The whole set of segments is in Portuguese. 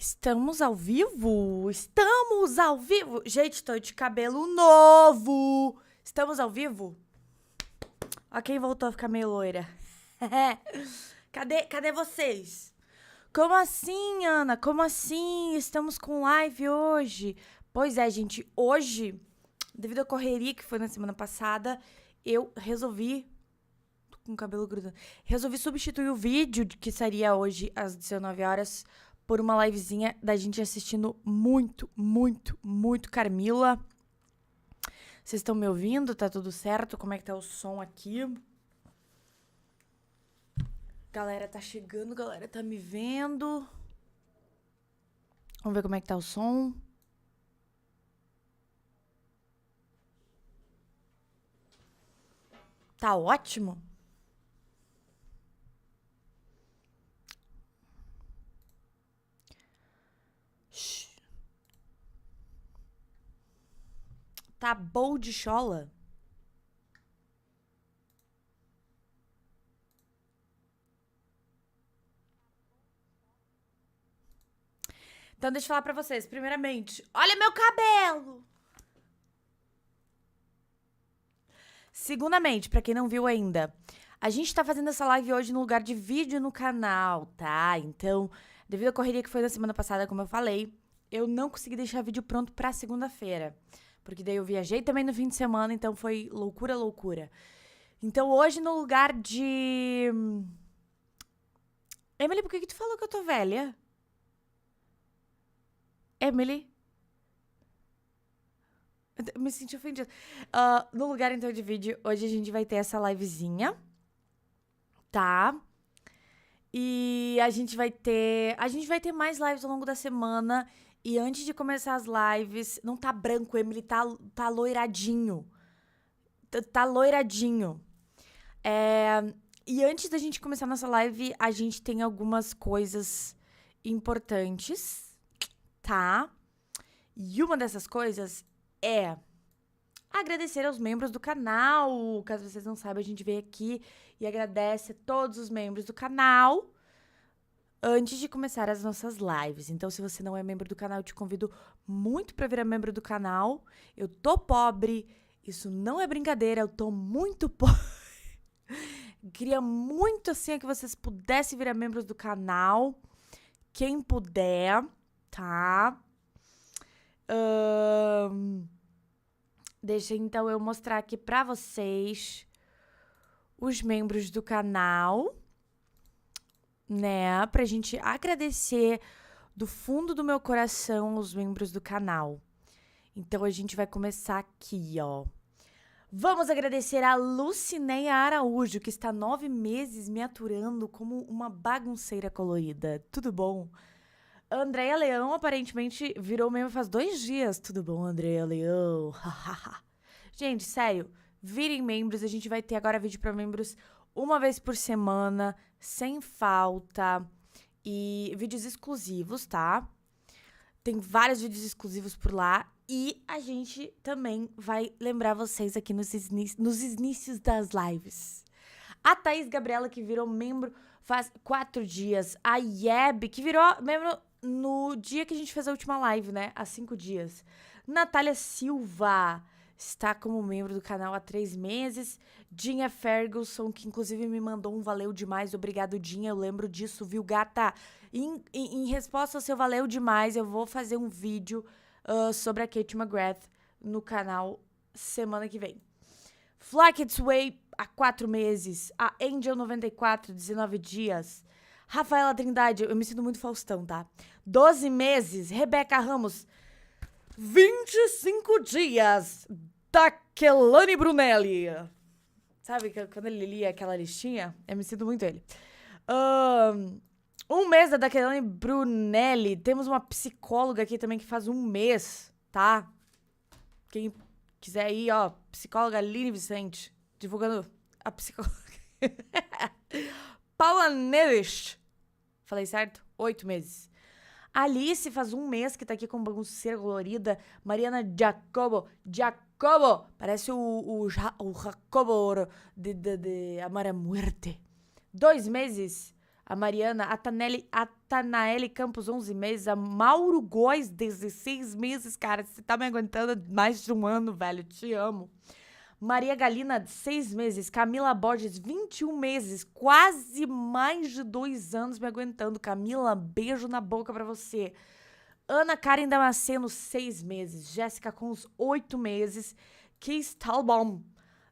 Estamos ao vivo? Estamos ao vivo! Gente, tô de cabelo novo! Estamos ao vivo? Ó, quem voltou a ficar meio loira. Cadê vocês? Como assim, Ana? Como assim? Estamos com live hoje. Pois é, gente, hoje, devido à correria que foi na semana passada, eu resolvi... Tô com o cabelo grudando. Resolvi substituir o vídeo que seria hoje às 19 horas por uma livezinha da gente assistindo muito Carmilla. Vocês estão me ouvindo? Tá tudo certo? Como é que tá o som aqui? Galera tá chegando, galera tá me vendo. Vamos ver como é que tá o som. Tá ótimo? Tá bom de chola? Então, deixa eu falar pra vocês. Primeiramente, olha meu cabelo! Segundamente, pra quem não viu ainda, a gente tá fazendo essa live hoje no lugar de vídeo no canal, tá? Então, devido à correria que foi na semana passada, como eu falei, eu não consegui deixar vídeo pronto pra segunda-feira. Porque daí eu viajei também no fim de semana, então foi loucura. Então, hoje, no lugar de... Emily, por que tu falou que eu tô velha? Emily? Eu me senti ofendida. No lugar, então, de vídeo, hoje a gente vai ter essa livezinha, tá? E a gente vai ter mais lives ao longo da semana. E antes de começar as lives, não tá branco, Emily, tá loiradinho. Tá loiradinho. E antes da gente começar a nossa live, a gente tem algumas coisas importantes, tá? E uma dessas coisas é agradecer aos membros do canal. Caso vocês não saibam, a gente veio aqui e agradece a todos os membros do canal antes de começar as nossas lives. Então, se você não é membro do canal, eu te convido muito pra virar membro do canal. Eu tô pobre, isso não é brincadeira, eu tô muito pobre. Queria muito, assim, que vocês pudessem virar membros do canal. Quem puder, tá? Deixa, então, eu mostrar aqui pra vocês os membros do canal, né? Pra gente agradecer do fundo do meu coração os membros do canal. Então, a gente vai começar aqui, ó. Vamos agradecer a Lucineia Araújo, que está 9 meses me aturando como uma bagunceira colorida. Tudo bom? Andréia Leão, aparentemente, virou membro faz 2 dias. Tudo bom, Andréia Leão? Gente, sério, virem membros. A gente vai ter agora vídeo para membros uma vez por semana, sem falta. E vídeos exclusivos, tá? Tem vários vídeos exclusivos por lá. E a gente também vai lembrar vocês aqui nos inícios das lives. A Thaís Gabriela, que virou membro faz 4 dias. A Yeb, que virou membro no dia que a gente fez a última live, né? Há 5 dias. Natália Silva está como membro do canal há 3 meses. Dinha Ferguson, que inclusive me mandou um valeu demais. Obrigado, Dinha. Eu lembro disso, viu, gata? Em resposta ao seu valeu demais, eu vou fazer um vídeo sobre a Kate McGrath no canal semana que vem. Flack It's Way há 4 meses. A Angel 94, 19 dias. Rafaela Trindade, eu me sinto muito Faustão, tá? 12 meses. Rebeca Ramos, 25 dias. Daquelane Brunelli. Sabe, quando ele lia aquela listinha, eu me sinto muito ele. 1 mês da Daquelane Brunelli. Temos uma psicóloga aqui também que faz 1 mês, tá? Quem quiser ir, ó, psicóloga Aline Vicente, divulgando a psicóloga. Paula Neves, falei certo? 8 meses. Alice faz 1 mês que tá aqui com bagunceira colorida. Mariana Jacobo, parece o Jacobo de Amar a Muerte. 2 meses. A Mariana, a Tanaele Campos, 11 meses. A Mauro Góes, 16 meses, cara. Você tá me aguentando mais de um ano, velho. Te amo. Maria Galina, 6 meses. Camila Borges, 21 meses. Quase mais de 2 anos me aguentando. Camila, beijo na boca pra você. Ana Karen Damasceno, 6 meses. Jéssica com os 8 meses. Keith Talbom,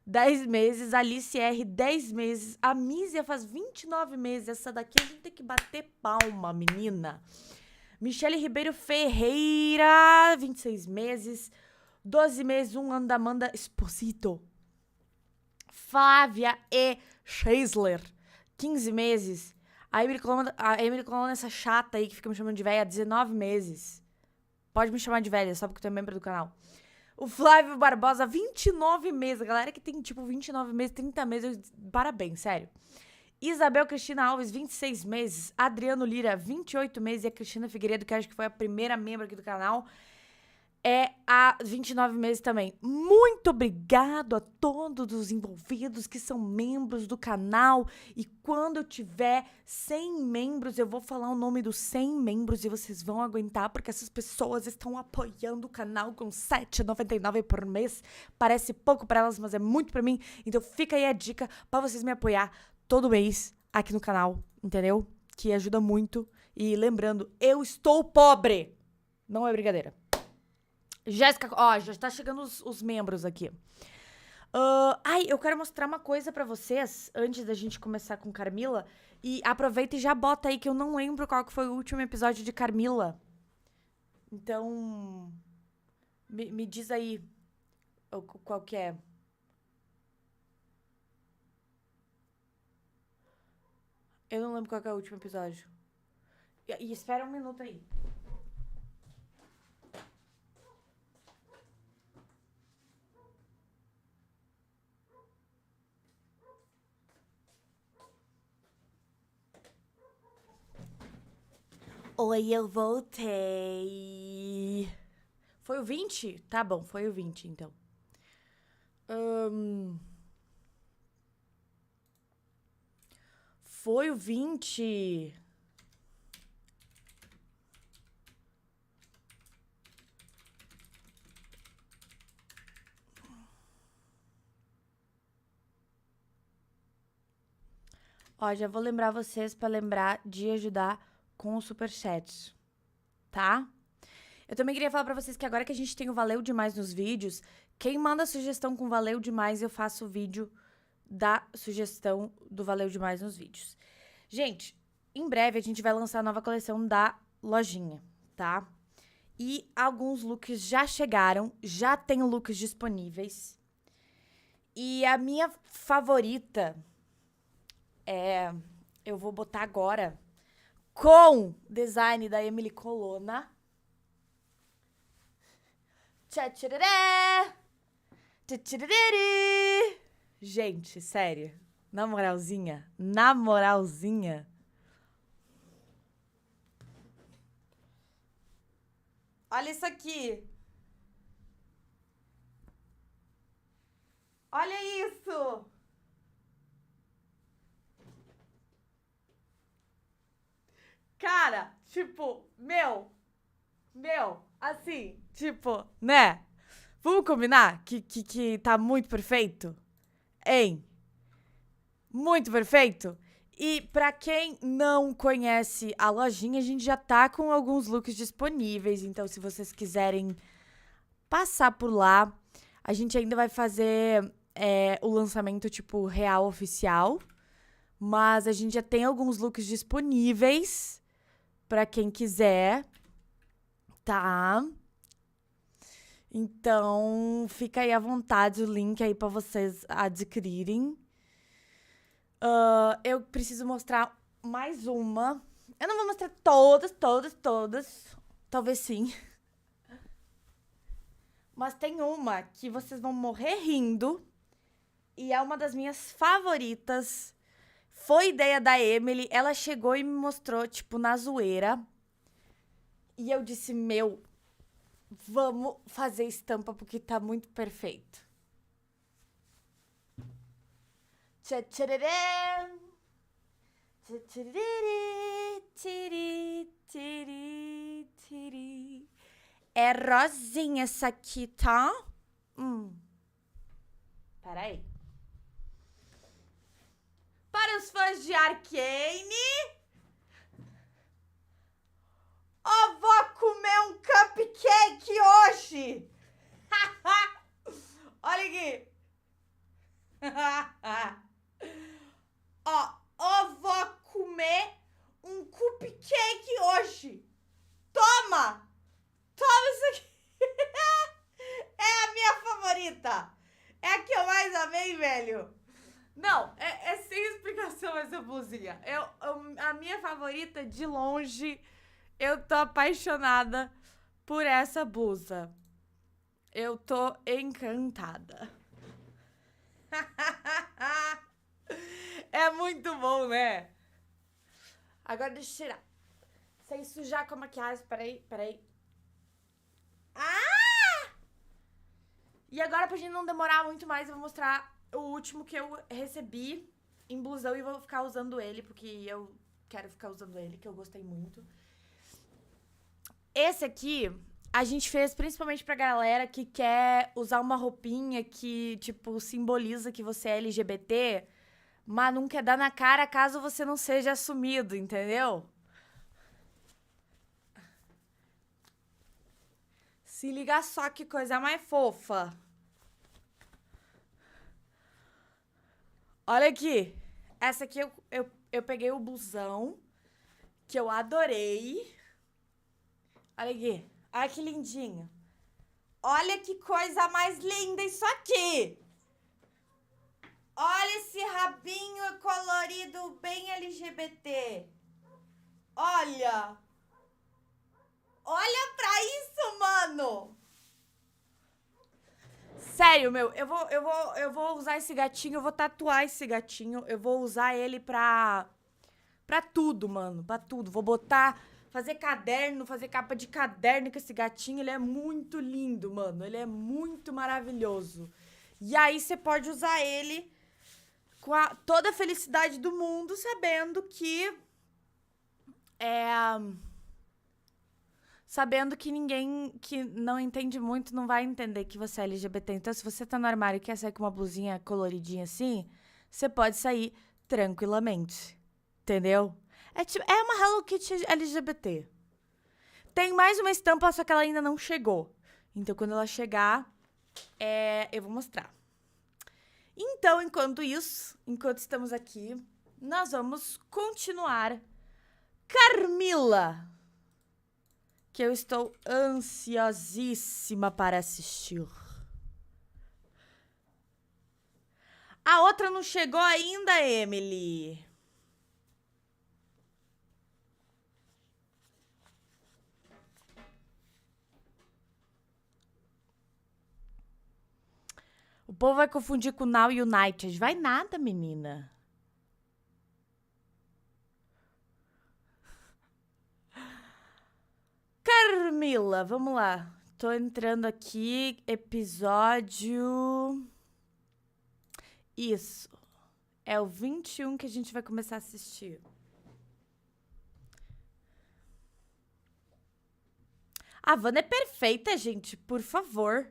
10 meses. Alice R, 10 meses. A Mísia faz 29 meses. Essa daqui a gente tem que bater palma, menina. Michele Ribeiro Ferreira, 26 meses. 12 meses, 1 ano da Amanda Esposito. Flávia E. Scheisler, 15 meses. A Emily Colonna, essa chata aí que fica me chamando de velha, 19 meses. Pode me chamar de velha, só porque tu é membro do canal. O Flávio Barbosa, 29 meses. A galera que tem, tipo, 29 meses, 30 meses, parabéns, sério. Isabel Cristina Alves, 26 meses. Adriano Lira, 28 meses. E a Cristina Figueiredo, que acho que foi a primeira membro aqui do canal, é há 29 meses também. Muito obrigado a todos os envolvidos que são membros do canal. E quando eu tiver 100 membros, eu vou falar o nome dos 100 membros e vocês vão aguentar, porque essas pessoas estão apoiando o canal com R$ 7,99 por mês. Parece pouco pra elas, mas é muito pra mim. Então fica aí a dica pra vocês me apoiar todo mês aqui no canal, entendeu? Que ajuda muito. E lembrando, eu estou pobre. Não é brincadeira. Jéssica, ó, já tá chegando os membros aqui. Eu quero mostrar uma coisa pra vocês, antes da gente começar com Carmilla. E aproveita e já bota aí, que eu não lembro qual que foi o último episódio de Carmilla. Então, me diz aí qual que é. Eu não lembro qual que é o último episódio. E espera um minuto aí. Oi, eu voltei. Foi o 20? Tá bom, foi o 20, então. Foi o 20. Ó, já vou lembrar vocês pra lembrar de ajudar com o superchat, tá? Eu também queria falar pra vocês que agora que a gente tem o Valeu Demais nos vídeos, quem manda sugestão com Valeu Demais, eu faço o vídeo da sugestão do Valeu Demais nos vídeos. Gente, em breve a gente vai lançar a nova coleção da lojinha, tá? E alguns looks já chegaram, já tem looks disponíveis. E a minha favorita eu vou botar agora com design da Emily Colonna. Gente, sério, na moralzinha, olha isso aqui. Olha isso. Cara, tipo, meu, assim, tipo, né? Vamos combinar que tá muito perfeito? Hein? Muito perfeito? E pra quem não conhece a lojinha, a gente já tá com alguns looks disponíveis. Então, se vocês quiserem passar por lá, a gente ainda vai fazer o lançamento, tipo, real oficial. Mas a gente já tem alguns looks disponíveis pra quem quiser, tá? Então, fica aí à vontade o link aí pra vocês adquirirem. Eu preciso mostrar mais uma. Eu não vou mostrar todas. Talvez sim. Mas tem uma que vocês vão morrer rindo. E é uma das minhas favoritas. Foi ideia da Emily. Ela chegou e me mostrou, tipo, na zoeira. E eu disse, vamos fazer estampa porque tá muito perfeito. É rosinha essa aqui, tá? Peraí. Para os fãs de Arcane, eu vou comer um cupcake hoje. Olha aqui. Ó, eu vou comer um cupcake hoje. Toma! Toma isso aqui. É a minha favorita. É a que eu mais amei, velho. Não, é sem explicação essa blusinha. A minha favorita, de longe, eu tô apaixonada por essa blusa. Eu tô encantada. É muito bom, né? Agora deixa eu tirar. Sem sujar com a maquiagem. Peraí. Ah! E agora, pra gente não demorar muito mais, eu vou mostrar o último que eu recebi em blusão e vou ficar usando ele, porque eu quero ficar usando ele, que eu gostei muito. Esse aqui, a gente fez principalmente pra galera que quer usar uma roupinha que, tipo, simboliza que você é LGBT, mas não quer dar na cara caso você não seja assumido, entendeu? Se liga só que coisa mais fofa. Olha aqui. Essa aqui eu peguei o blusão, que eu adorei. Olha aqui. Olha que lindinho. Olha que coisa mais linda isso aqui. Olha esse rabinho colorido bem LGBT. Olha. Olha pra isso, mano. Sério, meu, eu vou usar esse gatinho, eu vou tatuar esse gatinho, eu vou usar ele pra tudo, mano, pra tudo. Vou botar, fazer caderno, fazer capa de caderno com esse gatinho, ele é muito lindo, mano, ele é muito maravilhoso. E aí você pode usar ele com toda a felicidade do mundo, sabendo que sabendo que ninguém que não entende muito não vai entender que você é LGBT. Então, se você tá no armário e quer sair com uma blusinha coloridinha assim, você pode sair tranquilamente. Entendeu? É uma Hello Kitty LGBT. Tem mais uma estampa, só que ela ainda não chegou. Então, quando ela chegar, eu vou mostrar. Então, enquanto estamos aqui, nós vamos continuar. Carmilla, que eu estou ansiosíssima para assistir. A outra não chegou ainda, Emily. O povo vai confundir com Now United. Vai nada, menina. Carmilla, vamos lá. Tô entrando aqui, episódio... Isso. É o 21 que a gente vai começar a assistir. A Wanda é perfeita, gente, por favor.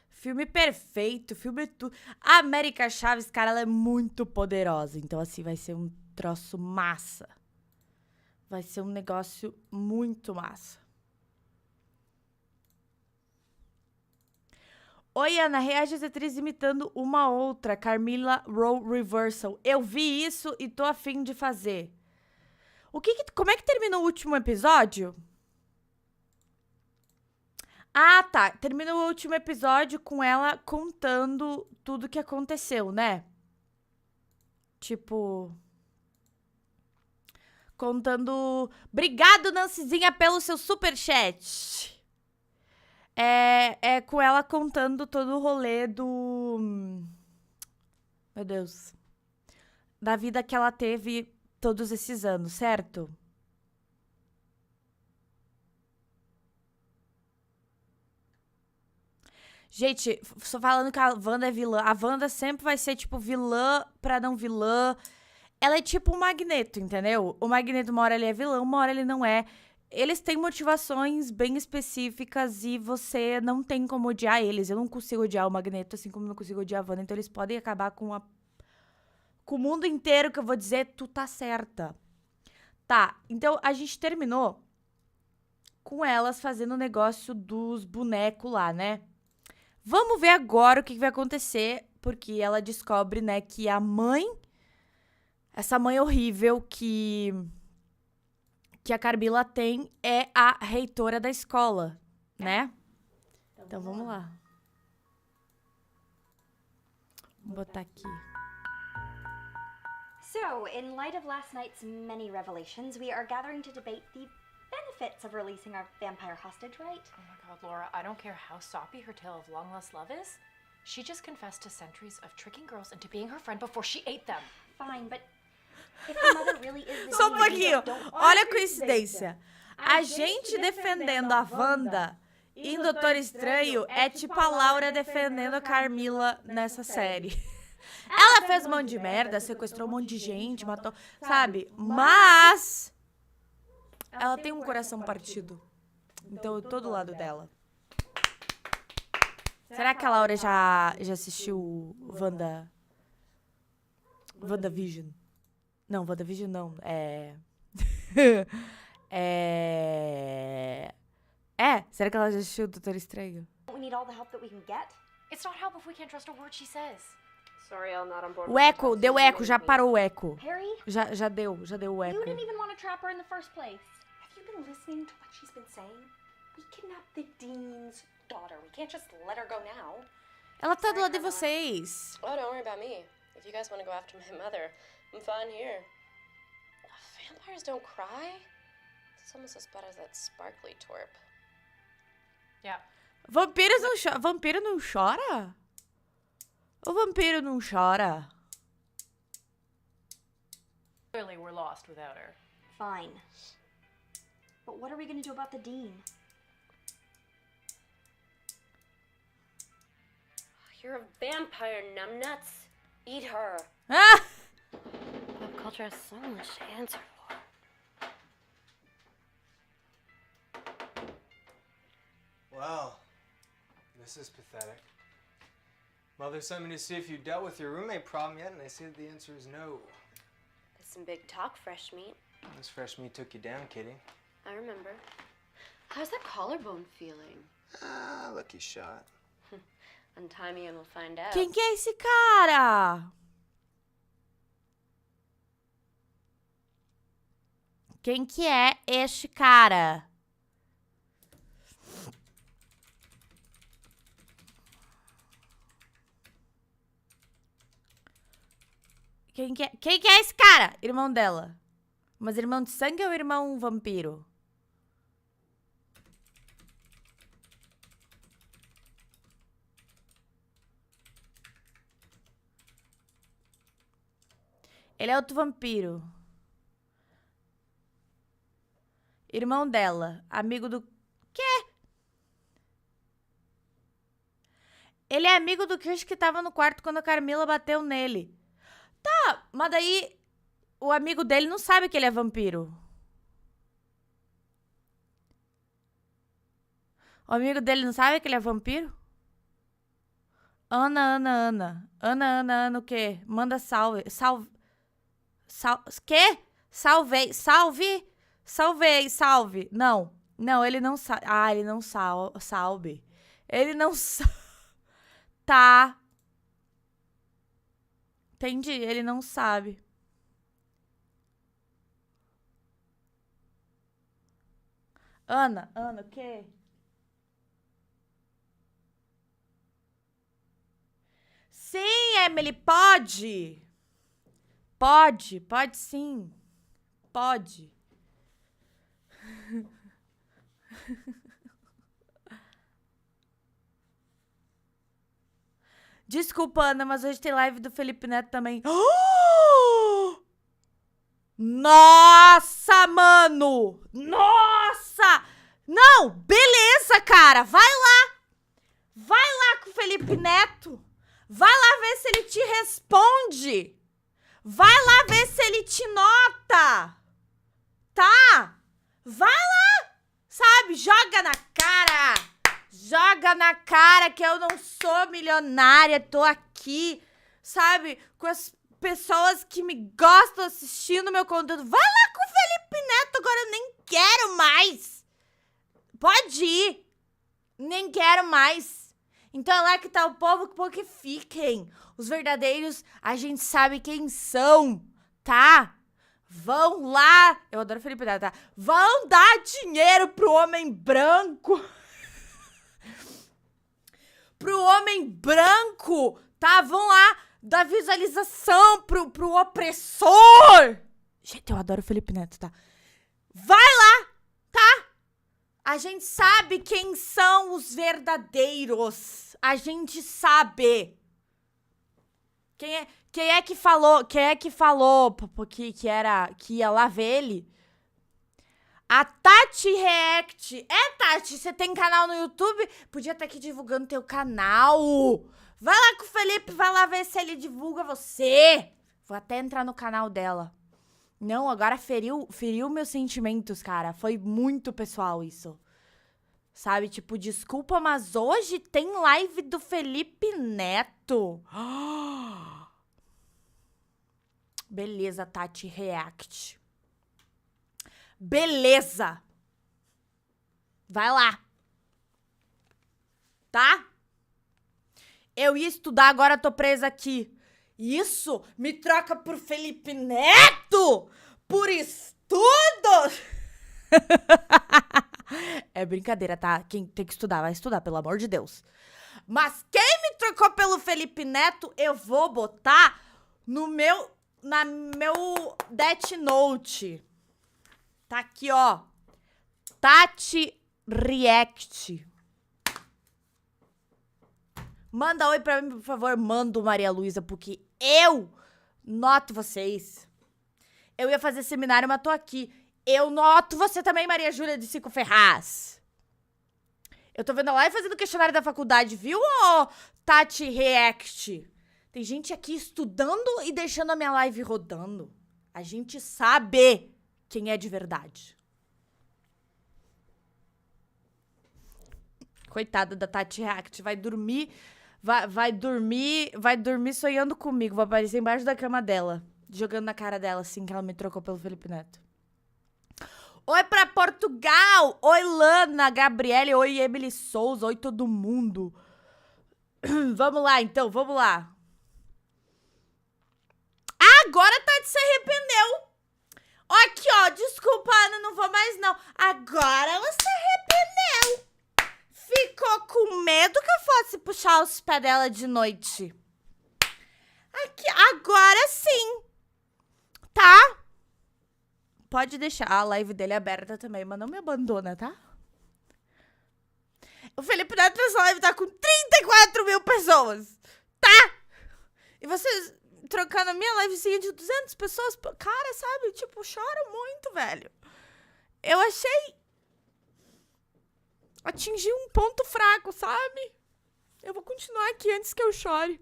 Filme perfeito, filme tudo. A América Chaves, cara, ela é muito poderosa. Então, assim, vai ser um troço massa. Vai ser um negócio muito massa. Oi, Ana, reage às atrizes imitando uma outra. Carmilla Role Reversal. Eu vi isso e tô a fim de fazer. Como é que terminou o último episódio? Ah, tá. Terminou o último episódio com ela contando tudo que aconteceu, né? Tipo... Contando... Obrigado, Nancyzinha, pelo seu superchat. É com ela contando todo o rolê do... Meu Deus. Da vida que ela teve todos esses anos, certo? Gente, só falando que a Wanda é vilã. A Wanda sempre vai ser, tipo, vilã pra não vilã. ela é tipo um Magneto, entendeu? O Magneto, uma hora ele é vilão, uma hora ele não é. Eles têm motivações bem específicas e você não tem como odiar eles. Eu não consigo odiar o Magneto, assim como eu não consigo odiar a Wanda. Então eles podem acabar com o mundo inteiro, que eu vou dizer, tu tá certa. Tá, então a gente terminou com elas fazendo o negócio dos bonecos lá, né? Vamos ver agora o que vai acontecer, porque ela descobre, né, que a mãe, essa mãe horrível que a Carmilla tem, é a reitora da escola, né? Então vamos lá. Vou botar aqui. So, in light of last night's many revelations, we are gathering to debate the benefits of releasing our vampire hostage, right? Oh my god, Laura, I don't care how soppy her tale of long lost love is. She just confessed to centuries of tricking girls into being her friend before she ate them. Fine, but if the mother really is the Só um pouquinho. Olha a coincidência. A gente defendendo a Wanda em Doutor Estranho é tipo a Laura defendendo a Carmilla nessa série. Ela fez um monte de merda, sequestrou um monte de gente, matou, sabe? Mas ela tem um coração partido. Então eu tô do lado dela. Será que a Laura já assistiu WandaVision? Não, WandaVision não. Será que ela já assistiu Doutor Estranho? We need all the help that we can get. It's not help if we can't trust a word she says. Sorry, I'm not on board. O eco, deu eco, já parou o eco. Harry, Já deu o eco. you didn't even want to trap her in the first place. Have you been listening to what she's been saying? We kidnapped the dean's daughter. We can't just let her go now. Ela tá do lado de vocês. Oh, don't worry about me. If you guys want to go after my mother, I'm fine here. Vampires don't cry. It's almost as bad as that sparkly twerp. Yeah. Vampiro não chora? O vampiro não chora? Clearly we're lost without her. Fine. But what are we going to do about the dean? You're a vampire, numbnuts. Eat her. Ah! Pop culture has so much to answer for. Well, this is pathetic. Mother sent me to see if you dealt with your roommate problem yet, and I see that the answer is no. That's some big talk, fresh meat. This fresh meat took you down, kitty. I remember. How's that collarbone feeling? Ah, lucky shot. Untie me and we'll find out. Quem que é esse cara? Quem que é este cara? Quem que é esse cara? Irmão dela. Mas irmão de sangue ou irmão vampiro? Ele é outro vampiro. Irmão dela. Amigo do... Quê? Ele é amigo do Chris que tava no quarto quando a Carmilla bateu nele. Tá, mas daí o amigo dele não sabe que ele é vampiro. O amigo dele não sabe que ele é vampiro? Ana, o quê? Manda salve. Quê? Salve. Não, ele não sabe. Ah, ele não salve. Ele não sabe. Tá. Entendi, ele não sabe. Ana, o quê? Sim, Emily, pode. Pode sim. Pode. Desculpa, Ana, mas hoje tem live do Felipe Neto também. Oh! Nossa, mano! Nossa! Não, beleza, cara. Vai lá com o Felipe Neto. Vai lá ver se ele te responde. Vai lá ver se ele te nota. Tá? Vai lá. Sabe? Joga na cara. Joga na cara que eu não sou milionária. Tô aqui, sabe? Com as pessoas que me gostam assistindo meu conteúdo. Vai lá com o Felipe Neto. Agora eu nem quero mais. Pode ir. Nem quero mais. Então é lá que tá o povo que fiquem. Os verdadeiros, a gente sabe quem são, tá? Vão lá. Eu adoro Felipe Neto, tá? Vão dar dinheiro pro homem branco. Pro homem branco, tá? Vão lá dar visualização pro opressor. Gente, eu adoro Felipe Neto, tá? Vai lá, tá? A gente sabe quem são os verdadeiros. A gente sabe. Quem é que falou que ia lá ver ele? A Tati React. Tati, você tem canal no YouTube? Podia estar aqui divulgando teu canal. Vai lá com o Felipe, vai lá ver se ele divulga você. Vou até entrar no canal dela. Não, agora feriu meus sentimentos, cara. Foi muito pessoal isso. Sabe, tipo, desculpa, mas hoje tem live do Felipe Neto. Beleza, Tati React. Beleza. Vai lá. Tá? Eu ia estudar, agora tô presa aqui. Isso me troca por Felipe Neto? Por estudo? É brincadeira, tá? Quem tem que estudar, vai estudar, pelo amor de Deus. Mas quem me trocou pelo Felipe Neto, eu vou botar no meu Death Note. Tá aqui, ó. Tati React. Manda oi pra mim, por favor. Manda, Maria Luísa, porque eu noto vocês. Eu ia fazer seminário, mas tô aqui. Eu noto você também, Maria Júlia de Cico Ferraz. Eu tô vendo a live fazendo questionário da faculdade, viu, ô Tati React? Tem gente aqui estudando e deixando a minha live rodando. A gente sabe quem é de verdade. Coitada da Tati React, vai dormir sonhando comigo. Vou aparecer embaixo da cama dela, jogando na cara dela assim que ela me trocou pelo Felipe Neto. Oi pra Portugal! Oi, Lana, Gabriele, oi, Emily Souza, oi todo mundo. Vamos lá, então, vamos lá. Agora a Tati se arrependeu. Aqui, ó, desculpa, Ana, não vou mais não. Agora ela se arrependeu. Ficou com medo que eu fosse puxar os pés dela de noite. Aqui, agora sim. Tá? Pode deixar a live dele aberta também, mas não me abandona, tá? O Felipe Neto nessa live tá com 34 mil pessoas, tá? E vocês trocando a minha livezinha de 200 pessoas, cara, sabe? Tipo, choro muito, velho. Eu achei... Atingi um ponto fraco, sabe? Eu vou continuar aqui antes que eu chore.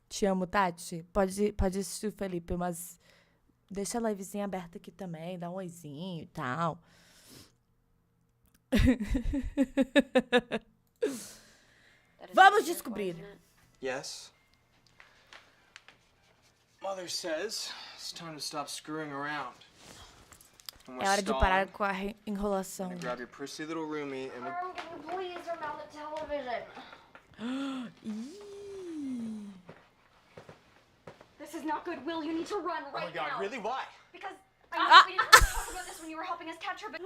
Te amo, Tati. Pode assistir o Felipe, mas deixa a livezinha aberta aqui também, dá um oizinho e tal. Vamos descobrir. Yes. Mother says it's time to stop screwing around. É hora de parar com a enrolação. Grab your prissy little roomie and Carl, can you please turn on the television? This is not good, Will. You need to run right now. really? Why? Because I know we didn't really talk about this when you were helping us catch her, but...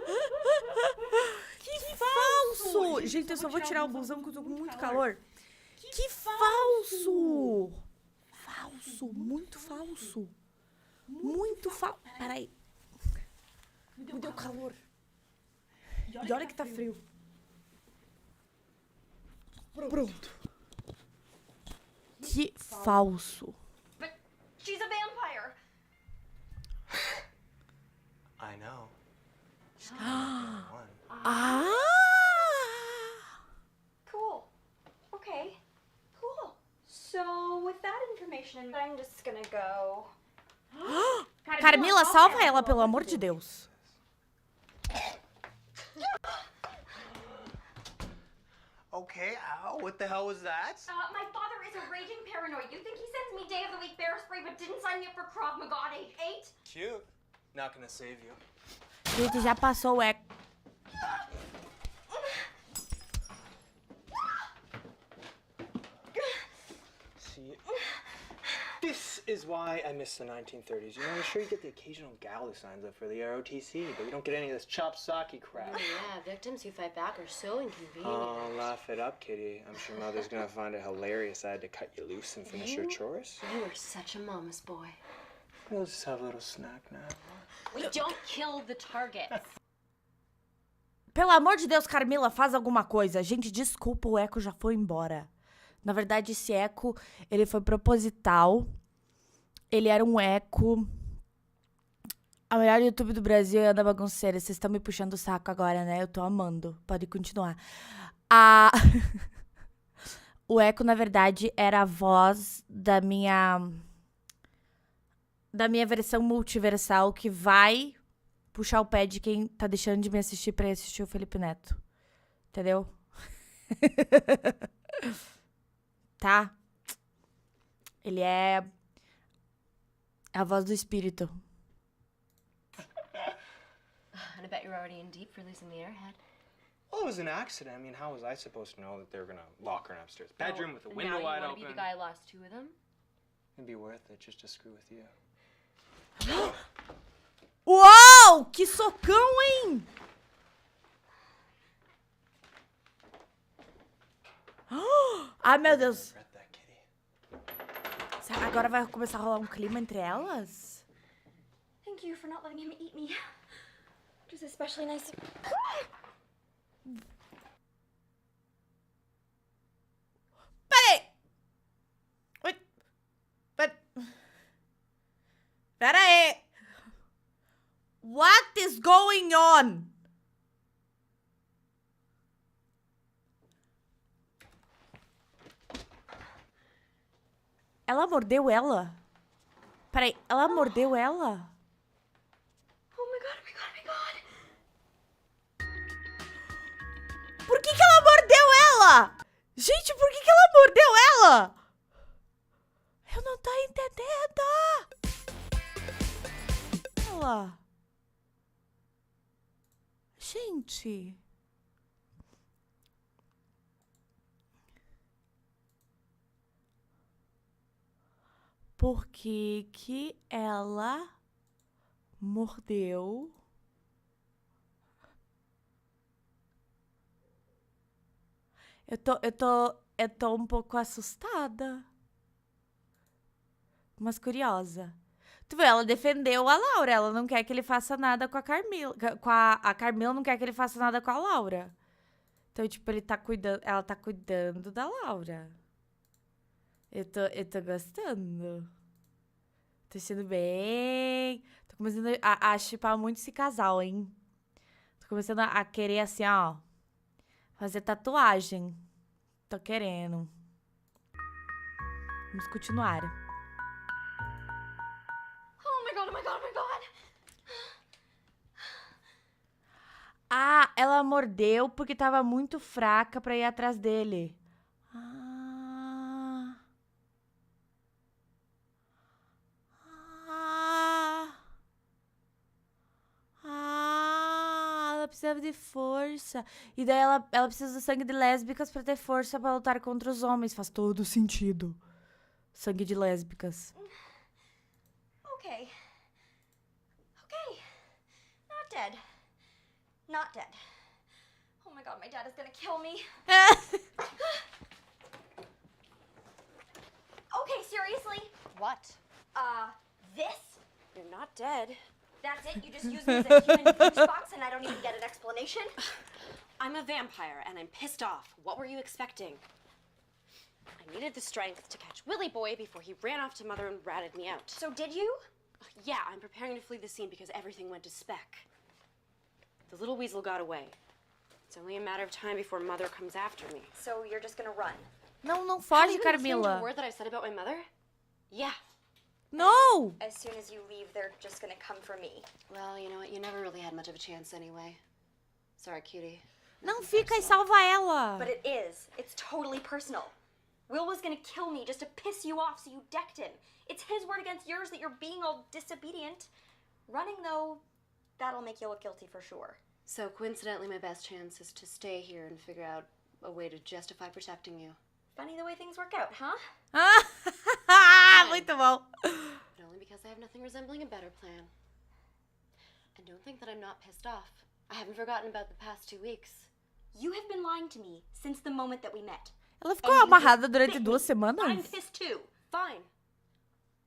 Que falso! Gente, eu só vou tirar o blusão porque eu tô com muito calor. Que falso! Falso, muito falso. Muito falso. Peraí. Me deu calor. E olha que tá frio. Pronto. Que falso. But she's a vampire. I know. She's one. Ah! Cool. Okay. Cool. So revelation, but I'm just gonna go. Carmilla, salva ela, pelo amor de Deus. Okay, ow, what the hell was that? My father is a raging paranoid. You think he sends me day of the week bear spray but didn't sign me up for Krav Maga at age 8? Cute. Not gonna save you. Gente, já passou o eco. See, this is why I miss the 1930s. You know, I'm sure you get the occasional gal who signs up for the ROTC, but you don't get any of this chop-socky crap. Oh, yeah, victims who fight back are so inconvenient. Oh, laugh it up, kitty. I'm sure Mother's gonna find it hilarious I had to cut you loose and finish your chores. You are such a mama's boy. We'll just have a little snack now. We don't kill the targets. Pelo amor de Deus, Carmilla, faz alguma coisa. Gente, desculpa, o eco já foi embora. Na verdade, esse eco, ele foi proposital. Ele era um eco... A melhor YouTube do Brasil é a da Bagunceira. Vocês estão me puxando o saco agora, né? Eu tô amando. Pode continuar. O eco, na verdade, era a voz da minha versão multiversal que vai puxar o pé de quem tá deixando de me assistir pra ir assistir o Felipe Neto. Entendeu? Tá? Ele é a voz do espírito. And I bet you're already in deep for losing the airhead. Well, it was an accident. I mean, how was I supposed to know that they were gonna lock her in upstairs bedroom with the window wide open? Now you want to be the guy who lost 2 of them? It'd be worth it just to screw with you. Uau! Que socão, hein? Ai, meu Deus. Agora vai começar a rolar um clima entre elas? Thank you for not letting him eat me. It was especially nice. Peraí! Peraí! What is going on? Ela mordeu ela? Peraí, ela mordeu ela? Oh my god, oh my god, oh my god. Por que ela mordeu ela? Gente, por que ela mordeu ela? Eu não tô entendendo. Ela. Gente. Por que ela mordeu? Eu tô um pouco assustada. Mas curiosa. Tu vê, ela defendeu a Laura. Ela não quer que ele faça nada com a Carmilla. A Carmilla não quer que ele faça nada com a Laura. Então, tipo, ela tá cuidando da Laura. Eu tô gostando. Tô sendo bem... Tô começando a shippar muito esse casal, hein? Tô começando a querer, assim, ó... Fazer tatuagem. Tô querendo. Vamos continuar. Oh my god, oh my god, oh my god. Ah, ela mordeu porque tava muito fraca pra ir atrás dele. Ela precisava de força. E daí ela precisa do sangue de lésbicas pra ter força pra lutar contra os homens. Faz todo sentido. Sangue de lésbicas. Okay. Okay. Not dead. Not dead. Oh my god, my dad is gonna kill me. Okay, seriously? What? This? You're not dead. That's it? You just use me as a human juice box and I don't even get an explanation? I'm a vampire and I'm pissed off. What were you expecting? I needed the strength to catch Willy Boy before he ran off to Mother and ratted me out. So did you? Yeah, I'm preparing to flee the scene because everything went to spec. The little weasel got away. It's only a matter of time before Mother comes after me. So you're just gonna run? Não Have foge, you been listening to a Carmilla. word that I said about my mother? Yeah. No! As soon as you leave, they're just gonna come for me. Well, you know what? You never really had much of a chance anyway. Sorry, cutie. Não fica e salva ela. But it is. It's totally personal. Will was gonna kill me just to piss you off, so you decked him. It's his word against yours that you're being all disobedient. Running, though, that'll make you look guilty for sure. So, coincidentally, my best chance is to stay here and figure out a way to justify protecting you. Funny the way things work out, huh? Muito bom. But only because I have nothing resembling a better plan. And don't think that I'm not pissed off. I haven't forgotten about the past 2 weeks. You have been lying to me since the moment that we met. Ela ficou amarrada durante 2 semanas? I'm pissed too. Fine.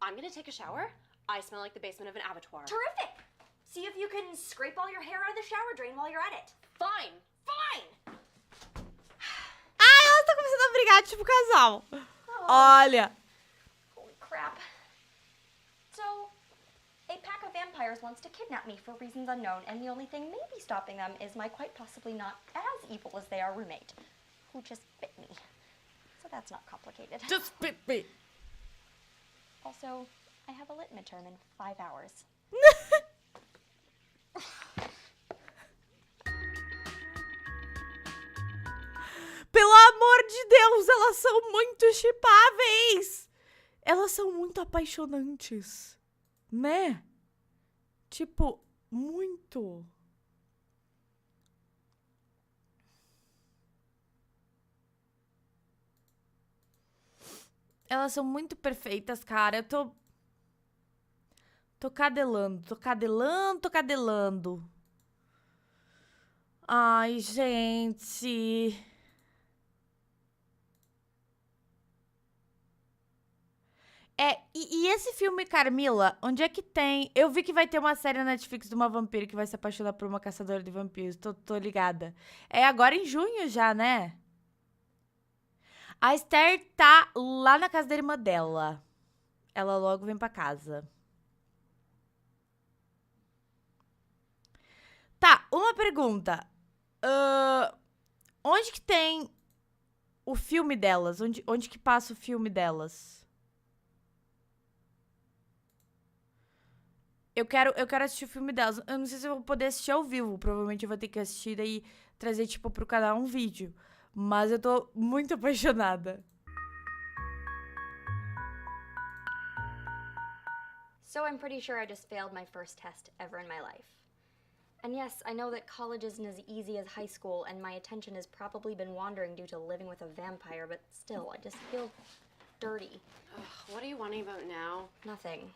I'm gonna take a shower. I smell like the basement of an abattoir. Terrific! See if you can scrape all your hair out of the shower drain while you're at it. Fine. Fine! Ai, ela tá começando a brigar, tipo casal. Olha. Holy crap. So, a pack of vampires wants to kidnap me for reasons unknown, and the only thing maybe stopping them is my quite possibly not as evil as they are roommate, who just bit me. So that's not complicated. Just bit me. Also, I have a lit midterm in 5 hours. Pelo amor de Deus, elas são muito shippáveis. Elas são muito apaixonantes, né? Tipo, muito. Elas são muito perfeitas, cara. Eu tô cadelando. Ai, gente. E esse filme Carmilla, onde é que tem? Eu vi que vai ter uma série na Netflix de uma vampira que vai se apaixonar por uma caçadora de vampiros. Tô ligada. É agora em junho já, né? A Esther tá lá na casa da irmã dela. Ela logo vem pra casa. Tá, uma pergunta. Onde que tem o filme delas? Onde que passa o filme delas? Eu quero assistir o filme delas. Eu não sei se eu vou poder assistir ao vivo. Provavelmente eu vou ter que assistir e trazer, tipo, pro canal um vídeo. Mas eu tô muito apaixonada. So I'm pretty sure I just failed my first test ever in my life. And yes, I know that college isn't as easy as high school, and my attention has probably been wandering due to living with a vampire, but still, I just feel dirty. Ugh, what are you wanting about now? Nothing.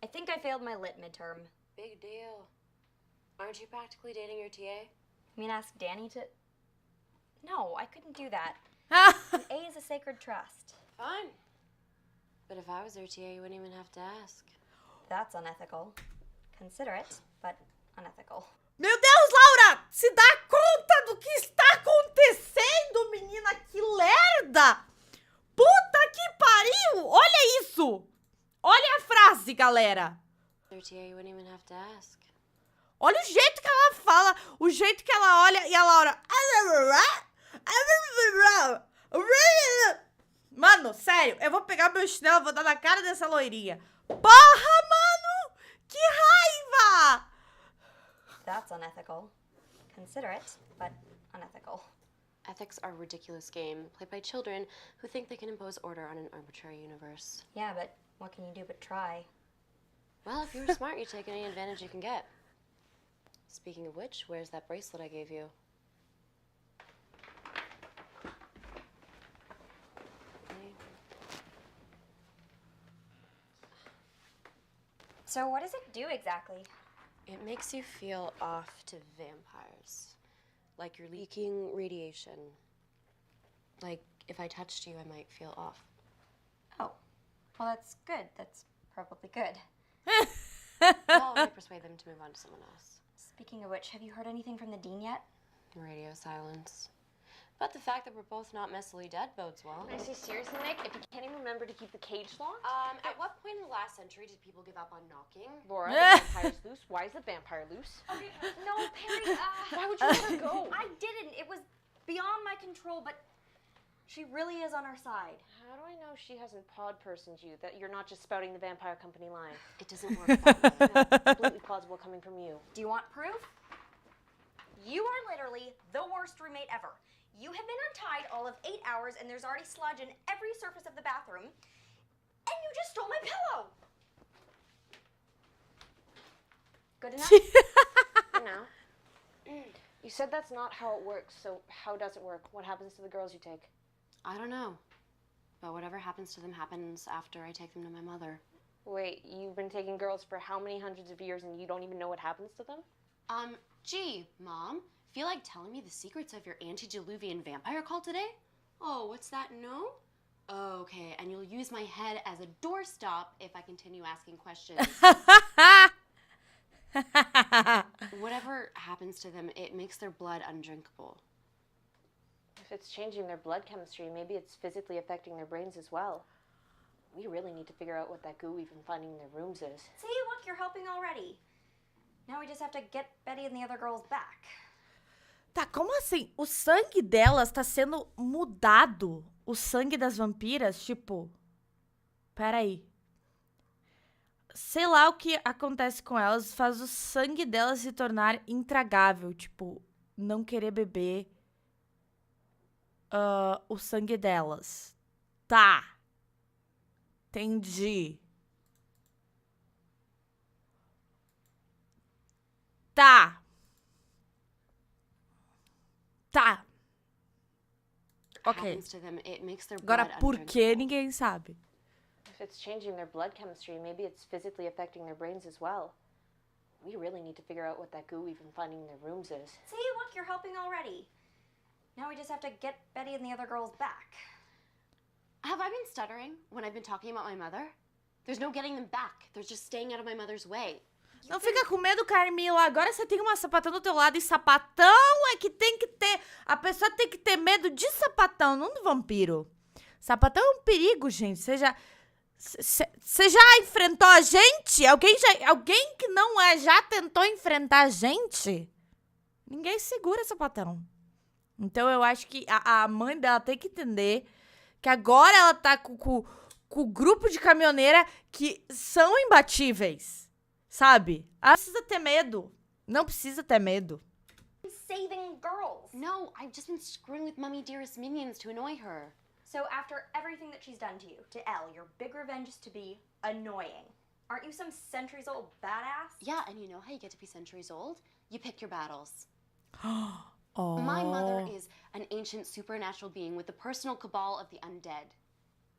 I think I failed my lit midterm. Big deal. Aren't you practically dating your TA? You mean ask Danny to... No, I couldn't do that. An A is a sacred trust. Fine. But if I was their TA, you wouldn't even have to ask. That's unethical. Considerate, but unethical. Meu Deus, Laura! Se dá conta do que está acontecendo, menina? Que lerda! Puta que pariu! Olha isso! Olha a frase, galera! Their TA, you wouldn't even have to ask. Olha o jeito que ela fala, o jeito que ela olha e a Laura... Mano, sério, eu vou pegar meu chinelo e vou dar na cara dessa loirinha. Porra, mano! Que raiva! That's unethical. Considerate, but unethical. Ethics are a ridiculous game played by children who think they can impose order on an arbitrary universe. Yeah, but what can you do but try? Well, if you were smart, you'd take any advantage you can get. Speaking of which, where's that bracelet I gave you? So what does it do exactly? It makes you feel off to vampires. Like you're leaking radiation. Like, if I touched you, I might feel off. Oh, well, that's good. That's probably good. Well, I might persuade them to move on to someone else. Speaking of which, have you heard anything from the dean yet? Radio silence. But the fact that we're both not messily dead bodes well. I say seriously, Nick, if you can't even remember to keep the cage locked? At what point in the last century did people give up on knocking? Bora, the vampire's loose. Why is the vampire loose? Okay, no, Perry, Why would you let her go? I didn't. It was beyond my control, but She really is on our side. How do I know she hasn't pod-personed you, that you're not just spouting the vampire company line? It doesn't work that way. No, completely plausible coming from you. Do you want proof? You are literally the worst roommate ever. You have been untied all of 8 hours, and there's already sludge in every surface of the bathroom. And you just stole my pillow. Good enough? For now. You said that's not how it works, so how does it work? What happens to the girls you take? I don't know. But whatever happens to them happens after I take them to my mother. Wait, you've been taking girls for how many hundreds of years and you don't even know what happens to them? Gee, Mom, feel like telling me the secrets of your antediluvian vampire cult today? Oh, what's that, no? Oh, okay, and you'll use my head as a doorstop if I continue asking questions. Whatever happens to them, it makes their blood undrinkable. If it's changing their blood chemistry, maybe it's physically affecting their brains as well. We really need to figure out what that goo we've been finding in their rooms is. See, look, you're helping already. Now we just have to get Betty and the other girls back. Tá, como assim? O sangue delas tá sendo mudado? O sangue das vampiras? Tipo, peraí. Sei lá o que acontece com elas, faz o sangue delas se tornar intragável. Tipo, não querer beber o sangue delas. Tá. Entendi. Tá. Tá. Ok. Happens to them, it makes their Agora, blood por que undrinkable. ninguém sabe? If it's changing their blood chemistry, maybe it's physically affecting their brains as well. We really need to figure out what that goo we've been finding in their rooms is. See, look, you're helping already. Now we just have to get Betty and the other girls back. Have I been stuttering when I've been talking about my mother? There's no getting them back. They're just staying out of my mother's way. Não fica com medo, Carmilla. Agora você tem uma sapatão do teu lado e sapatão é que tem que ter... A pessoa tem que ter medo de sapatão, não do vampiro. Sapatão é um perigo, gente. Você já enfrentou a gente? Alguém que não já tentou enfrentar a gente? Ninguém segura sapatão. Então eu acho que a mãe dela tem que entender que agora ela tá com o grupo de caminhoneira que são imbatíveis. Sabe? Ela precisa ter medo. Não precisa ter medo. Saving girls. No, I've just been screwing with Mummy Dearest minions to annoy her. So after everything that she's done to you, to Elle, your big revenge is to be annoying. Aren't you some centuries-old badass? Yeah, and you know how you get to be centuries old? You pick your battles. Oh. My mother is an ancient supernatural being with the personal cabal of the undead.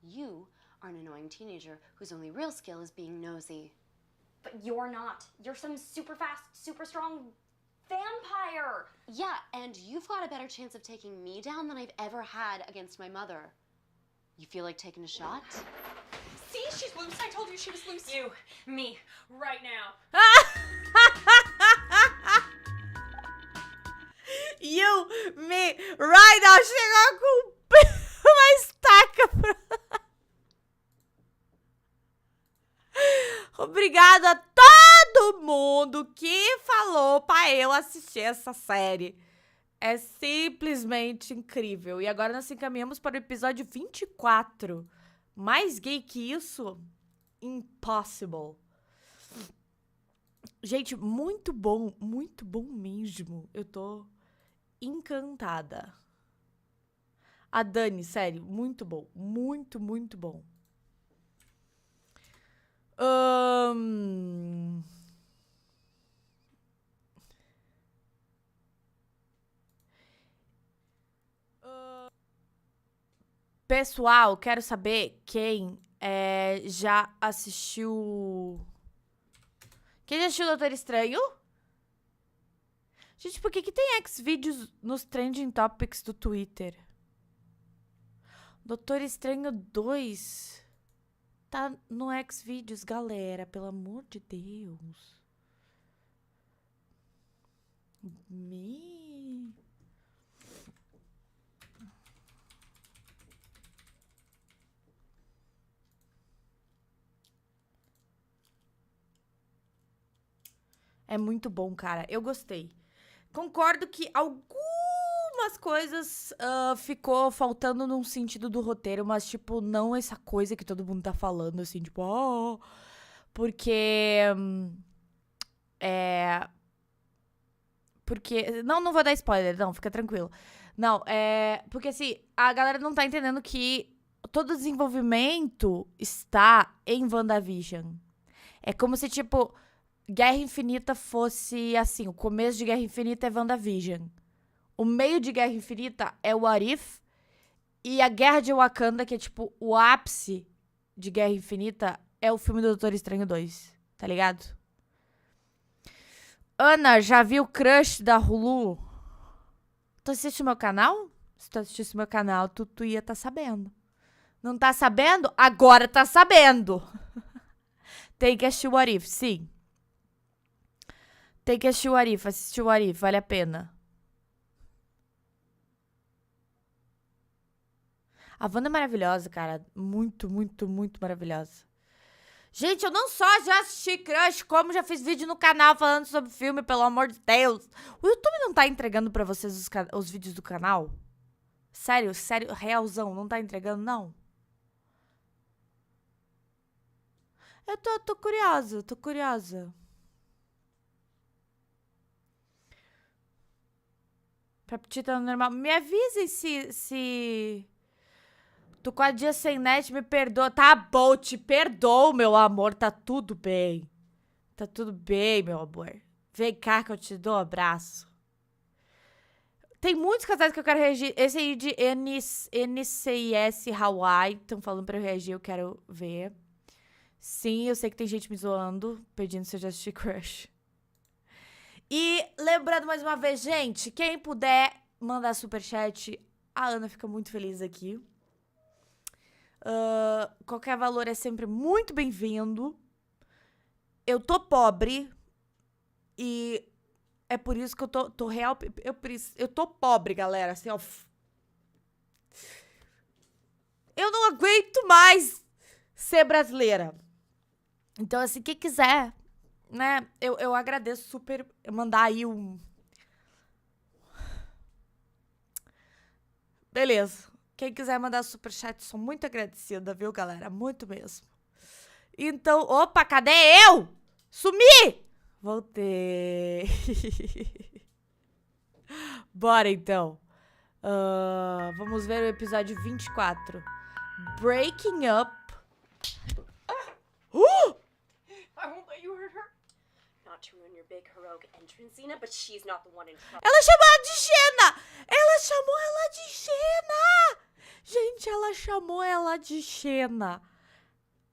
You are an annoying teenager whose only real skill is being nosy. But you're not. You're some super fast, super strong vampire. Yeah, and you've got a better chance of taking me down than I've ever had against my mother. You feel like taking a shot? See, she's loose. I told you she was loose. You, me, right now. You, me, right now. Chegou com uma estaca pra... Obrigado a todo mundo que falou pra eu assistir essa série. É simplesmente incrível. E agora nós encaminhamos para o episódio 24. Mais gay que isso? Impossible. Gente, muito bom mesmo. Eu tô encantada. A Dani, sério, muito bom. Muito bom. Pessoal, quero saber quem já assistiu... Quem já assistiu Doutor Estranho? Gente, por que tem Xvideos nos Trending Topics do Twitter? Doutor Estranho 2... Tá no Xvideos, galera. Pelo amor de Deus. É muito bom, cara. Eu gostei. Concordo que algumas algumas coisas ficou faltando num sentido do roteiro, mas, tipo, não essa coisa que todo mundo tá falando, assim, tipo, porque... Porque... Não vou dar spoiler, não, fica tranquilo. Não, porque, assim, a galera não tá entendendo que todo o desenvolvimento está em WandaVision. É como se, tipo, Guerra Infinita fosse, assim, o começo de Guerra Infinita é WandaVision. O meio de Guerra Infinita é o What If. E a Guerra de Wakanda, que é, tipo, o ápice de Guerra Infinita, é o filme do Doutor Estranho 2. Tá ligado? Ana, já viu o Crush da Hulu? Tu assiste meu canal? Se tu assistisse meu canal, tu ia tá sabendo. Não tá sabendo? Agora tá sabendo. Tem que assistir o What If, sim. Tem que assistir o What If, assistir o What If, vale a pena. A Wanda é maravilhosa, cara. Muito, muito, muito maravilhosa. Gente, eu não só já assisti Crush, como já fiz vídeo no canal falando sobre o filme, pelo amor de Deus. O YouTube não tá entregando pra vocês os vídeos do canal? Sério, realzão, não tá entregando, não? Eu tô curiosa. Pra petita normal. Me avisem se... Tô 4 dias sem net, me perdoa. Tá bom, te perdoo, meu amor. Tá tudo bem. Tá tudo bem, meu amor. Vem cá que eu te dou um abraço. Tem muitos casais que eu quero reagir. Esse aí de NCIS Hawaii. Estão falando pra eu reagir, eu quero ver. Sim, eu sei que tem gente me zoando, pedindo se eu já assisti Crush. E lembrando mais uma vez, gente, quem puder mandar superchat, a Ana fica muito feliz aqui. Qualquer valor é sempre muito bem-vindo. Eu tô pobre e é por isso que eu tô real. Eu tô pobre, galera. Assim, ó. Eu não aguento mais ser brasileira. Então, assim, quem quiser, né? Eu agradeço super mandar aí um. Beleza. Quem quiser mandar superchat, sou muito agradecida, viu, galera? Muito mesmo. Então, opa, cadê eu? Sumi! Voltei. Bora, então. Vamos ver o episódio 24. Breaking Up. I won't let you hurt her. Not to ruin your big heroic entrance, Zena, but she's not the one in trouble. Ela chamou ela de Xena! Ela chamou ela de Xena! Gente, ela chamou ela de Xena.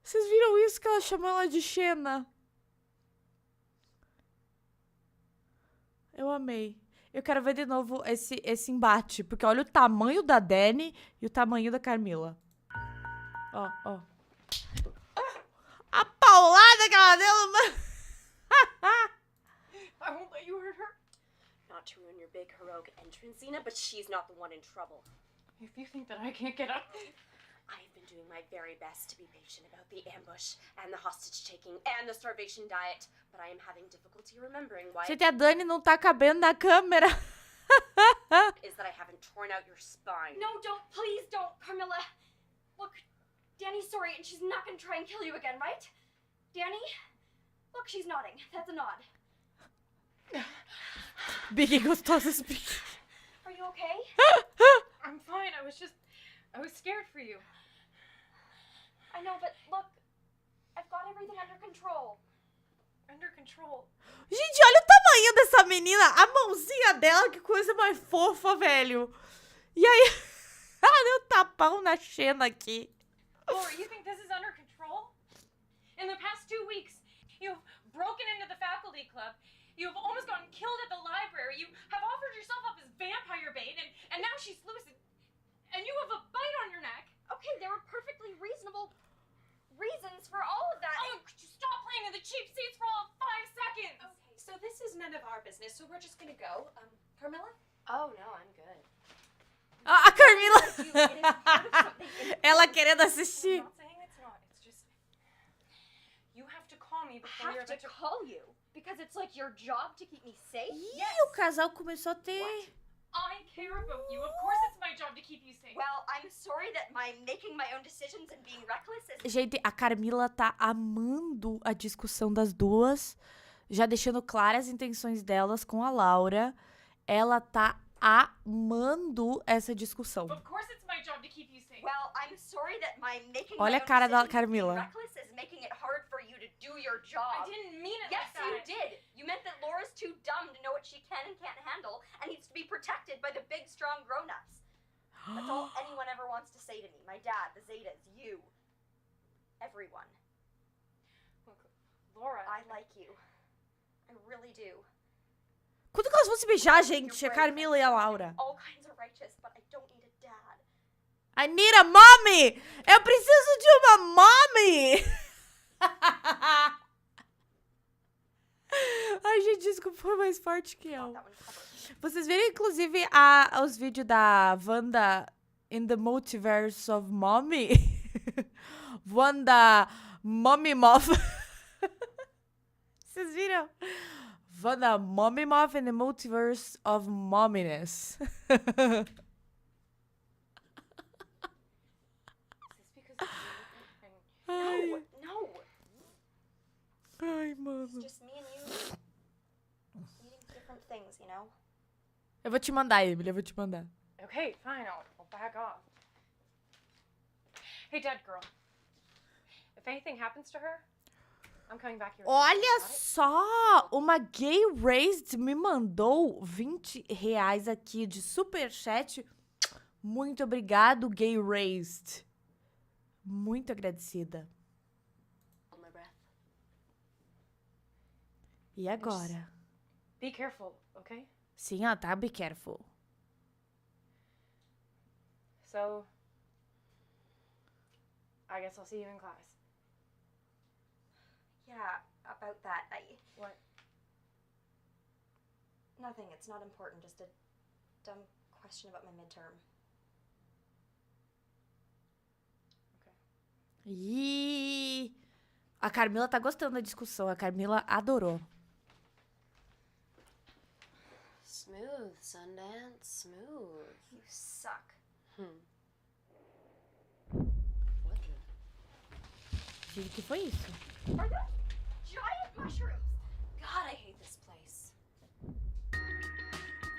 Vocês viram isso que ela chamou ela de Xena? Eu amei. Eu quero ver de novo esse embate. Porque olha o tamanho da Dani e o tamanho da Carmilla. Ó. A paulada que ela deu no... I won't let you hurt her. Not to ruin your big heroic entrance, Zena, but she's not the one in trouble. If you think that I can't get up... I've been doing my very best to be patient about the ambush and the hostage-taking and the starvation diet, but I am having difficulty remembering why Gente, a Dani não tá cabendo na câmera. is that I haven't torn out your spine. No, don't. Please don't, Carmilla. Look, Danny's sorry and she's not gonna try and kill you again, right? Danny? Look, she's nodding. That's a nod. Big gostosa speak. Are you okay? I'm fine, I was scared for you. I know, but look, I've got everything under control. Under control. Gente, olha o tamanho dessa menina. A mãozinha dela, que coisa mais fofa, velho. E aí, ela deu um tapão na Xena aqui. Bora, you think this is under control? In the past 2 weeks, you've broken into the faculty club. You've almost gotten killed at the library. You have offered yourself up as vampire bait, and now she's loose, and you have a bite on your neck. Okay, there were perfectly reasonable reasons for all of that. Oh, could you stop playing in the cheap seats for all of 5 seconds? Okay, so this is none of our business, so we're just gonna go. Carmilla? Oh, no, I'm good. A Carmilla. It is part of something. Ela querendo I'm assistir. not saying it's not. It's just you have to call me before I you're have about to call you because it's like your job to keep me safe. Ih, o casal começou a ter... I care about you. Of course it's my job to keep you safe. Well, I'm sorry that my making my own decisions and being reckless is... Gente, a Carmilla tá amando a discussão das duas, já deixando claras as intenções delas com a Laura. Ela tá amando essa discussão. Of course it's my job to keep you safe. Well, I'm sorry that my making Olha my a cara own da decisions and being Carmilla. reckless is making it hard for you to do your job. I didn't mean it Yes, like that. you did. You meant that Laura's too dumb to know what she can and can't handle and needs to be protected by the big, strong grown-ups. That's all anyone ever wants to say to me. My dad, the Zetas, you. Everyone. Look, Laura. I like you. I really do. Quando que elas vão se beijar, gente? A Carmilla e a Laura. All kinds of righteous, but I don't need a dad. I need a mommy! Eu preciso de uma mommy! Ai, gente, desculpa, foi mais forte que eu. That one covered. Vocês viram, inclusive, os vídeos da Wanda in the Multiverse of Mommy? Wanda Mommy Moth. Vocês viram? Wanda Mommy Moth in the Multiverse of Momminess. Is this because of you and No. Ai, mano. It's just me and you needing different things, you know? Eu vou te mandar, Emily, eu vou te mandar. Okay, fine, I'll back off. Hey, dead girl. If anything happens to her, I'm coming back here. Olha Got it? só! Uma gay raised me mandou R$20 aqui de superchat. Muito obrigado, gay raised. Muito agradecida. Hold my breath. E agora? Be careful, okay? Sim, ó, tá? Be careful. So, I guess I'll see you in class. Yeah, about that. What? Nothing. It's not important. Just a dumb question about my midterm. Ih! A Carmilla tá gostando da discussão. A Carmilla adorou. Smooth, Sundance, smooth. You suck. What the? Gente, o que foi isso? Are those giant mushrooms? God, I hate this place.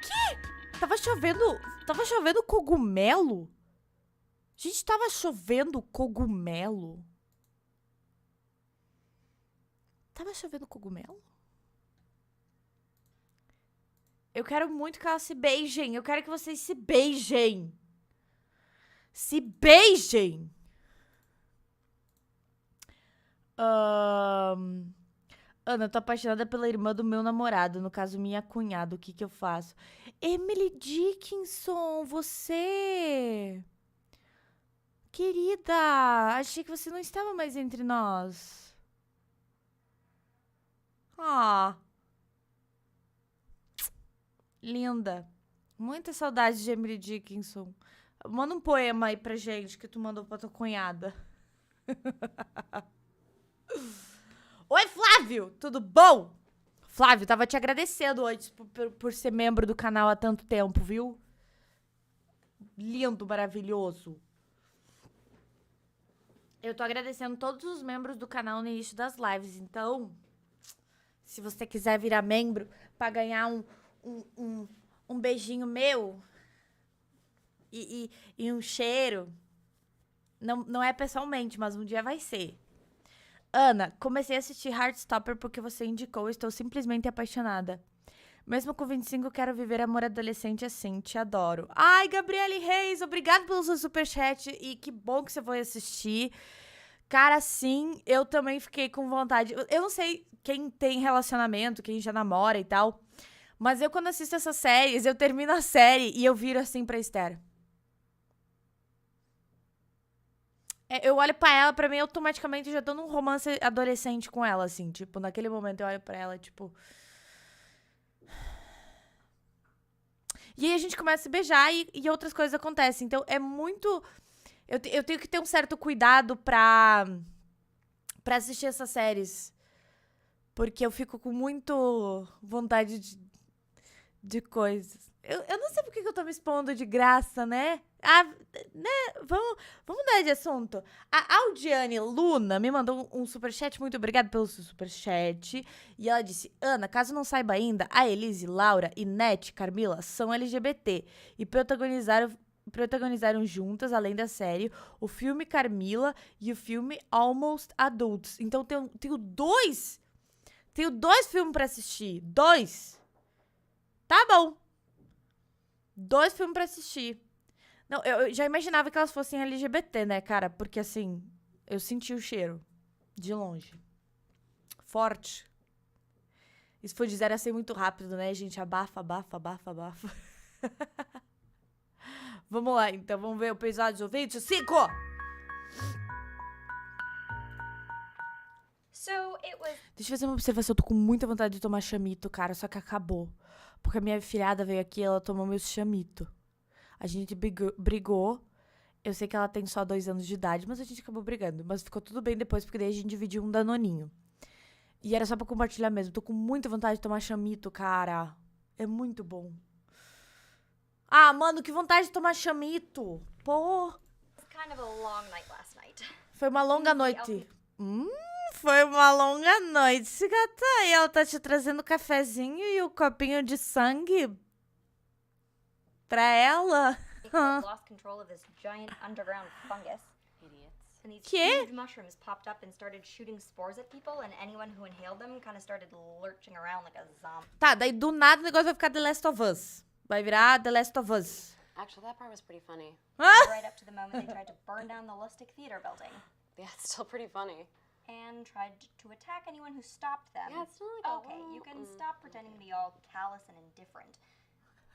Que? Tava chovendo cogumelo? Gente, tava chovendo cogumelo? Tava chovendo cogumelo? Eu quero muito que elas se beijem. Eu quero que vocês se beijem. Se beijem. Ana, tô apaixonada pela irmã do meu namorado, no caso, minha cunhada. O que que eu faço? Emily Dickinson, você... Querida, achei que você não estava mais entre nós. Ah. Linda. Muita saudade de Emily Dickinson. Manda um poema aí pra gente que tu mandou pra tua cunhada. Oi, Flávio! Tudo bom? Flávio, tava te agradecendo hoje por ser membro do canal há tanto tempo, viu? Lindo, maravilhoso. Eu tô agradecendo todos os membros do canal no início das lives. Então, se você quiser virar membro pra ganhar um beijinho meu e um cheiro, não é pessoalmente, mas um dia vai ser. Ana, comecei a assistir Heartstopper porque você indicou, estou simplesmente apaixonada. Mesmo com 25, quero viver amor adolescente assim, te adoro. Ai, Gabriele Reis, obrigado pelo seu superchat e que bom que você foi assistir. Cara, sim, eu também fiquei com vontade. Eu não sei quem tem relacionamento, quem já namora e tal, mas eu quando assisto essas séries, eu termino a série e eu viro assim pra Esther. Eu olho pra ela, pra mim, automaticamente eu já tô num romance adolescente com ela, assim. Tipo, naquele momento eu olho pra ela, tipo... E aí a gente começa a se beijar e outras coisas acontecem. Então, é muito... Eu tenho que ter um certo cuidado pra assistir essas séries. Porque eu fico com muito vontade de coisas. Eu não sei por que eu tô me expondo de graça, né? Ah, né? Vamos mudar de assunto. A Aldiane Luna me mandou um superchat. Muito obrigada pelo seu superchat. E ela disse, Ana, caso não saiba ainda, a Elise, Laura, Inete, Carmilla são LGBT. E protagonizaram juntas, além da série, o filme Carmilla e o filme Almost Adults. Então, tenho dois filmes pra assistir. 2. Tá bom. 2 filmes pra assistir. Não, eu já imaginava que elas fossem LGBT, né, cara? Porque, assim, eu senti o cheiro. De longe. Forte. E se for de 0 a 100 muito rápido, né, gente? Abafa. Vamos lá, então. Vamos ver o episódio 25. Deixa eu fazer uma observação. Eu tô com muita vontade de tomar chamito, cara. Só que acabou. Porque a minha filhada veio aqui e ela tomou meu chamito. A gente brigou. Eu sei que ela tem só 2 anos de idade, mas a gente acabou brigando. Mas ficou tudo bem depois, porque daí a gente dividiu um danoninho. E era só pra compartilhar mesmo. Tô com muita vontade de tomar chamito, cara. É muito bom. Ah, mano, que vontade de tomar chamito. Pô. Foi uma longa noite. Foi uma longa noite. Esse gata aí, ela tá te trazendo o cafezinho e o copinho de sangue pra ela. Lost control of this giant underground fungus. Idiots. And these ¿Qué? huge mushrooms popped up and started shooting spores at people, and anyone who inhaled them kind of started lurching around like a zombie. Tá, daí do nada o negócio vai ficar The Last of Us. Vai virar The Last of Us. Actually, that part was pretty funny. Right up to the moment they tried to burn down the Lustig Theater building Yeah, it's still pretty funny. and tried to attack anyone who stopped them. Yeah, it's not like a Okay, you can whole- stop pretending to be all callous and indifferent.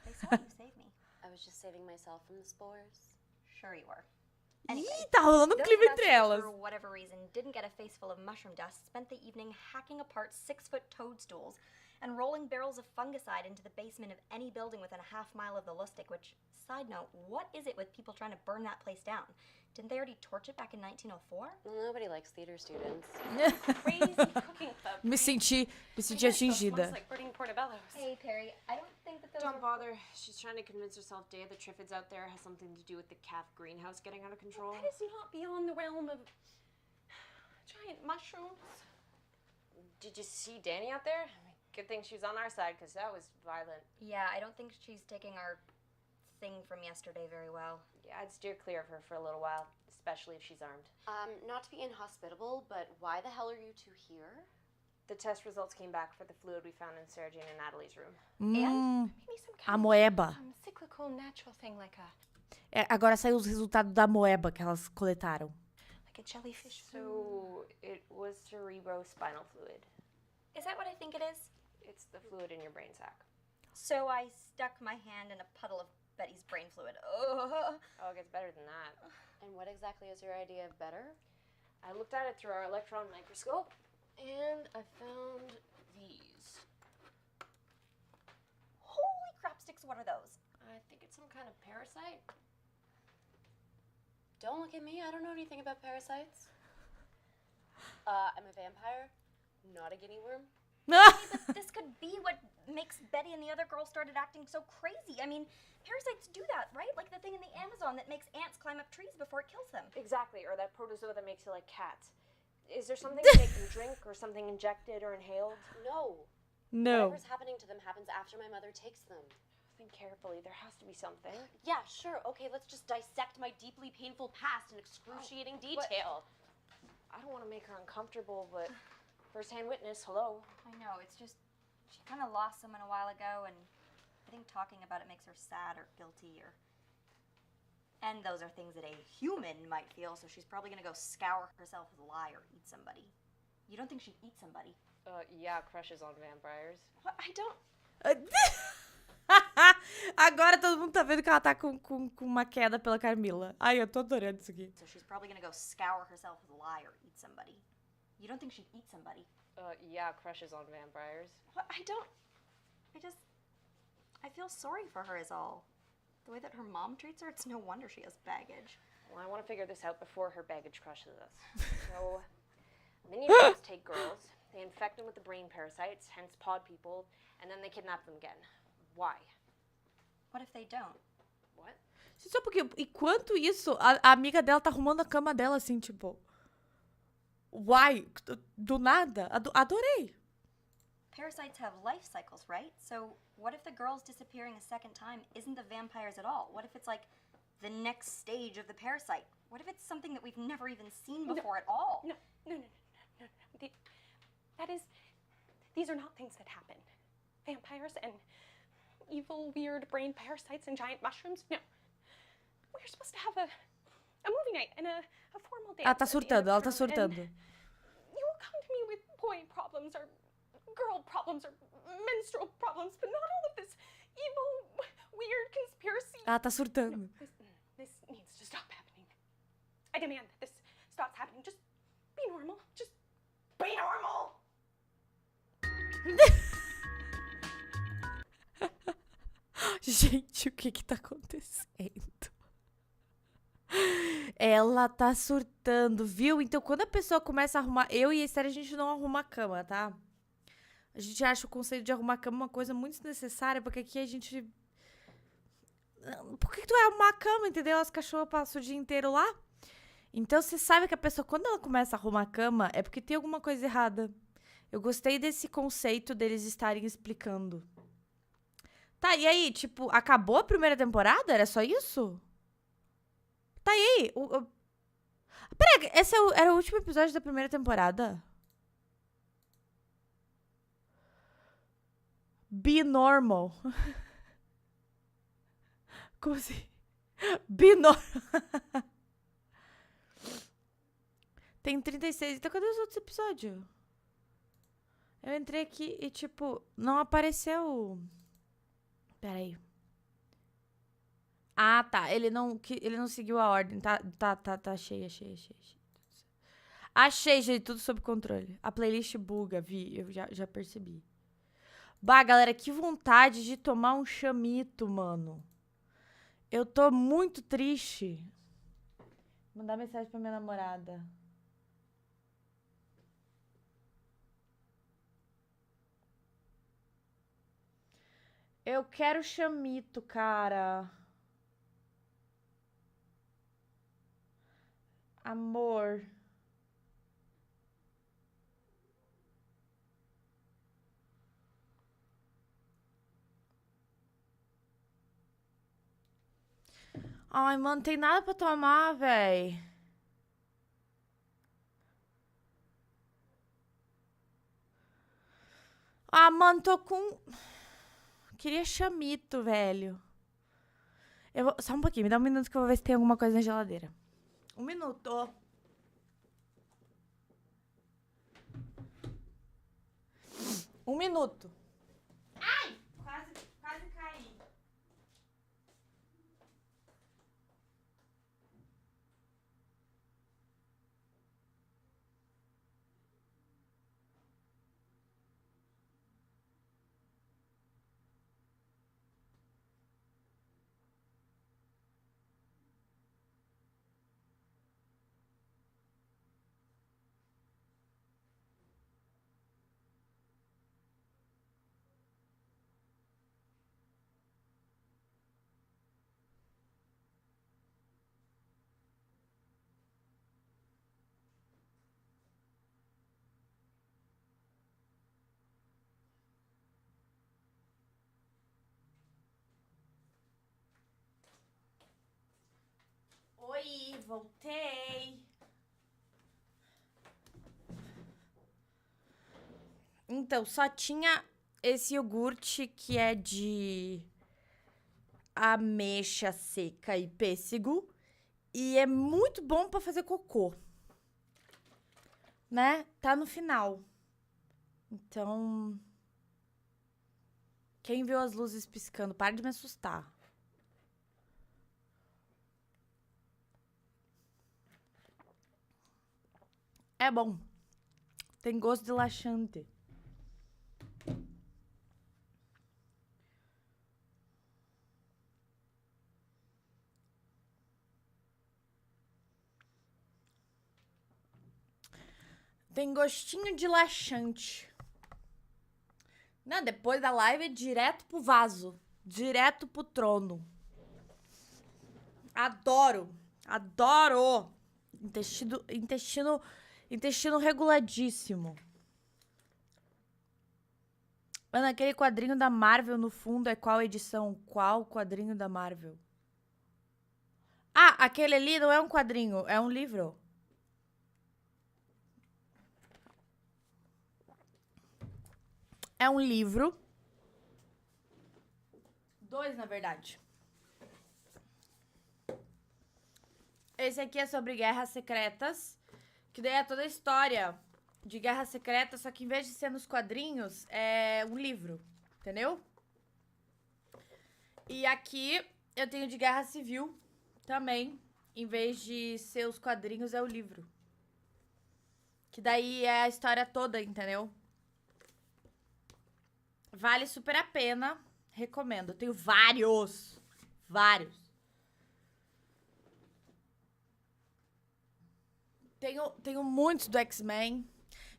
They saw you save me. I was just saving myself from the spores. Sure you were. Ih, tá rolando um Those clima entre investors, elas. for whatever reason, didn't get a face full of mushroom dust, spent the evening hacking apart 6-foot toadstools and rolling barrels of fungicide into the basement of any building within a half mile of the Lustig, which, side note, what is it with people trying to burn that place down? Didn't they already torch it back in 1904? Well, nobody likes theater students. Crazy cooking club. Me senti atingida. It's like burning portobellos. Hey, Perry, I don't think that those Don't are... bother. She's trying to convince herself Day of the Triffids out there has something to do with the calf greenhouse getting out of control. That is not beyond the realm of giant mushrooms. Did you see Danny out there? I mean, good thing she was on our side, because that was violent. Yeah, I don't think she's taking our thing from yesterday very well. Yeah, I'd steer clear of her for a little while, especially if she's armed. Not to be inhospitable, but why the hell are you two here? The test results came back for the fluid we found in Sarah Jane and Natalie's room. Maybe some A kind moeba. of cyclical natural thing like a Agora saiu os resultados da moeba que elas coletaram. like a jellyfish. So, it was cerebrospinal fluid. Is that what I think it is? It's the fluid in your brain sac. So I stuck my hand in a puddle of Betty's brain fluid. Ugh. Oh, it gets better than that. And what exactly is your idea of better? I looked at it through our electron microscope, and I found these. Holy crapsticks, what are those? I think it's some kind of parasite. Don't look at me. I don't know anything about parasites. I'm a vampire, not a guinea worm. But this could be what makes Betty and the other girls started acting so crazy. I mean, parasites do that, right? Like the thing in the Amazon that makes ants climb up trees before it kills them. Exactly, or that protozoa that makes you like cats. Is there something they can drink or something injected or inhaled? No. No. Whatever's happening to them happens after my mother takes them. Think carefully, there has to be something. Yeah, sure. Okay, let's just dissect my deeply painful past in excruciating detail. I don't want to make her uncomfortable, but first-hand witness, hello. I know, it's just, she kind of lost someone a while ago, and I think talking about it makes her sad or guilty or... And those are things that a human might feel, so she's probably gonna go scour herself with a lie or eat somebody. You don't think she'd eat somebody? Yeah, crushes on vampires. What? I don't... Agora todo mundo tá vendo que ela tá com uma queda pela Carmilla. Ai, eu tô adorando isso aqui. So she's probably gonna go scour herself with a lie or eat somebody. You don't think she'd eat somebody? Yeah, crushes on vampires. What? I don't... I feel sorry for her is all. The way that her mom treats her, it's no wonder she has baggage. Well, I want to figure this out before her baggage crushes us. So, minions take girls, they infect them with the brain parasites, hence pod people, and then they kidnap them again. Why? What if they don't? What? Só porque, enquanto isso, a amiga dela tá arrumando a cama dela, assim, tipo... Uai, do nada. Adorei. Parasites have life cycles, right? So what if the girls disappearing a second time isn't the vampires at all? What if it's like the next stage of the parasite? What if it's something that we've never even seen before at all? No. These are not things that happen. Vampires and evil, weird brain parasites and giant mushrooms. No. We're supposed to have a movie night and a formal dance. Ela tá at the end surtando, of ela tá term, and surtando. You will come to me with boy problems or girl problems or menstrual problems, but not all of this evil, weird conspiracy. Ela tá surtando. This needs to stop happening. I demand that this stops happening. Just be normal. Just be normal. Gente, o que tá acontecendo? Ela tá surtando, viu? Então, quando a pessoa começa a arrumar... Eu e a Esther, a gente não arruma a cama, tá? A gente acha o conceito de arrumar a cama uma coisa muito desnecessária, porque aqui a gente... Por que tu vai arrumar a cama, entendeu? As cachorras passam o dia inteiro lá. Então, você sabe que a pessoa, quando ela começa a arrumar a cama, é porque tem alguma coisa errada. Eu gostei desse conceito deles estarem explicando. Tá, e aí, tipo, acabou a primeira temporada? Era só isso? Tá, e aí? Peraí, esse era o último episódio da primeira temporada? Be normal. Como assim? Be normal. Tem 36. Então, cadê os outros episódios? Eu entrei aqui e, tipo, não apareceu... Peraí. Ah, tá. Ele não seguiu a ordem. Tá cheia. Achei, gente, tudo sob controle. A playlist buga, vi. Eu já percebi. Bah, galera, que vontade de tomar um chamito, mano. Eu tô muito triste. Mandar mensagem pra minha namorada. Eu quero chamito, cara. Amor. Ai, mano, não tem nada pra tomar, véi. Ah, mano, tô com... Queria chamito, velho. Só um pouquinho, me dá um minuto que eu vou ver se tem alguma coisa na geladeira. Um minuto. Um minuto. Ai! Quase caí. Oi, voltei. Então, só tinha esse iogurte que é de ameixa seca e pêssego. E é muito bom pra fazer cocô. Né? Tá no final. Então... Quem viu as luzes piscando? Para de me assustar. É bom. Tem gosto de laxante. Tem gostinho de laxante. Não, depois da live é direto pro vaso. Direto pro trono. Adoro. Adoro. Intestino reguladíssimo. Ana, aquele quadrinho da Marvel no fundo é qual edição? Qual quadrinho da Marvel? Ah, aquele ali não é um quadrinho, é um livro. É um livro. 2, na verdade. Esse aqui é sobre guerras secretas. Que daí é toda a história de guerra secreta, só que em vez de ser nos quadrinhos, é um livro. Entendeu? E aqui eu tenho de guerra civil também. Em vez de ser os quadrinhos, é o livro. Que daí é a história toda, entendeu? Vale super a pena. Recomendo. Eu tenho vários. Vários. Tenho muitos do X-Men.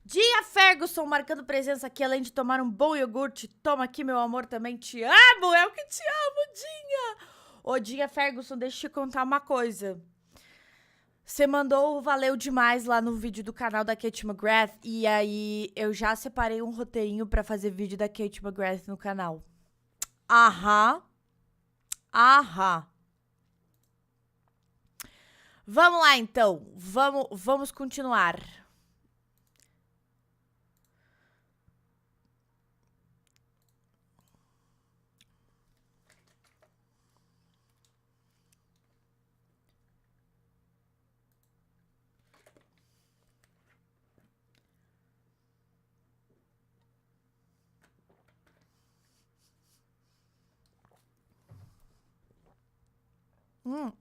Dia Ferguson marcando presença aqui, além de tomar um bom iogurte. Toma aqui, meu amor, também te amo. É o que te amo, Dinha. Ô, Dia Ferguson, deixa eu te contar uma coisa. Você mandou o valeu demais lá no vídeo do canal da Kate McGrath. E aí, eu já separei um roteirinho pra fazer vídeo da Kate McGrath no canal. Aham. Aham. Vamos lá, então. Vamos continuar.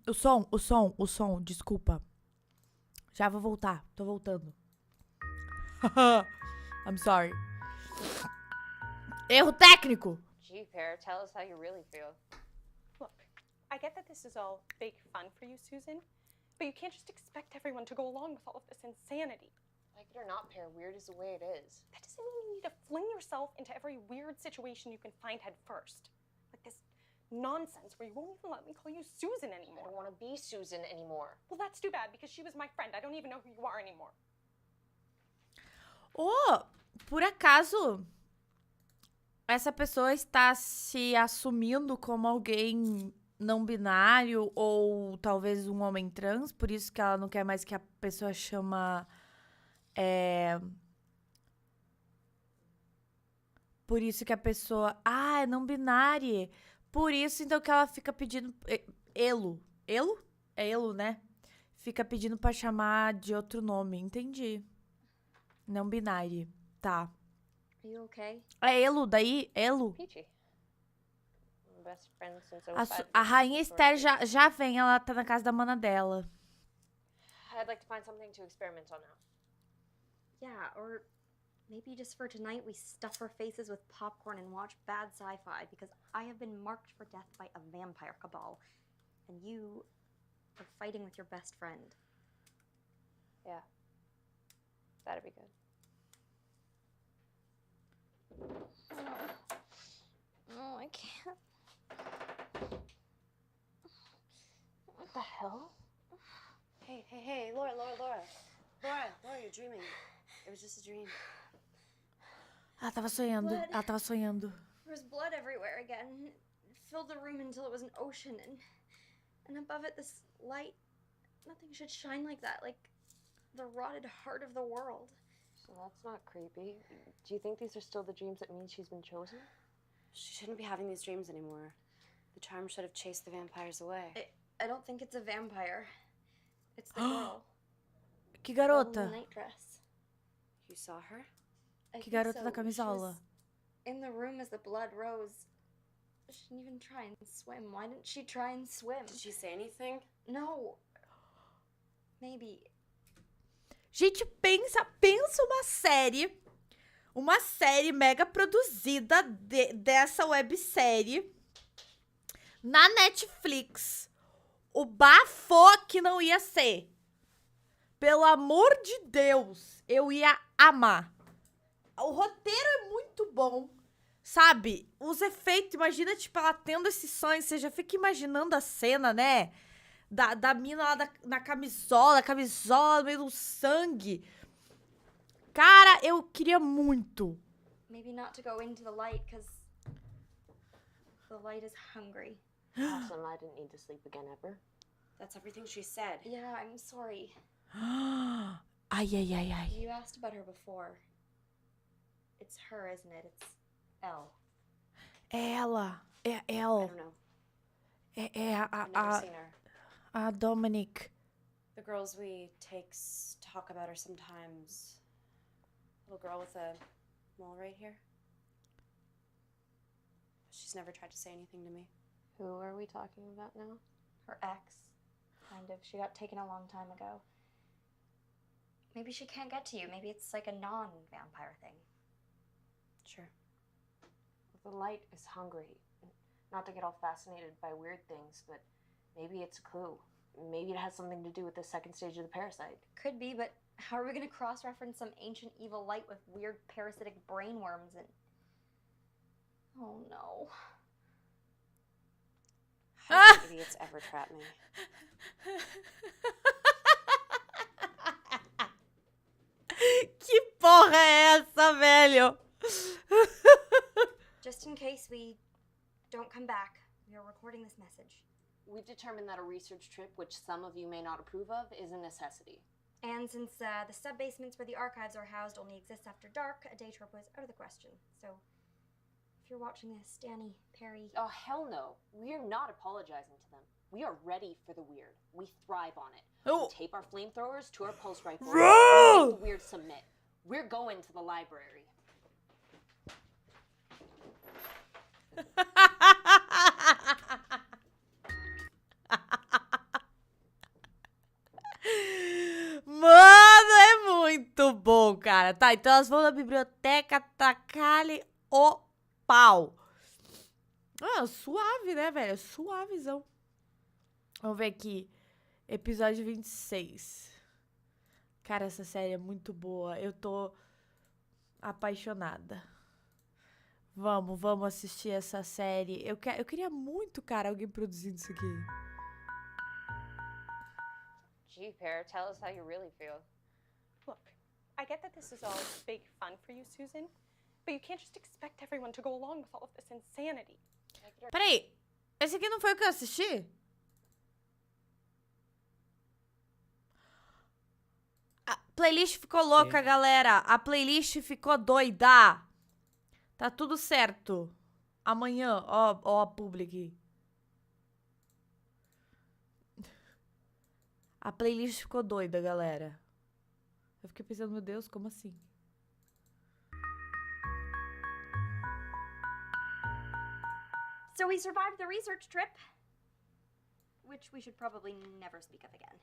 O som, desculpa. Já vou voltar, tô voltando. I'm sorry. Erro técnico! Gee, Pear, tell us how you really feel. Look, I get that this is all fake fun for you, Susan, but you can't just expect everyone to go along with all of this insanity. Like it or not, Pear, weird is the way it is. That doesn't mean you need to fling yourself into every weird situation you can find head first. Like this nonsense where you won't even let me call you Susan I anymore. don't want to be Susan anymore. Well, that's too bad because she was my friend. I don't even know who you are anymore. Oh, por acaso, essa pessoa está se assumindo como alguém não binário ou talvez um homem trans, por isso que ela não quer mais que a pessoa chama... Por isso que a pessoa... Ah, é não binária. Por isso, então, que ela fica pedindo... Elo. Elo? É elo, né? Fica pedindo pra chamar de outro nome. Entendi. Não binário. Tá. Are you okay? É elo, daí? Elo. Peachy. I'm best friends since I was 5 A years rainha old. Esther já vem. Ela tá na casa da mana dela. I'd like to find something to experiment on now. Yeah, or maybe just for tonight we stuff our faces with popcorn and watch bad sci-fi because I have been marked for death by a vampire cabal. And you are fighting with your best friend. Yeah. That'd be good. Oh, I can't. What the hell? Hey, Laura, you're dreaming. It was just a dream. Ela tava sonhando. Blood. Ela tava sonhando. There was blood everywhere again. It filled the room until it was an ocean, and above it this light. Nothing should shine like that, like the rotted heart of the world. So that's not creepy. Do you think these are still the dreams that mean she's been chosen? She shouldn't be having these dreams anymore. The charm should have chased the vampires away. I don't think it's a vampire. It's the girl. Que The girl in garota? the night dress. You saw her? I Que think garota so. da She camisola? was in the room as the blood rose. She didn't even try and swim. Why didn't she try and swim? Did she say anything? No. Maybe. Gente, pensa uma série mega produzida dessa websérie na Netflix. O bafo que não ia ser. Pelo amor de Deus, eu ia amar. O roteiro é muito bom. Sabe? Os efeitos, imagina, tipo, ela tendo esse sonho, você já fica imaginando a cena, né? Da mina lá na camisola no meio do sangue. Cara, eu queria muito. Maybe not to go into the light, because the light is hungry. Awesome, I didn't need to sleep again ever. That's everything she said. Yeah, I'm sorry. Ai, ai, ai, ai. You asked about her before. It's her, isn't it? It's Elle. Ela. É I ela. don't know. É I've never seen her. a Dominic. The girls we talk about her sometimes. Little girl with a mole right here. She's never tried to say anything to me. Who are we talking about now? Her ex. Kind of. She got taken a long time ago. Maybe she can't get to you. Maybe it's like a non-vampire thing. Sure. The light is hungry. Not to get all fascinated by weird things, but maybe it's a clue. Maybe it has something to do with the second stage of the parasite. Could be, but how are we going to cross-reference some ancient evil light with weird parasitic brainworms and... Oh, no. How did idiots ever trap me? Que porra é essa, velho? Just in case we don't come back, we are recording this message. We've determined that a research trip, which some of you may not approve of, is a necessity. And since the sub-basements where the archives are housed only exist after dark, a day trip was out of the question. So, if you're watching this, Danny, Perry... Oh, hell no. We are not apologizing to them. We are ready for the weird. We thrive on it. Oh. We tape our flamethrowers to our pulse rifles. Bro! And make the weird submit. We're going to the library. Mano, é muito bom, cara. Tá, então elas vão na biblioteca tacar-lhe o pau. Ah, suave, né, velho? Suavezão. Vamos ver aqui. Episódio 26. Cara, essa série é muito boa. Eu tô apaixonada. Vamos assistir essa série. Eu queria muito, cara, alguém produzindo isso aqui. Gee, Pear, tell us how you really feel. Look, I get that this is all big fun for you, Susan, but you can't just expect everyone to go along with all of this insanity. Peraí, esse aqui não foi o que eu assisti? A playlist ficou louca, galera. A playlist ficou doida. Tá tudo certo. Amanhã, ó a public. A playlist ficou doida, galera. Eu fiquei pensando, meu Deus, como assim? So we survived the research trip, which we should probably never speak of again.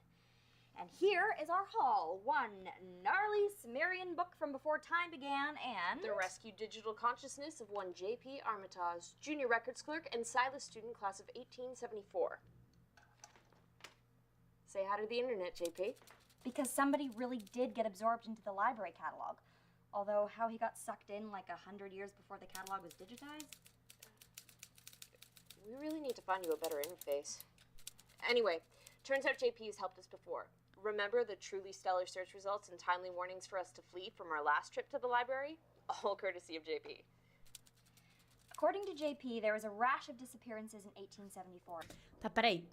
And here is our haul. One gnarly Sumerian book from before time began, and... The rescued digital consciousness of one J.P. Armitage, junior records clerk and Silas student class of 1874. Say hi to the internet, J.P. Because somebody really did get absorbed into the library catalog. Although how he got sucked in like 100 years before the catalog was digitized. We really need to find you a better interface. Anyway, turns out JP has helped us before. Remember the truly stellar search results and timely warnings for us to flee from our last trip to the library? All courtesy of JP. According to JP, there was a rash of disappearances in 1874. Tá, peraí.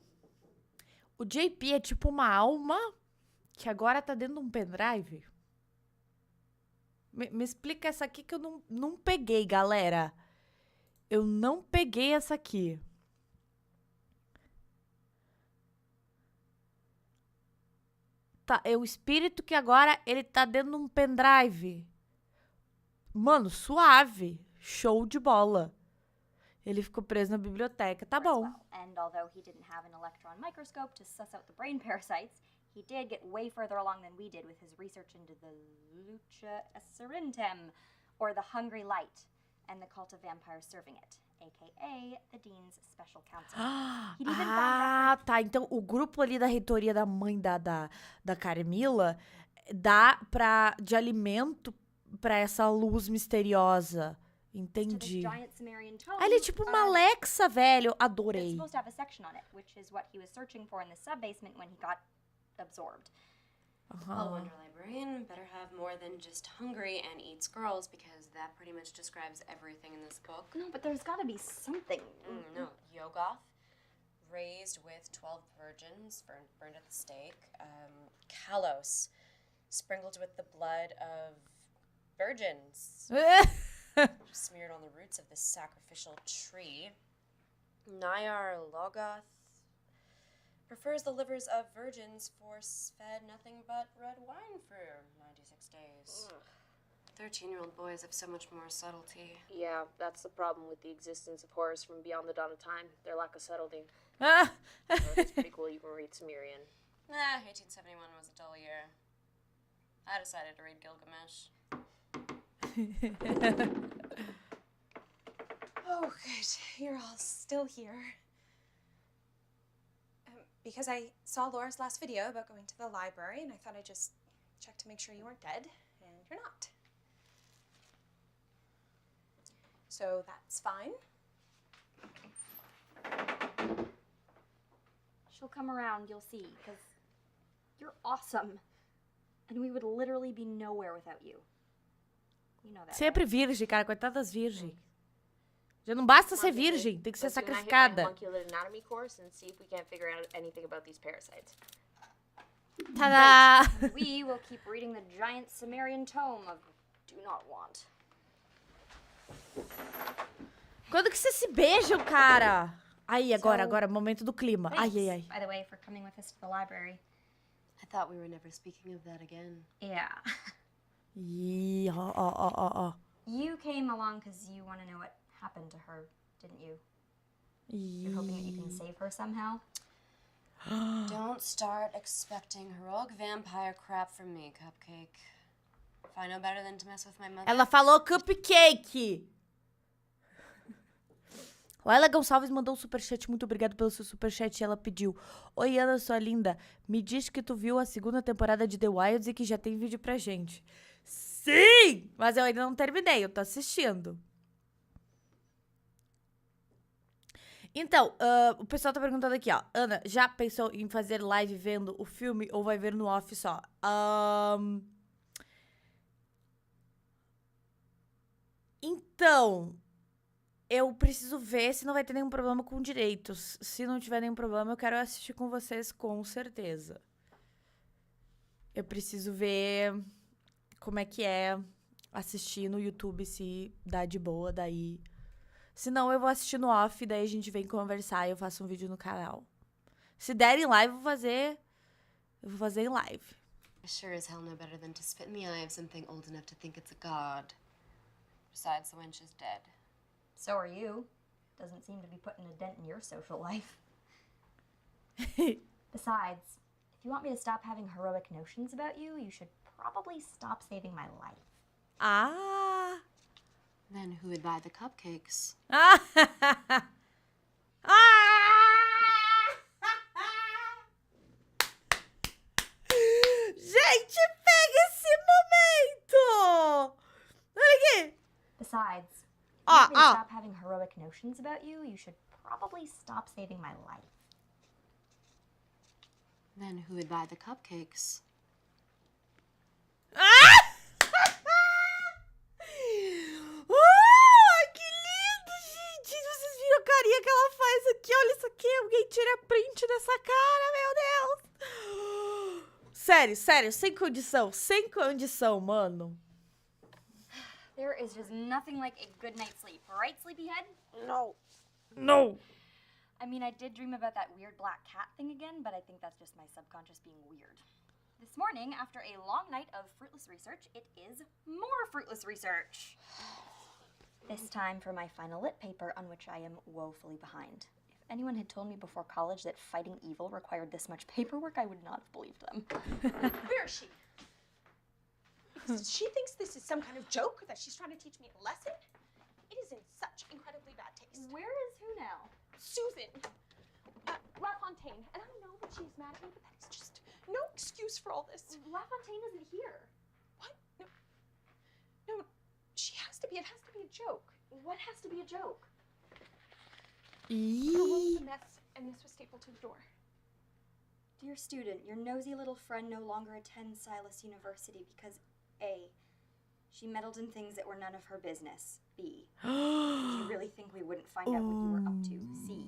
O JP é tipo uma alma que agora tá dentro de um pendrive? Me explica essa aqui que eu não peguei, galera. Eu não peguei essa aqui. Tá, é o espírito que agora ele tá dentro de um pendrive. Mano, suave. Show de bola. Ele ficou preso na biblioteca. Tá bom. And although he didn't have an electron microscope to suss out the brain parasites, he did get way further along than we did with his research into the lucha esserintem, or the hungry light, and the cult of vampires serving it, aka the Dean's Special Counsel. He'd even found Tá. Então, o grupo ali da reitoria da mãe da Carmilla dá de alimento pra essa luz misteriosa. Entendi. giant Sumerian tome. Ah, ele é tipo uma Alexa, velho. It's Adorei. supposed to have a section on it, which is what he was searching for in the sub-basement when he got absorbed. Well, Wonder Librarian better have more than just hungry and eats girls, because that pretty much describes everything in this book. No, but there's got to be something. No, Yogoth, raised with 12 virgins, burned at the stake. Kalos, sprinkled with the blood of virgins, smeared on the roots of this sacrificial tree. Nyar Logoth prefers the livers of virgins force-fed nothing but red wine for 96 days. 13-year-old boys have so much more subtlety. Yeah, that's the problem with the existence of horrors from beyond the dawn of time. Their lack of subtlety. Ah. So it's pretty cool you can read Sumerian. 1871 was a dull year. I decided to read Gilgamesh. Oh, good. You're all still here. Because I saw Laura's last video about going to the library, and I thought I'd just check to make sure you weren't dead, and you're not. So that's fine. She'll come around, you'll see, because you're awesome. And we would literally be nowhere without you. You know that, Sempre virgem, cara. Coitada das virgens. Já não basta ser virgem, tem que ser Let's do an sacrificada. homunculate anatomy course and see if we can't figure out anything about these parasites. Tadá! right? We will keep reading the giant Sumerian tome of Do Not Want. Quando que vocês se beijam, cara? Aí, agora, So, agora, momento do clima. Ai, Thanks, ai, ai. by the way, for coming with us to the library. I thought we were never speaking of that again. Yeah. Ih, ó, ó, ó, ó, ó. You came along because you want to know what happened to her, didn't you? You're hoping that you can save her somehow? Don't start expecting heroic vampire crap from me, Cupcake. If I know better than to mess with my mother... Ela falou cupcake! Laila Gonçalves mandou um superchat. Muito obrigado pelo seu superchat. Ela pediu: Oi, Ana, sua linda. Me diz que tu viu a segunda temporada de The Wilds e que já tem vídeo pra gente. Sim! Mas eu ainda não terminei, eu tô assistindo. Então, o pessoal tá perguntando aqui, ó. Ana, já pensou em fazer live vendo o filme ou vai ver no off só? Então, eu preciso ver se não vai ter nenhum problema com direitos. Se não tiver nenhum problema, eu quero assistir com vocês com certeza. Eu preciso ver como é que é assistir no YouTube, se dá de boa, daí... Se não, eu vou assistir no off, daí a gente vem conversar e eu faço um vídeo no canal. Se der em live, eu vou fazer em live. I sure as hell know better than to spit in the eye of something old enough to think it's a god. Besides, the wench is dead. So are you. Doesn't seem to be putting a dent in your social life. Besides, if you want me to stop having heroic notions about you, you should probably stop saving my life. Ah! Then who would buy the cupcakes? Ah! Gente, pega esse momento! Olha aqui! Besides, if you Ah, want me to ah. stop having heroic notions about you, you should probably stop saving my life. Then who would buy the cupcakes? Ah! Que lindo, gente! Vocês viram a carinha que ela faz aqui? Olha isso aqui. Alguém tira print dessa cara, meu Deus! Sério, sério. Sem condição. Sem condição, mano. There is just nothing like a good night's sleep, right, sleepyhead? No. No. I mean, I did dream about that weird black cat thing again, but I think that's just my subconscious being weird. This morning, after a long night of fruitless research, it is more fruitless research. This time for my final lit paper, on which I am woefully behind. If anyone had told me before college that fighting evil required this much paperwork, I would not have believed them. Where is she? Because she thinks this is some kind of joke, that she's trying to teach me a lesson. It is in such incredibly bad taste. Where is who now? Susan LaFontaine. And I know that she's mad at me, but that is just no excuse for all this. LaFontaine isn't here. What? No. No, she has to be. It has to be a joke. What has to be a joke? The Ih, room's a mess, and this was stapled to the door. Dear student, your nosy little friend no longer attends Silas University because A, she meddled in things that were none of her business. B, did you really think we wouldn't find out what you were up to? C,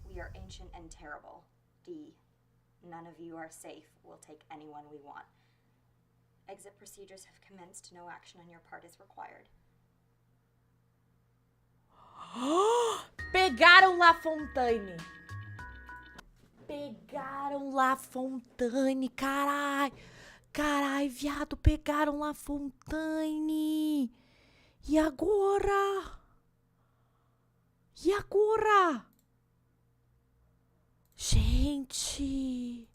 we are ancient and terrible. D, none of you are safe. We'll take anyone we want. Exit procedures have commenced. No action on your part is required. pegaram La Fontaine. Pegaram La Fontaine, carai. Carai, viado, pegaram La Fontaine. E agora? E agora? Gente.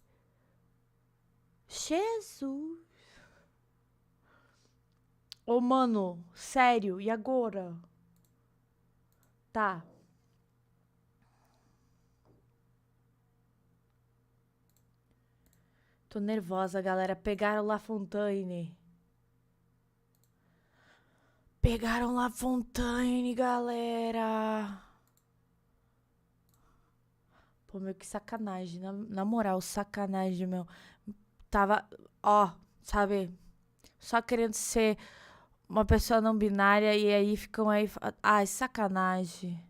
Jesus. Ô, mano, sério, e agora? Tá. Tô nervosa, galera. Pegaram La Fontaine. Pegaram La Fontaine, galera. Pô, meu, que sacanagem. Na moral, sacanagem, meu. Tava, ó, sabe? Só querendo ser uma pessoa não binária e aí ficam aí. Ai, sacanagem.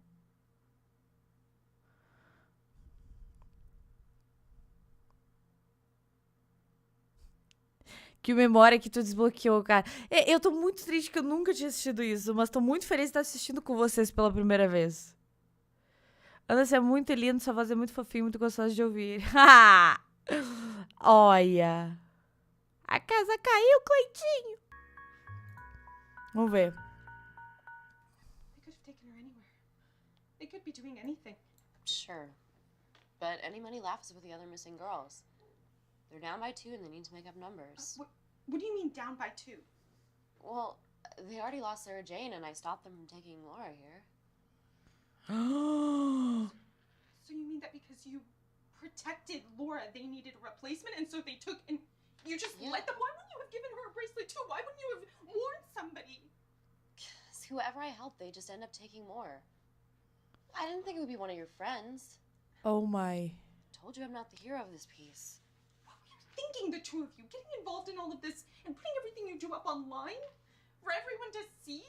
Que memória que tu desbloqueou, cara. Eu tô muito triste que eu nunca tinha assistido isso, mas tô muito feliz de estar assistindo com vocês pela primeira vez. Ana, você é muito lindo, sua voz é muito fofinha, muito gostosa de ouvir. Olha. A casa caiu, Cleitinho. Vamos ver. They could have taken her anywhere. They could be doing anything. Sure. But any money left is with the other missing girls. They're down by 2 and they need to make up numbers. What do you mean down by 2? Well, they already lost Sarah Jane and I stopped them from taking Laura here. So you mean that because you protected Laura, they needed a replacement, and so they took and you just let them? Why wouldn't you have given her a bracelet too? Why wouldn't you have warned somebody? 'Cause whoever I helped, they just end up taking more. I didn't think it would be one of your friends. Oh my. Told you I'm not the hero of this piece. What were you thinking, the two of you? Getting involved in all of this and putting everything you do up online for everyone to see?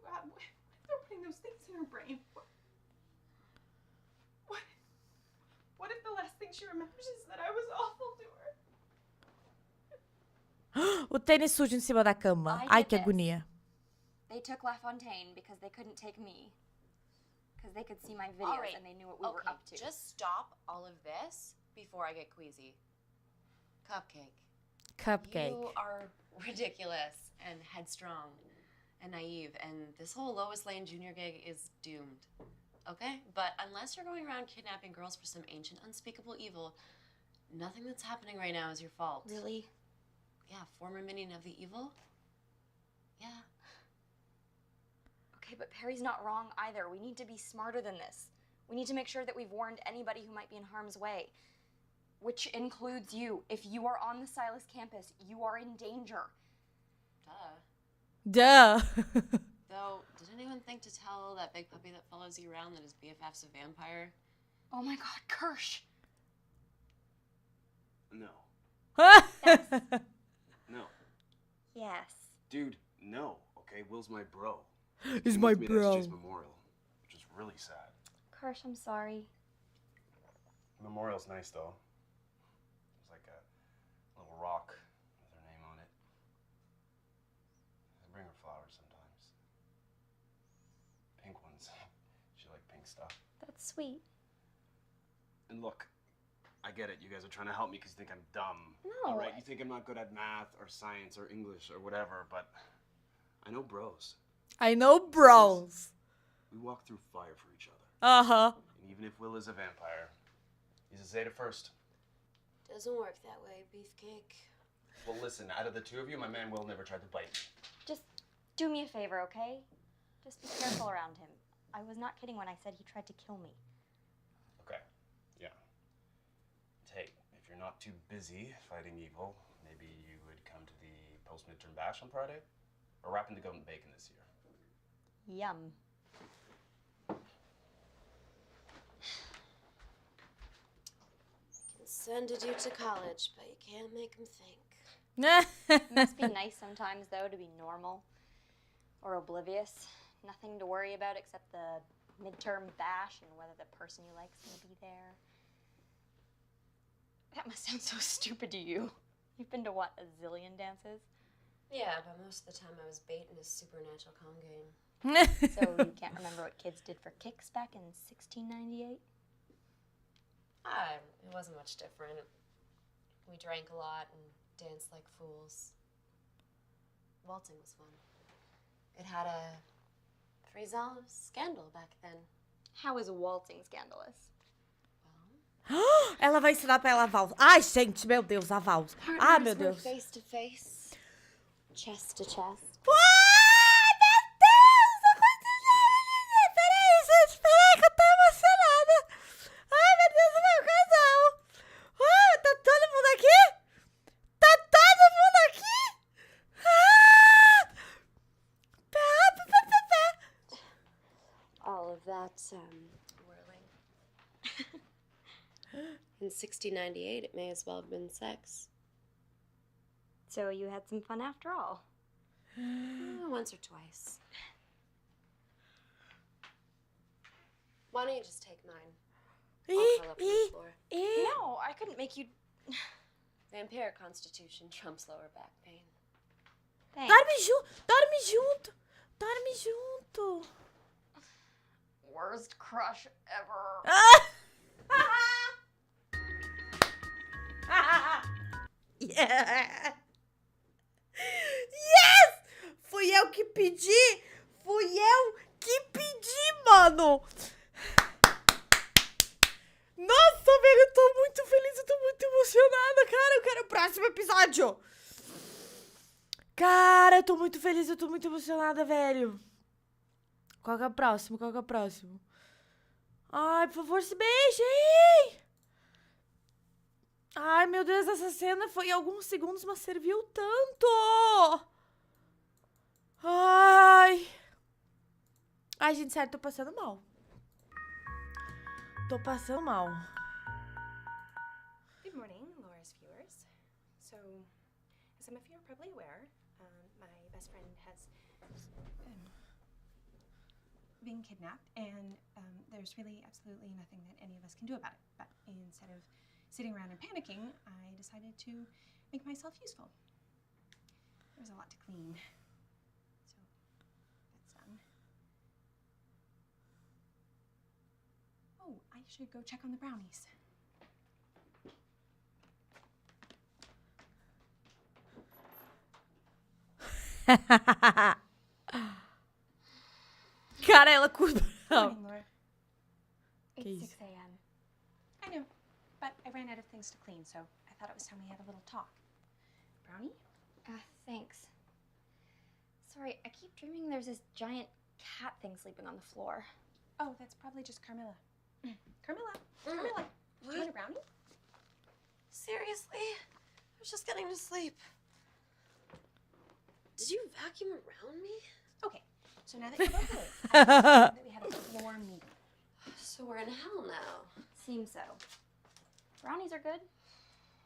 What if they're putting those things in her brain? What if the last thing she remembers is that I was awful to her? O tênis sujo em cima da cama. I Ai, did que this. agonia. They took La Fontaine because they couldn't take me. Because they could see my videos All right. and they knew what we were up to. Just stop all of this before I get queasy. Cupcake. Cupcake. You are ridiculous and headstrong and naive, and this whole Lois Lane Jr. gig is doomed. Okay? But unless you're going around kidnapping girls for some ancient, unspeakable evil, nothing that's happening right now is your fault. Really? Yeah, former minion of the evil? Yeah. Okay, but Perry's not wrong either. We need to be smarter than this. We need to make sure that we've warned anybody who might be in harm's way. Which includes you. If you are on the Silas campus, you are in danger. Duh. Though, did anyone think to tell that big puppy that follows you around that his BFF's a vampire? Oh my god, Kirsch! No. No. Yes. Dude, no. Okay, Will's my bro. He's He my moved me to bro. SJ's memorial, which is really sad. Kirsch, I'm sorry. Memorial's nice though. There's like a little rock with her name on it. I bring her flowers sometimes. Pink ones. She liked pink stuff. That's sweet. And look, I get it. You guys are trying to help me because you think I'm dumb. No. All right, you think I'm not good at math or science or English or whatever, but I know bros. I know bros. We walk through fire for each other. Uh-huh. And even if Will is a vampire, he's a Zeta first. Doesn't work that way, beefcake. Well, listen, out of the two of you, my man Will never tried to bite me. Just do me a favor, okay? Just be careful around him. I was not kidding when I said he tried to kill me. Okay, yeah. Hey, if you're not too busy fighting evil, maybe you would come to the post-midterm bash on Friday? We're wrapping the goat and bacon this year. Yum. Send a dude to college, but you can't make him think. It must be nice sometimes, though, to be normal or oblivious. Nothing to worry about except the midterm bash and whether the person you like is going to be there. That must sound so stupid to you. You've been to, what, a zillion dances? Yeah, but most of the time I was bait in a supernatural con game. So you can't remember what kids did for kicks back in 1698? It wasn't much different. We drank a lot and danced like fools. Waltzing was fun. It had a frisal scandal back then. How is waltzing scandalous? Ela vai ensinar pra ela a valsa. Ai, gente, meu Deus, a valsa. Ai, meu Deus. Face to face, chest to chest. Ai, meu Deus! Peraí, gente, peraí que eu tô emocionada. Ai, meu Deus, o meu casal. Tá todo mundo aqui? Tá todo mundo aqui? All of that whirling. In 1698, it may as well have been sex. So you had some fun after all. Once or twice. Why don't you just take mine? I'll curl up on the floor. No, I couldn't make you... Vampire constitution trumps lower back pain. Thanks. Dorme junto. Dorme junto. Worst crush ever. Yeah. Yes! Fui eu que pedi! Fui eu que pedi, mano! Nossa, velho, eu tô muito feliz, eu tô muito emocionada, cara. Eu quero o próximo episódio. Cara, eu tô muito feliz, eu tô muito emocionada, velho. Qual que é o próximo? Qual que é o próximo? Ai, por favor, se beijem! Ai, meu Deus, essa cena foi alguns segundos, mas serviu tanto! Ai! Ai, gente, sério, tô passando mal. Tô passando mal. Good morning, Laura's viewers. So, as some of you are probably aware, my best friend has been kidnapped, and there's really absolutely nothing that any of us can do about it. But instead of sitting around and panicking, I decided to make myself useful. There's a lot to clean, so that's done. Oh, I should go check on the brownies. Cara, ela curta. Good morning, Laura. It's Jeez. 6 a.m. I know, but I ran out of things to clean, so I thought it was time we had a little talk. Brownie? Thanks. Sorry, I keep dreaming there's this giant cat thing sleeping on the floor. Oh, that's probably just Carmilla. Carmilla! Carmilla! Do you want a brownie? Seriously? I was just getting to sleep. Did you vacuum around me? Okay, so now that you're both awake, I decided that we had a floor meeting. So we're in hell now. Seems so. Brownies are good.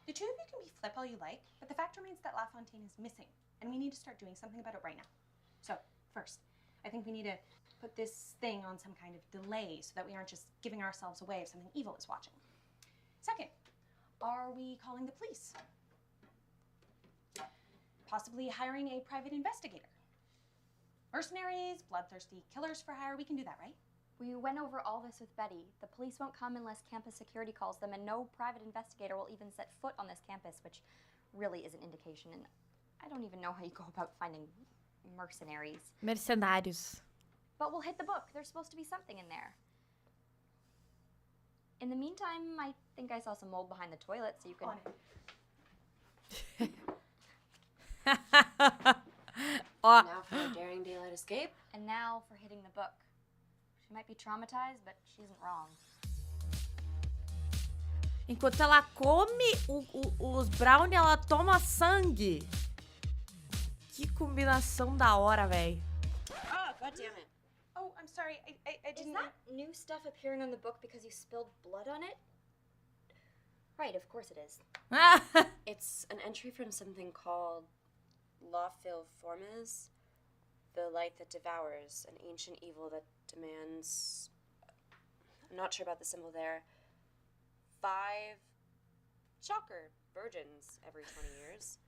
The two of you can be flip all you like, but the fact remains that La Fontaine is missing, and we need to start doing something about it right now. So, first, I think we need to put this thing on some kind of delay so that we aren't just giving ourselves away if something evil is watching. Second, are we calling the police? Possibly hiring a private investigator. Mercenaries, bloodthirsty killers for hire, we can do that, right? We went over all this with Betty. The police won't come unless campus security calls them, and no private investigator will even set foot on this campus, which really is an indication. And I don't even know how you go about finding mercenaries. Mercenários. But we'll hit the book. There's supposed to be something in there. In the meantime, I think I saw some mold behind the toilet, so you can... On it. Ó, Now for a daring daylight escape. And now for hitting the book. She might be traumatized, but she isn't wrong. enquanto ela come os brownie, ela toma sangue. Que combinação da hora, véi. Oh, God damn it. I'm sorry. I Is didn't. that new stuff appearing on the book because you spilled blood on it? Right, of course it is. It's an entry from something called La Formes, the light that devours, an ancient evil that demands. I'm not sure about the symbol there. 5 shocker virgins every 20 years.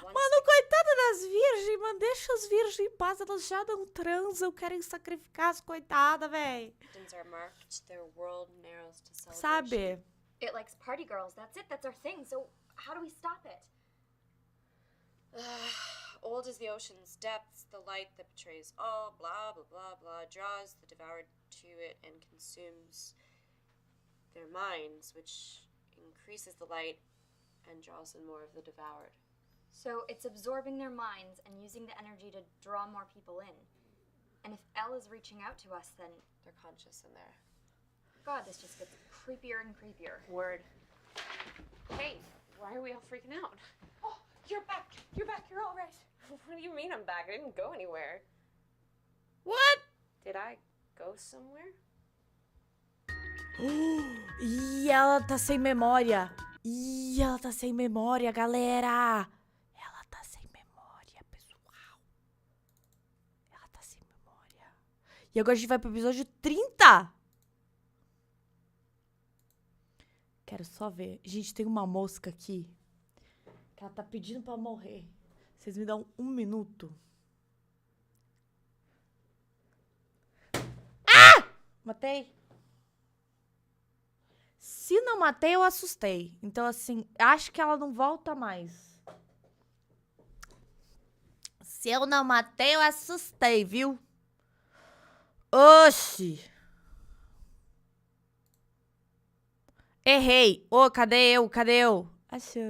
Mano, coitada das virgens, mano. Deixa as virgens em paz. Elas já não transam, querem sacrificar as coitadas, véi. Are marked, their world narrows to celebration. Sabe? It likes party girls. That's it. That's our thing. So how do we stop it? Old as the ocean's depths, the light that betrays all, blah, blah, blah, blah, draws the devoured to it and consumes their minds, which increases the light and draws in more of the devoured. So it's absorbing their minds and using the energy to draw more people in. And if Elle is reaching out to us, then They're conscious in there. God, this just gets creepier and creepier. Word. Hey, why are we all freaking out? Oh, you're back. You're back. You're all right. What do you mean I'm back? I didn't go anywhere. What? Did I go somewhere? Ih, ela tá sem memória. Ih, ela tá sem memória, galera. Ela tá sem memória, pessoal. Ela tá sem memória. E agora a gente vai pro episódio 30. Quero só ver. Gente, tem uma mosca aqui que ela tá pedindo pra morrer. Vocês me dão 1 minuto? Ah! Matei? Se não matei, eu assustei. Então, assim, acho que ela não volta mais. Se eu não matei, eu assustei, viu? Oxi! Errei. Ô, cadê eu? Cadê eu? Achou.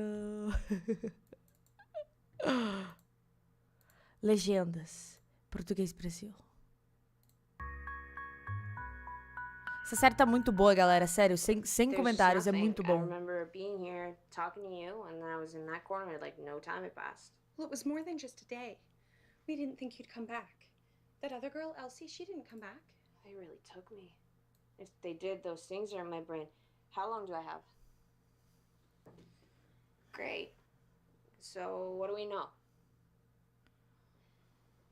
Legendas. Português Brasil. Essa série tá muito boa, galera. Sério, sem comentários. É muito I bom. remember being here talking to you, and then I was in that corner like no time had passed. Well, it was more than just a day. We didn't think you'd come back. That other girl, Elsie, she didn't come back. They really took me. If they did, those things are in my brain. How long do I have? Great. So, what do we know?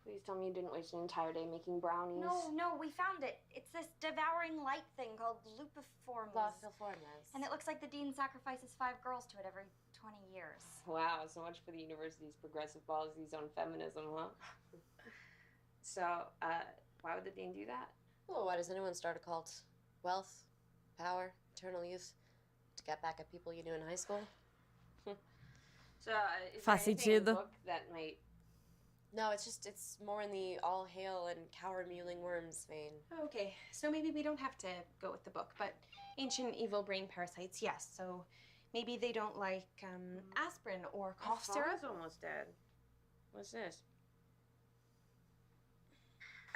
Please tell me you didn't waste an entire day making brownies. No, we found it. It's this devouring light thing called lupiformes. And it looks like the dean sacrifices 5 girls to it every 20 years. Wow, so much for the university's progressive policies on feminism, huh? So, why would the dean do that? Well, why does anyone start a cult? Wealth, power, eternal youth, to get back at people you knew in high school? So, is Faz there anything in the sentido. book that might... No, it's more in the all hail and cower mewling worms vein. Okay, so maybe we don't have to go with the book, but ancient evil brain parasites, yes. So maybe they don't like aspirin or cough My syrup. phone's almost dead. What's this?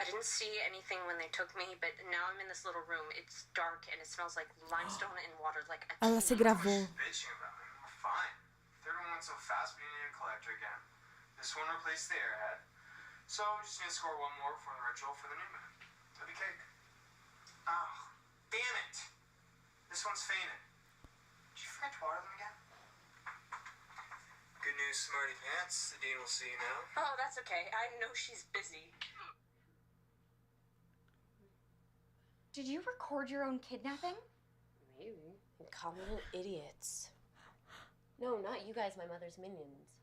I didn't see anything when they took me, but now I'm in this little room. It's dark and it smells like limestone and water, like a Ela se gravou. Bitching about me. We're fine. Third one went so fast we need a collector again. This one replaced the airhead. So we just need to score 1 more before the ritual for the new moon. To the cake. Oh, damn it! This one's faded. Did you forget to water them again? Good news, smarty pants. The dean will see you now. Oh, that's okay. I know she's busy. Did you record your own kidnapping? Maybe. Incompetent idiots. No, not you guys, my mother's minions.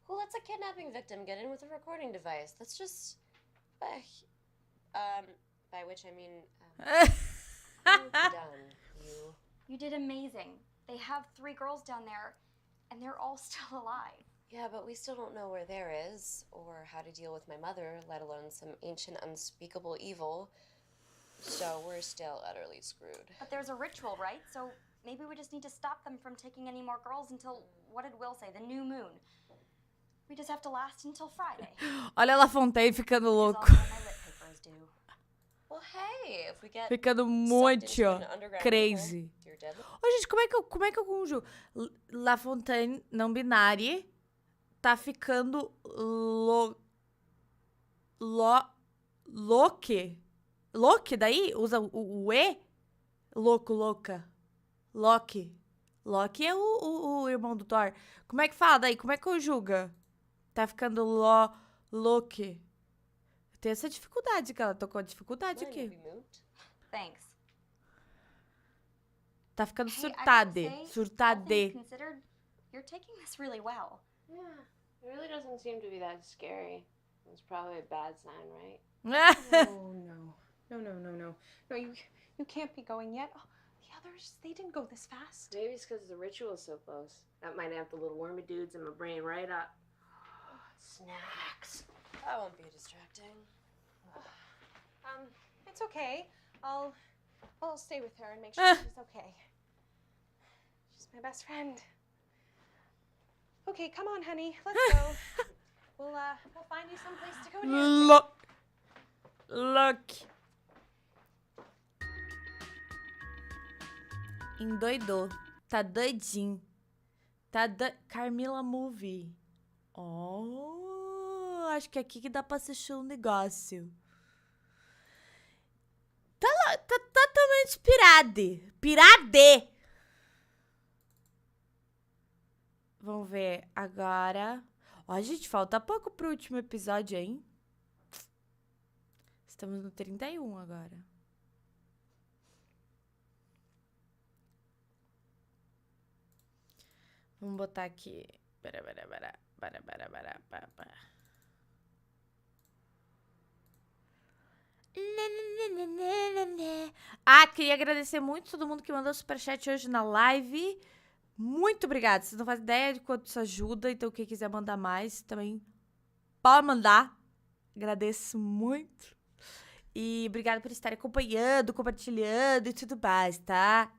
Who lets a kidnapping victim get in with a recording device? That's just... by which I mean... done, you. You did amazing. They have 3 girls down there, and they're all still alive. Yeah, but we still don't know where there is, or how to deal with my mother, let alone some ancient unspeakable evil. So we're still utterly screwed. But there's a ritual, right? So maybe we just need to stop them from taking any more girls until, what did Will say, the new moon. We just have to last until Friday. Olha a Lafontaine ficando Is all louco. my lit papers do. Well, hey, if we get Ficando sucked muito into an underground crazy. hole, you're dead. Ô, gente, como é que eu conjugo? Lafontaine, não binário, tá ficando louque. Loki daí? Usa o E? Louco, louca. Loki. Loki é o irmão do Thor. Como é que fala daí? Como é que conjuga? Tá ficando Loki. Tem essa dificuldade, que ela tocou a dificuldade aqui. Thanks. Tá ficando Hey, I gotta surtade. say, all things Surtade. considered, you're taking this really well. Yeah, it really doesn't seem to be that scary. It's probably a bad sign, right? Oh, no. No, you can't be going yet. Oh, the others, they didn't go this fast. Maybe it's because the ritual is so close. That might amp the little wormy dudes in my brain right up. Snacks. That won't be distracting. It's okay. I'll stay with her and make sure she's okay. She's my best friend. Okay, come on, honey. Let's go. We'll find you someplace to go dancing. Look. Endoidou. Tá doidinho. Carmilla Movie. Oh, acho que é aqui que dá pra assistir um negócio. Tá totalmente pirade. Pirade! Vamos ver agora. Ó, gente, falta pouco pro último episódio, hein? Estamos no 31 agora. Vamos botar aqui. Ah, queria agradecer muito todo mundo que mandou superchat hoje na live. Muito obrigada. Vocês não fazem ideia de quanto isso ajuda. Então, quem quiser mandar mais, também pode mandar. Agradeço muito. E obrigada por estarem acompanhando, compartilhando e tudo mais, tá?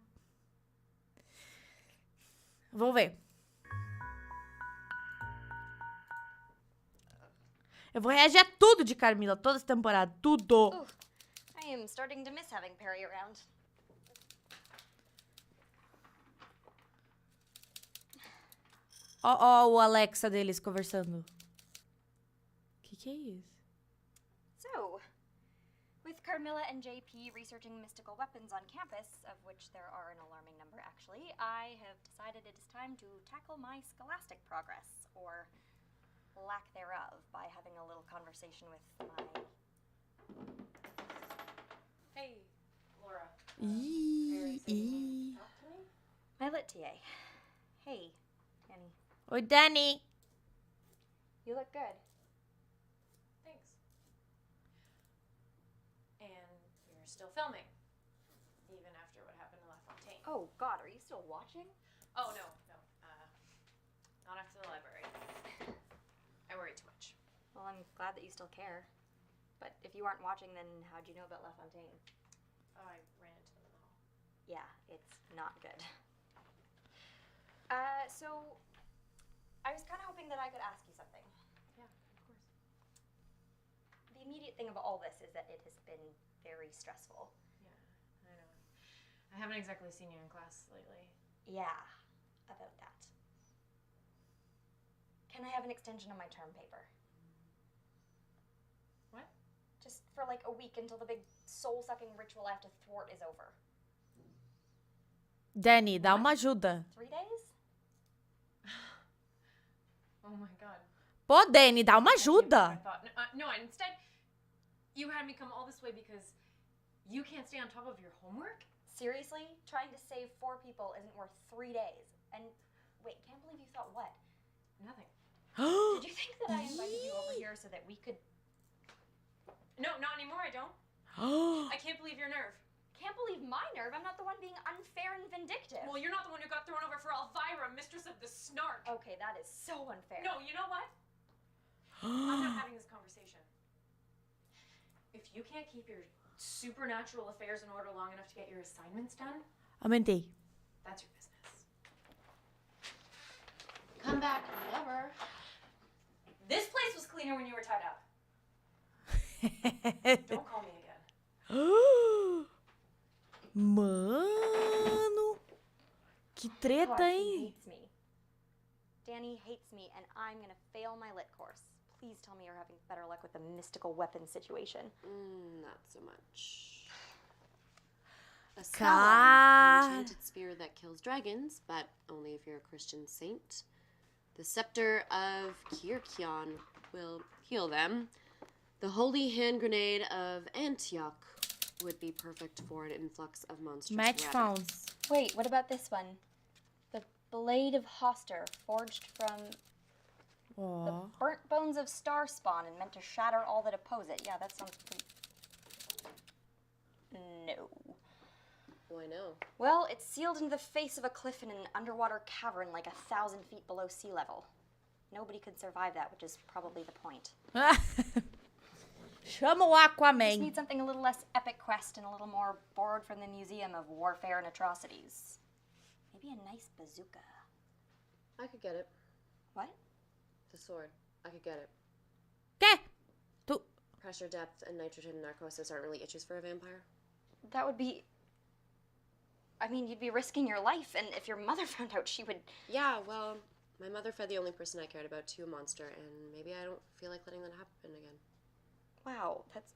Vamos ver. Eu vou reagir a tudo de Carmilla, toda essa temporada, tudo. Ooh, I am starting to miss having Perry around. Ó, o Alexa deles conversando. Que é isso? So, with Carmilla and JP researching mystical weapons on campus, of which there are an alarming number actually, I have decided it is time to tackle my scholastic progress, or lack thereof, by having a little conversation with my... Hey, Laura. My lit TA. Hey, Annie. Oi, Dani. You look good. Thanks. And you're still filming, even after what happened to La Fontaine. Oh, God, are you still watching? Oh, no. Not after the library. I worry too much. Well, I'm glad that you still care. But if you aren't watching, then how'd you know about La Fontaine? Oh, I ran into them in the hall. Yeah, it's not good. So I was kind of hoping that I could ask you something. Yeah, of course. The immediate thing of all this is that it has been very stressful. Yeah, I know. I haven't exactly seen you in class lately. Yeah, about that. Can I have an extension on my term paper? What? Just for like a week until the big soul-sucking ritual I have to thwart is over. Dani, dá uma ajuda. 3 days? Oh my God. Pô, Dani, dá uma I ajuda. thought, no, and instead, you had me come all this way because you can't stay on top of your homework? Seriously? Trying to save 4 people isn't worth 3 days. And wait, can't believe you thought what? Nothing. Did you think that I invited you over here so that we could... No, not anymore, I don't. I can't believe your nerve. Can't believe my nerve. I'm not the one being unfair and vindictive. Well, you're not the one who got thrown over for Elvira, mistress of the snark. Okay, that is so unfair. No, you know what? I'm not having this conversation. If you can't keep your supernatural affairs in order long enough to get your assignments done, Aumentei. that's your business. Come back whenever. This place was cleaner when you were tied up. Don't call me again. Mano, que treta, God, he hein? hates me. Danny hates me, and I'm gonna fail my lit course. please tell me you're having better luck with the mystical weapon situation. Not so much. A Sala, an enchanted spear that kills dragons, but only if you're a Christian saint. The scepter of Kirkion will heal them. The holy hand grenade of Antioch would be perfect for an influx of monstrous Match rabbits. phones. Wait, what about this one? The Blade of Hoster, forged from the burnt bones of star spawn and meant to shatter all that oppose it. Yeah, that sounds pretty... No. Why no? Well, it's sealed into the face of a cliff in an underwater cavern like 1,000 feet below sea level. Nobody could survive that, which is probably the point. Chama o Just Aquaman. need something a little less epic quest and a little more borrowed from the Museum of Warfare and Atrocities. Maybe a nice bazooka. I could get it. What? The sword. I could get it. ¿Qué? Tú... Pressure, depth, and nitrogen narcosis aren't really issues for a vampire. That would be... I mean, you'd be risking your life, and if your mother found out, she would... Yeah, well, my mother fed the only person I cared about to a monster, and maybe I don't feel like letting that happen again. Wow, that's...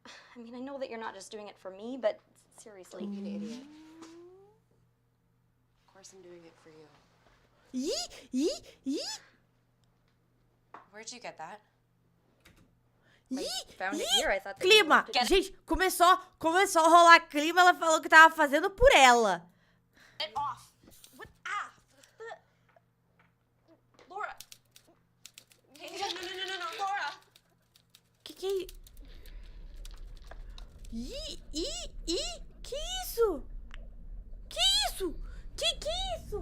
I mean, I know that you're not just doing it for me, but seriously. Don't be an idiot. Of course I'm doing it for you. Where'd you get that? I found it here. I thought that you Clima. wanted to get Gente, começou a rolar clima. Ela falou que tava fazendo por ela. it off. What? Ah! Laura! No, Laura! Que é... Que isso? Que isso? Que é isso?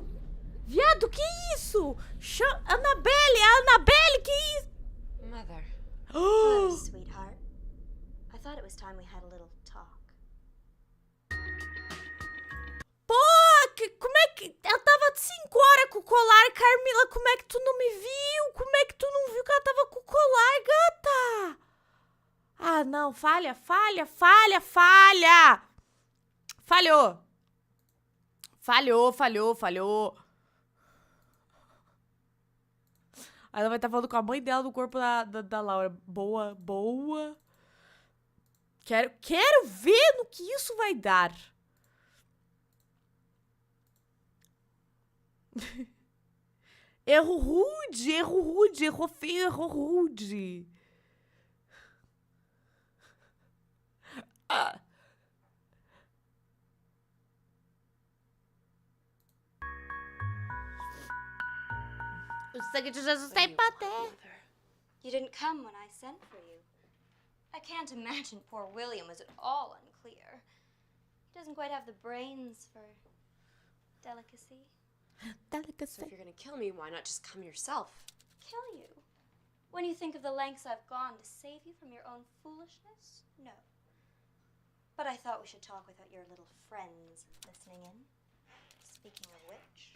Viado, que isso? Annabelle, que isso? Mother. Hello, sweetheart. I thought it was time we had a little talk. Pô, como é que... Ela tava 5 horas com o colar, Carmilla. Como é que tu não me viu? Como é que tu não viu que ela tava com o colar, gata? Ah, não. Falha. Falhou. Aí ela vai estar falando com a mãe dela do corpo da Laura. Boa. Quero ver no que isso vai dar. Erro rude. Errou feio, errou rude. Ah. O sangue de Jesus tá em paté. You didn't come when I sent for you. I can't imagine poor William was at all unclear. He doesn't quite have the brains for delicacy. So if you're gonna kill me, why not just come yourself? Kill you? When you think of the lengths I've gone to save you from your own foolishness? No. But I thought we should talk without your little friends listening in. Speaking of which...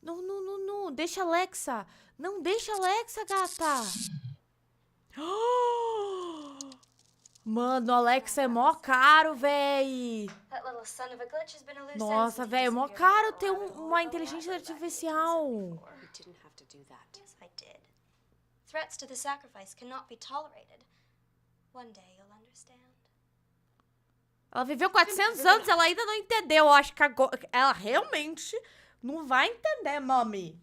Não. Deixa a Alexa. Não deixa a Alexa, gata. Mano, a Alexa é mó caro, véi. That little son of a glitch has been a loose Nossa, end since véi, é he mó disappeared caro from ter the rabbit hole uma of the inteligência library back in artificial. 1974. You didn't have to do that. Yes, I did. Threats to the sacrifice cannot be tolerated. One day you'll understand. Ela viveu 400 anos, ela ainda não entendeu. Eu acho que agora ela realmente não vai entender, mami.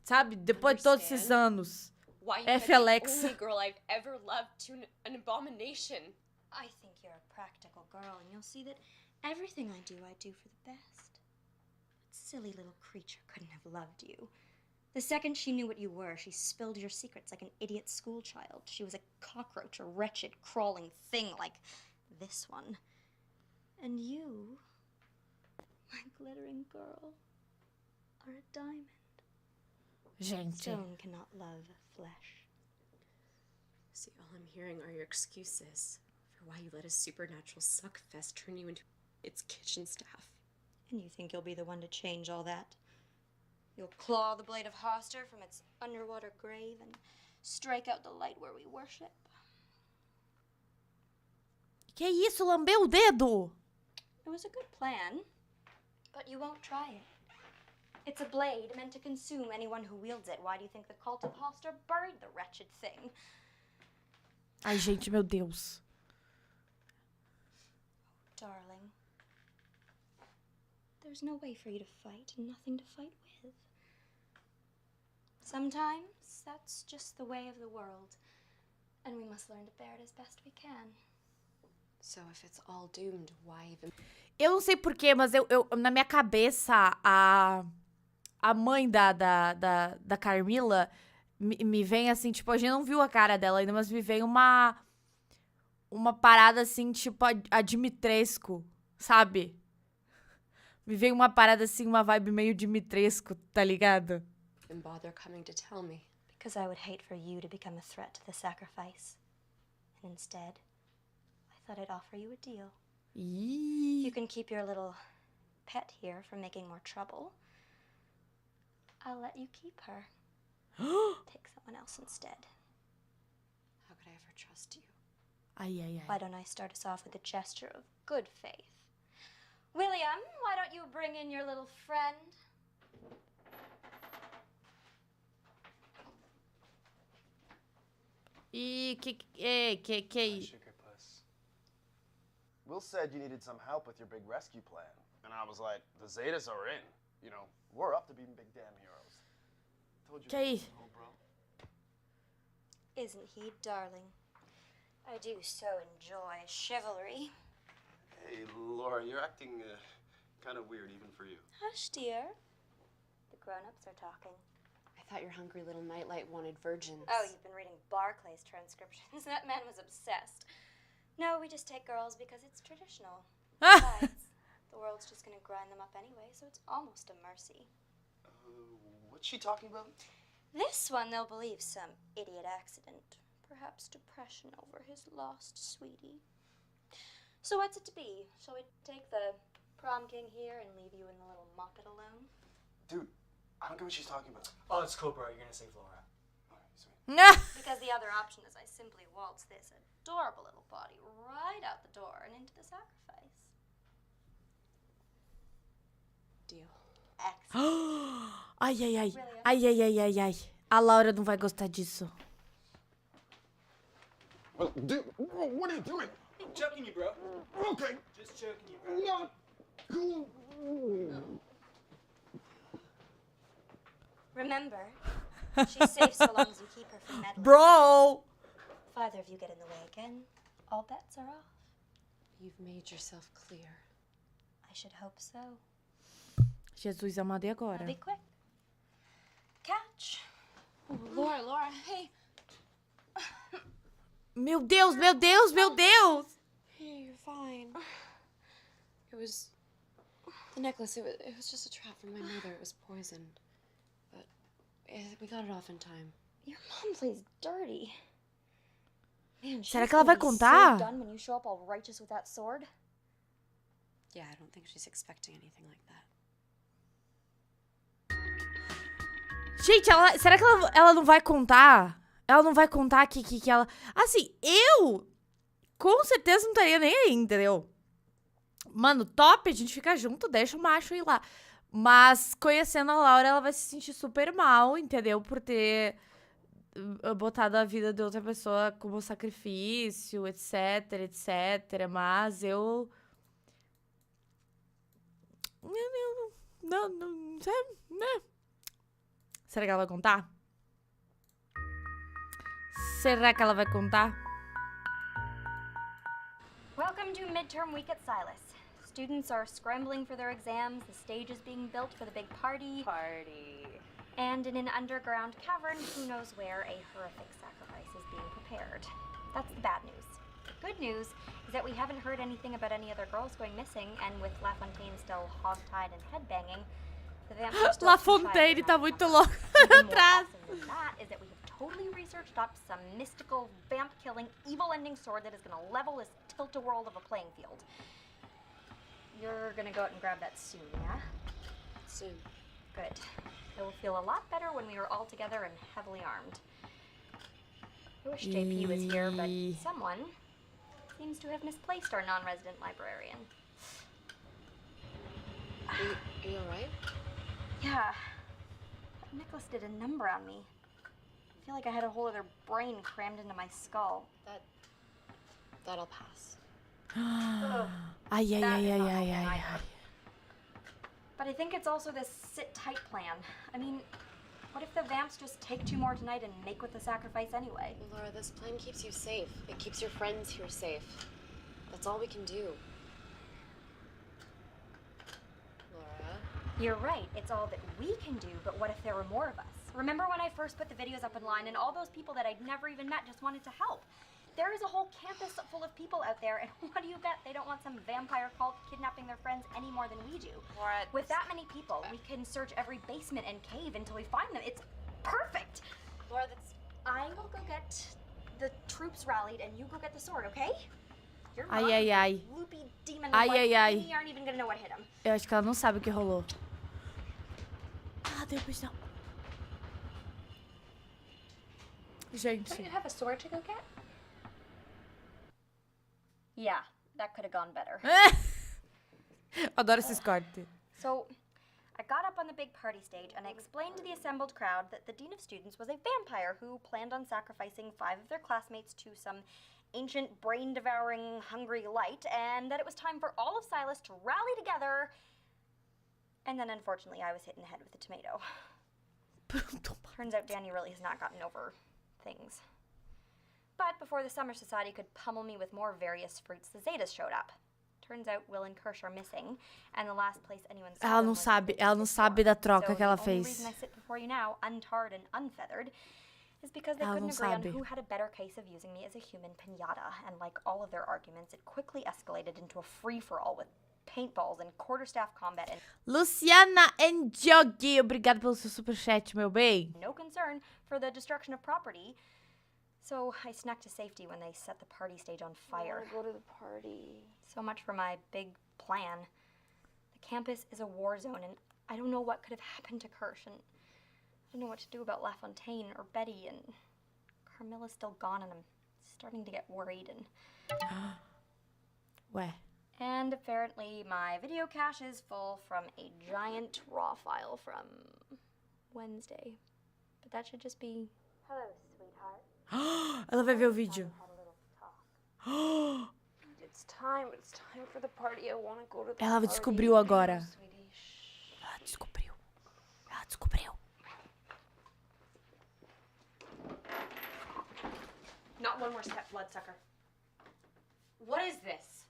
Sabe? Depois de todos esses anos. Why you F. had the Alexa. only girl I've ever loved to an abomination. I think you're a practical girl, and you'll see that everything I do for the best. That silly little creature couldn't have loved you. The second she knew what you were, she spilled your secrets like an idiot schoolchild. She was a cockroach, a wretched, crawling thing like this one. And you, my glittering girl, are a diamond. Gente. Stone cannot love flesh. See, all I'm hearing are your excuses for why you let a supernatural suckfest turn you into its kitchen staff. And you think you'll be the one to change all that? You'll claw the blade of Hoster from its underwater grave and strike out the light where we worship. Que isso? Lambeu o dedo? It was a good plan, but you won't try it. It's a blade meant to consume anyone who wields it. Why do you think the cult of Hoster buried the wretched thing? Ai, gente, meu Deus. Darling, there's no way for you to fight and nothing to fight with. Sometimes that's just the way of the world, and we must learn to bear it as best we can. So if it's all doomed, why even... Eu não sei porquê, mas eu na minha cabeça, a mãe da Carmilla me vem assim, tipo, a gente não viu a cara dela ainda, mas me vem uma parada assim, tipo, a Dimitrescu, sabe? Me vem uma parada assim, uma vibe meio Dimitrescu, tá ligado? And bother coming to tell me. Because I would hate for you to become a threat to the sacrifice. And instead, I thought I'd offer you a deal. You can keep your little pet here from making more trouble. I'll let you keep her. Take someone else instead. How could I ever trust you? Ai, ai, ai. Why don't I start us off with a gesture of good faith? William, why don't you bring in your little friend? Que Will said you needed some help with your big rescue plan. And I was like, the Zetas are in. You know, we're up to being big damn heroes. Told you. Que bro. Isn't he, darling? I do so enjoy chivalry. Hey, Laura, you're acting kind of weird even for you. Hush, dear. The grown-ups are talking. I thought your hungry little nightlight wanted virgins. Oh, you've been reading Barclay's transcriptions. That man was obsessed. No, we just take girls because it's traditional. Besides, the world's just gonna grind them up anyway, so it's almost a mercy. What's she talking about? This one they'll believe some idiot accident. Perhaps depression over his lost sweetie. So what's it to be? Shall we take the prom king here and leave you and the little muppet alone? Dude, I don't get what she's talking about. Oh, it's cool, bro. You're gonna save Laura. Because the other option is I simply waltz this adorable little body right out the door and into the sacrifice. Deal. Excellent. Ai, ai, ai. Ai, ai, ai, ai, ai. A Laura não vai gostar disso. Well, dude, what are you doing? I'm joking you, bro. Okay. Just joking you, bro. Not cool. Remember, she's safe so long as you keep her from meddling. Bro! If either of you get in the way again, all bets are off. You've made yourself clear. I should hope so. Jesus amado, e agora? I'll be quick. Catch. Oh, Laura, hey. Meu Deus, meu Deus, meu Deus! Hey, you're fine. It was... The necklace, it was just a trap from my mother. It was poisoned. But we got it off in time. Your mom plays dirty. Man, Será que ela vai contar? So done when you show up all righteous with that sword. Yeah, I don't think she's expecting anything like that. Gente, será que ela não vai contar? Ela não vai contar que ela... Assim, eu com certeza não estaria nem aí, entendeu? Mano, top, a gente fica junto, deixa o macho ir lá. Mas, conhecendo a Laura, ela vai se sentir super mal, entendeu? Por ter botado a vida de outra pessoa como sacrifício, etc, etc. Mas eu... Não sei, né? Será que ela vai contar? Será que ela vai contar? Welcome to midterm week at Silas. Students are scrambling for their exams, the stage is being built for the big party. And in an underground cavern, who knows where, a horrific sacrifice is being prepared. That's the bad news. The good news is that we haven't heard anything about any other girls going missing, and with La Fontaine still hog-tied and headbanging, the vampire still La Fontaine tá muito louco atrás. Awesome than that is that we have totally researched up some mystical, vamp-killing, evil-ending sword that is going to level this tilt-a-world of a playing field. You're going to go out and grab that soon, yeah? Soon. Good. It will feel a lot better when we are all together and heavily armed. I wish JP was here, but someone seems to have misplaced our non-resident librarian. Are you alright? Yeah. That necklace did a number on me. I feel like I had a whole other brain crammed into my skull. That'll pass. Ay, ay, ay, ay, ay, ay, ay. But I think it's also this sit-tight plan. I mean, what if the vamps just take 2 more tonight and make with the sacrifice anyway? Laura, this plan keeps you safe. It keeps your friends here safe. That's all we can do. Laura? You're right, it's all that we can do, but what if there were more of us? Remember when I first put the videos up online and all those people that I'd never even met just wanted to help? There is a whole campus full of people out there, and what do you bet? They don't want some vampire cult kidnapping their friends any more than we do. Laura, with that many people, we can search every basement and cave until we find them. It's perfect. Laura, that's... I will go get the troops rallied, and you go get the sword, okay? Your Ai, mom, ai, ai. loopy demon Ai, wife, ai, ai. Amy aren't even gonna know what hit him. Eu acho que ela não sabe o que rolou. Ah, depois não. Gente. Don't you have a sword to go get? Yeah, that could have gone better. Adoro esses cortes. So, I got up on the big party stage and I explained to the assembled crowd that the dean of students was a vampire who planned on sacrificing 5 of their classmates to some ancient, brain-devouring, hungry light, and that it was time for all of Silas to rally together. And then, unfortunately, I was hit in the head with a tomato. Turns out Danny really has not gotten over things. But before the Summer Society could pummel me with more various fruits, the Zetas showed up. Turns out Will and Kirsch are missing, and the last place anyone saw Ela them não was sabe, the ela não sabe da troca que ela the only fez. reason I sit before you now, untarred and unfeathered, is because they Ela couldn't não agree sabe. on who had a better case of using me as a human pinata, and like all of their arguments, it quickly escalated into a free-for-all with paintballs and quarterstaff combat and Luciana Njoghi, obrigada pelo seu superchat, meu bem. no concern for the destruction of property. So I snuck to safety when they set the party stage on fire. I wanna go to the party. So much for my big plan. The campus is a war zone, and I don't know what could have happened to Kirsch, and I don't know what to do about LaFontaine or Betty, and Carmilla's still gone, and I'm starting to get worried, and... Ué. And apparently my video cache is full from a giant raw file from Wednesday. But that should just be... Hello, sweetheart. Ela vai ver o vídeo. It's time for the party. I want to go to the Ela party. descobriu agora. Sweetie, shh. Ela descobriu. Ela descobriu. Not one more step, bloodsucker. What is this?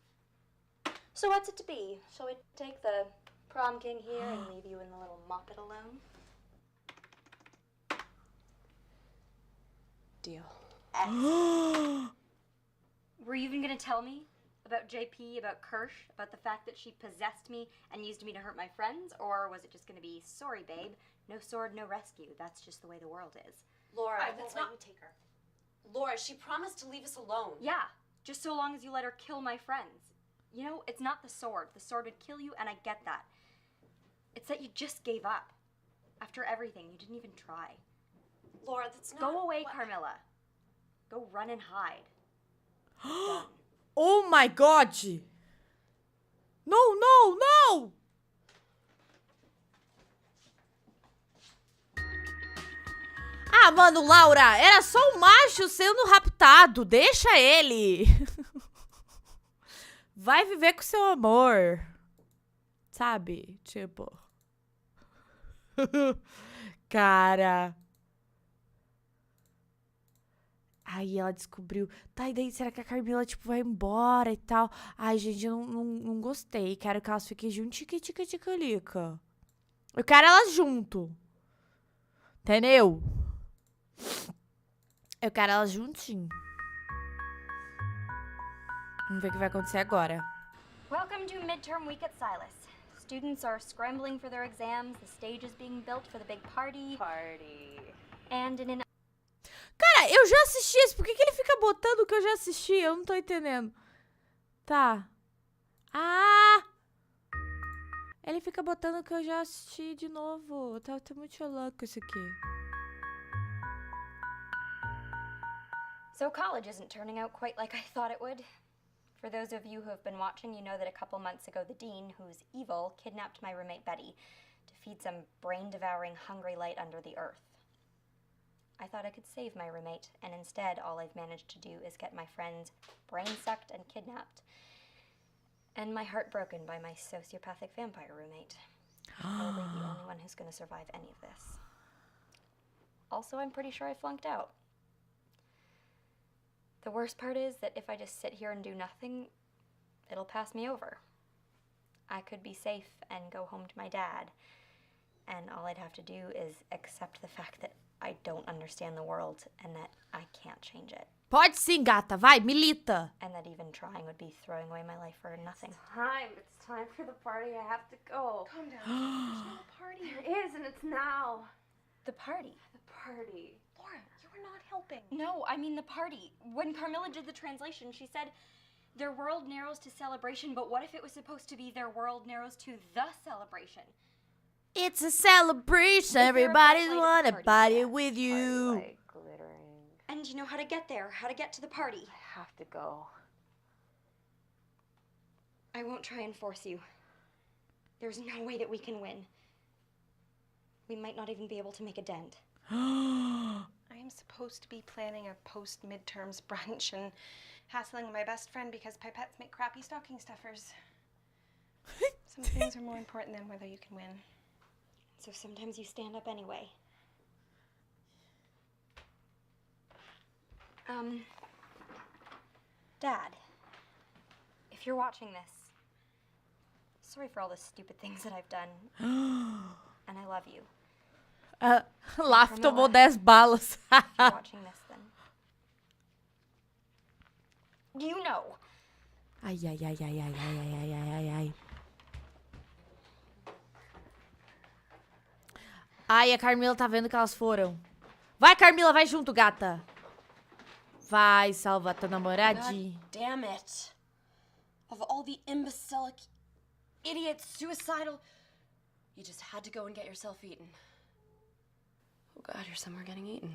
So what's it to be? Shall we take the prom king here and leave you and the little muppet alone? Deal. Were you even gonna tell me about JP, about Kirsch, about the fact that she possessed me and used me to hurt my friends? Or was it just gonna be, sorry babe, no sword, no rescue, that's just the way the world is? Laura, I that's won't let not... you take her. Laura, she promised to leave us alone. Yeah, just so long as you let her kill my friends. You know, it's not the sword. The sword would kill you, and I get that. It's that you just gave up. After everything, you didn't even try. Laura, that's not... Go away, what... Carmilla. Go run and hide. Done. Oh my god! No, no, no! Ah, mano, Laura, era só um macho sendo raptado. Deixa ele. Vai viver com seu amor. Sabe? Tipo. Cara. Aí ela descobriu. Tá, e daí será que a Carmilla, tipo, vai embora e tal? Ai, gente, eu não gostei. Quero que elas fiquem junto-tica-tica-tica-lica. Eu quero elas junto. Entendeu? Eu quero elas juntinho. Vamos ver o que vai acontecer agora. Welcome to midterm week at Silas. Students are scrambling for their exams. The stage is being built for the big party. And in an... Cara, eu já assisti isso. Por que ele fica botando o que eu já assisti? Eu não tô entendendo. Tá. Ah! Ele fica botando o que eu já assisti de novo. Tá muito louco isso aqui. So college isn't turning out quite like I thought it would. For those of you who have been watching, you know that a couple months ago, the dean, who's evil, kidnapped my roommate Betty. to feed some brain-devouring hungry light under the earth. I thought I could save my roommate, and instead all I've managed to do is get my friends brain-sucked and kidnapped, and my heart broken by my sociopathic vampire roommate. Probably the only one who's going to survive any of this. Also, I'm pretty sure I flunked out. The worst part is that if I just sit here and do nothing, it'll pass me over. I could be safe and go home to my dad, and all I'd have to do is accept the fact that I don't understand the world and that I can't change it. Pode sim, gata. Vai, milita. And that even trying would be throwing away my life for nothing. It's time for the party. I have to go. Calm down. There's no party. There is, and it's now. The party? The party. Laura, you were not helping. No, I mean the party. When Carmilla did the translation, she said, their world narrows to celebration, but what if it was supposed to be their world narrows to the celebration? It's a celebration. Everybody's wanna party with you. Like glittering. And you know how to get there, how to get to the party. I have to go. I won't try and force you. There's no way that we can win. We might not even be able to make a dent. I am supposed to be planning a post-midterms brunch and hassling my best friend because pipettes make crappy stocking stuffers. Some things are more important than whether you can win. So sometimes you stand up anyway. Dad, if you're watching this, sorry for all the stupid things that I've done. And I love you. Lá tomou 10 balas. If you're watching this, then you know. Ai, ai, ai, ai, ai, ai, ai, ai, ai, ai. Ai, a Carmilla tá vendo que elas foram. Vai, Carmilla, vai junto, gata. Vai, salva tua namoradinha. God damn it. Of all the imbecilic, idiot, suicidal, you just had to go and get yourself eaten. Oh God, you're somewhere getting eaten.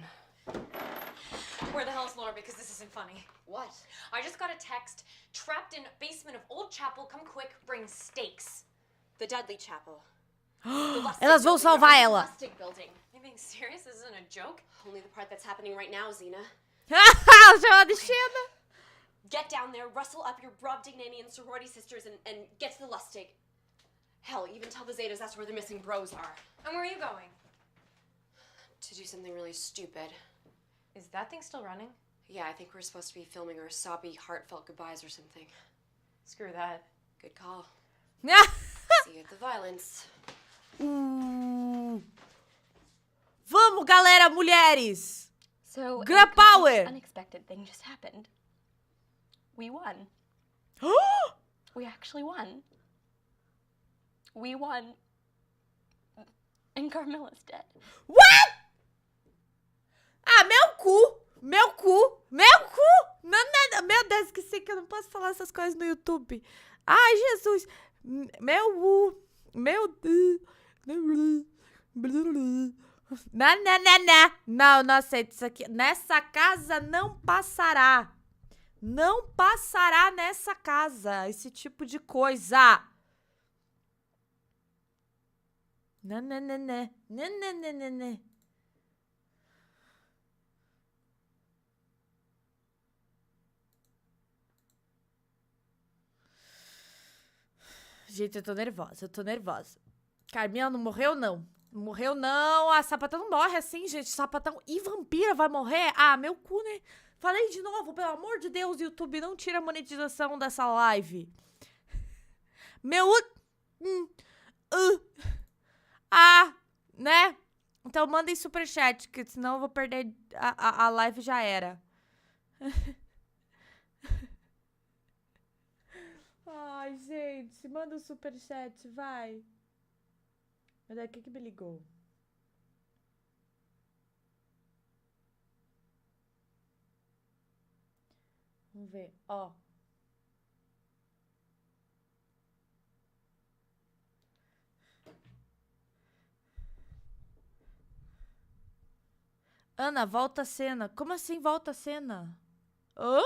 Where the hell is Laura? Because this isn't funny. What? I just got a text. Trapped in basement of old chapel. Come quick, bring steaks. The Dudley Chapel. Elas vão salvar ela. Lustig building. Are you being serious? This isn't a joke? Only the part that's happening right now, Zena. Ela chama de Xena. Get down there, rustle up your Brobdingnainian sorority sisters, and get to the Lustig. Hell, even tell the Zetas that's where the missing bros are. And where are you going? To do something really stupid. Is that thing still running? Yeah, I think we're supposed to be filming our soppy, heartfelt goodbyes or something. Screw that. Good call. See you at the violence. Vamos, galera, mulheres. So Girl power. Unexpected thing just happened. We won. We actually won. We won. And Carmilla's dead. What? Ah, meu cu. Meu cu. Meu cu. Não, nada. Meu Deus, esqueci que eu não posso falar essas coisas no YouTube. Ai, Jesus. Meu cu. Meu Deus. Não, não aceito isso aqui. Nessa casa não passará. Não passará nessa casa esse tipo de coisa. Nananana. Nananana. Gente, eu tô nervosa. Carmilla não morreu, não. Não morreu, não. A sapatão não morre assim, gente. Sapatão e vampira vai morrer? Ah, meu cu, né? Falei de novo, pelo amor de Deus, YouTube, não tira a monetização dessa live. Meu... né? Então mandem superchat, que senão eu vou perder a live, já era. Ai, gente, manda um superchat, vai. Mas daqui que me ligou? Vamos ver, ó. Ana, volta a cena. Como assim volta a cena? Hã?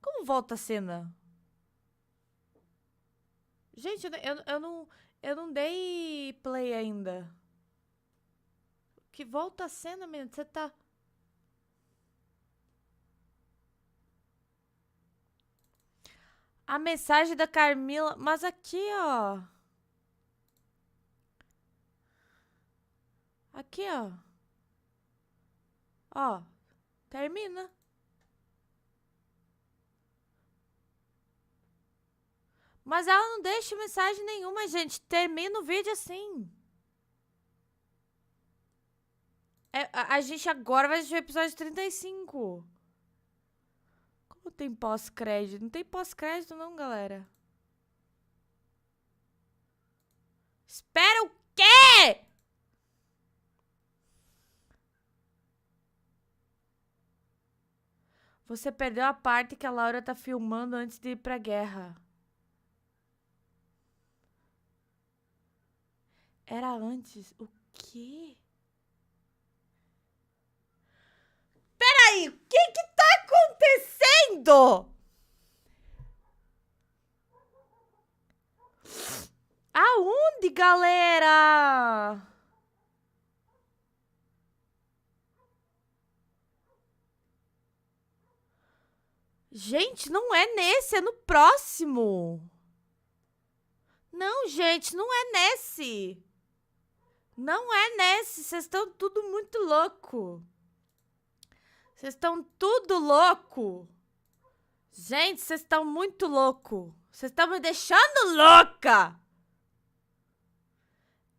Como volta a cena? Gente, eu não dei play ainda. Que volta a cena, menina. Você tá... A mensagem da Carmilla... Mas aqui, ó. Aqui, ó. Ó. Termina. Mas ela não deixa mensagem nenhuma, gente. Termina o vídeo assim. A gente agora vai assistir o episódio 35. Como tem pós-crédito? Não tem pós-crédito não, galera. Espera o quê? Você perdeu a parte que a Laura tá filmando antes de ir pra guerra. Era antes? O quê? Peraí, o que que tá acontecendo? Aonde, galera? Gente, não é nesse, é no próximo. Não, gente, não é nesse. Não é nesse, vocês estão tudo muito louco. Vocês estão tudo louco. Gente, vocês estão muito louco. Vocês estão me deixando louca.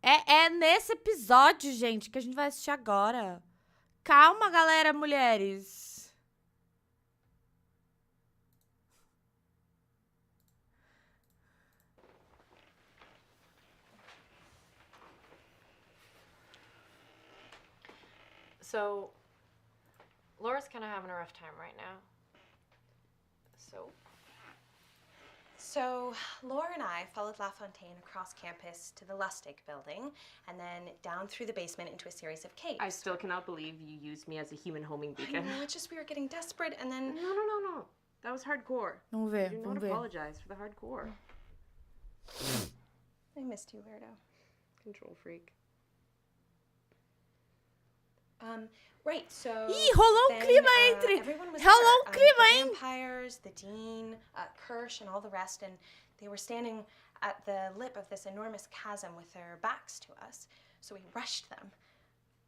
É nesse episódio, gente, que a gente vai assistir agora. Calma, galera, mulheres. So, Laura's kind of having a rough time right now. So, Laura and I followed LaFontaine across campus to the Lustig building, and then down through the basement into a series of caves. I still cannot believe you used me as a human homing I beacon. know, it's just we were getting desperate, and then... No. That was hardcore. Vamos ver, Do not vamos ver. apologize for the hardcore. I missed you, weirdo. Control freak. Right, so... Ih, rolou then, clima entre... everyone was Rolou there. clima, The hein? vampires, the dean, Kirsch, and all the rest, and they were standing at the lip of this enormous chasm with their backs to us, so we rushed them,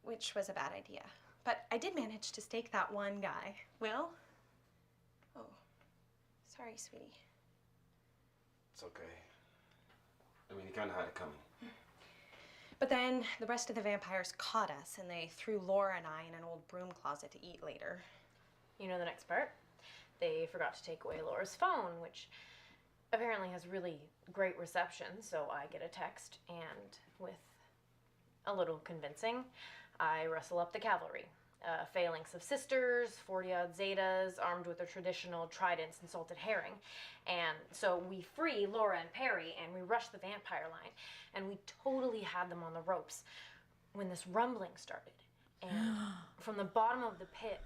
which was a bad idea. But I did manage to stake that one guy. Will? Oh, sorry, sweetie. It's okay. I mean, you kind of had it coming. But then the rest of the vampires caught us, and they threw Laura and I in an old broom closet to eat later. You know the next part? They forgot to take away Laura's phone, which apparently has really great reception, so I get a text, and with a little convincing, I rustle up the cavalry. A phalanx of sisters, 40-odd Zetas, armed with their traditional tridents and salted herring. And so we free Laura and Perry, and we rush the vampire line. And we totally had them on the ropes when this rumbling started. And from the bottom of the pit,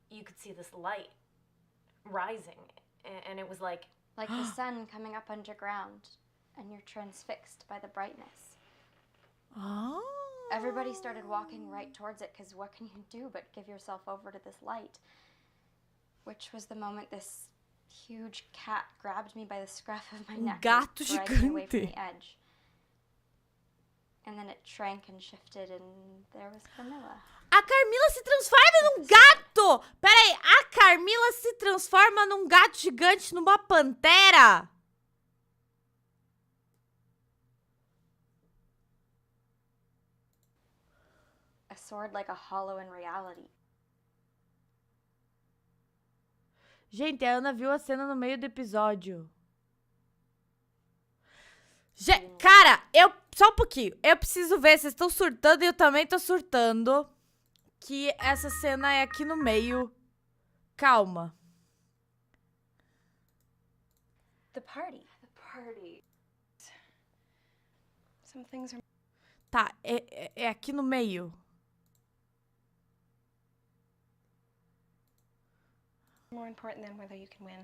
you could see this light rising. And it was like... Like the sun coming up underground, and you're transfixed by the brightness. Oh. Everybody started walking right towards it, because what can you do but give yourself over to this light? Which was the moment this huge cat grabbed me by the scruff of my neck and dragged me away from the edge. And then it shrank and shifted, and there was Carmilla. A Carmilla se transforma num gato! Peraí, a Carmilla se transforma num gato gigante, numa pantera? A sword like a hollow in reality. Gente, a Ana viu a cena no meio do episódio. Cara, só um pouquinho. Eu preciso ver, vocês estão surtando e eu também tô surtando. Que essa cena é aqui no meio. Calma. The party. Some things are... Tá, é aqui no meio. more important than whether you can win.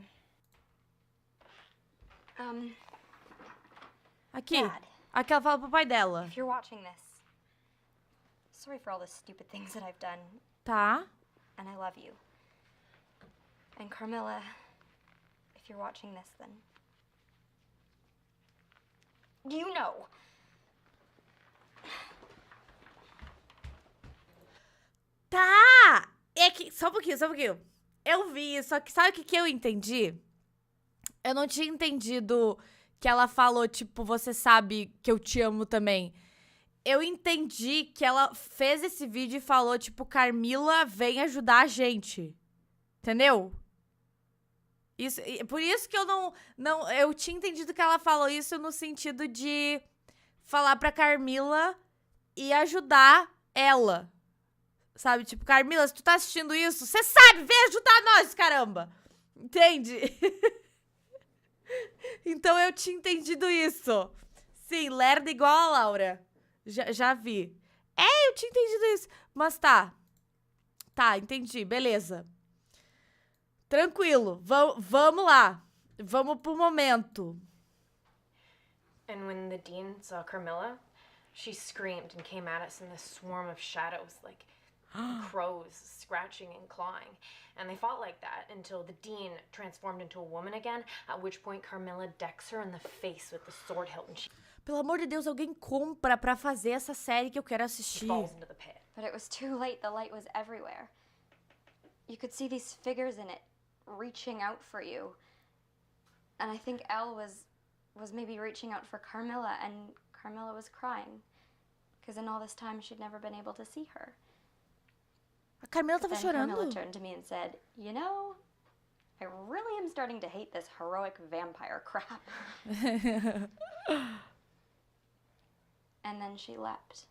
Aqui. Dad, Aqui ela fala pro pai dela. if you're watching this, sorry for all the stupid things that I've done, Tá. and I love you. And Carmilla, if you're watching this, then you know. Tá! É que. Só um pouquinho. Eu vi, só que sabe o que eu entendi? Eu não tinha entendido que ela falou, tipo, você sabe que eu te amo também. Eu entendi que ela fez esse vídeo e falou, tipo, Carmilla, vem ajudar a gente. Entendeu? Por isso que eu não. Eu tinha entendido que ela falou isso no sentido de falar pra Carmilla e ajudar ela. Sabe? Tipo, Carmilla, se tu tá assistindo isso, você sabe, vem ajudar nós, caramba! Entende? Então eu tinha entendido isso. Sim, lerda igual a Laura. Já vi. Eu tinha entendido isso. Mas tá. Tá, entendi. Beleza. Tranquilo. Vamos lá. Vamos pro momento. And when the dean saw Carmilla, she screamed and came at us in this swarm of shadows, like crows scratching and clawing. And they fought like that until the dean transformed into a woman again, at which point Carmilla decks her in the face with the sword hilt and she Pelo amor de Deus, alguém compra pra fazer essa série que eu quero assistir. falls into the pit. But it was too late. The light was everywhere. You could see these figures in it reaching out for you. And I think Elle was maybe reaching out for Carmilla, and Carmilla was crying. Because in all this time, she'd never been able to see her. A Carmilla tava Then chorando. Carmilla turned to me and said, you know, I really am starting to hate this heroic vampire crap. And then she leapt.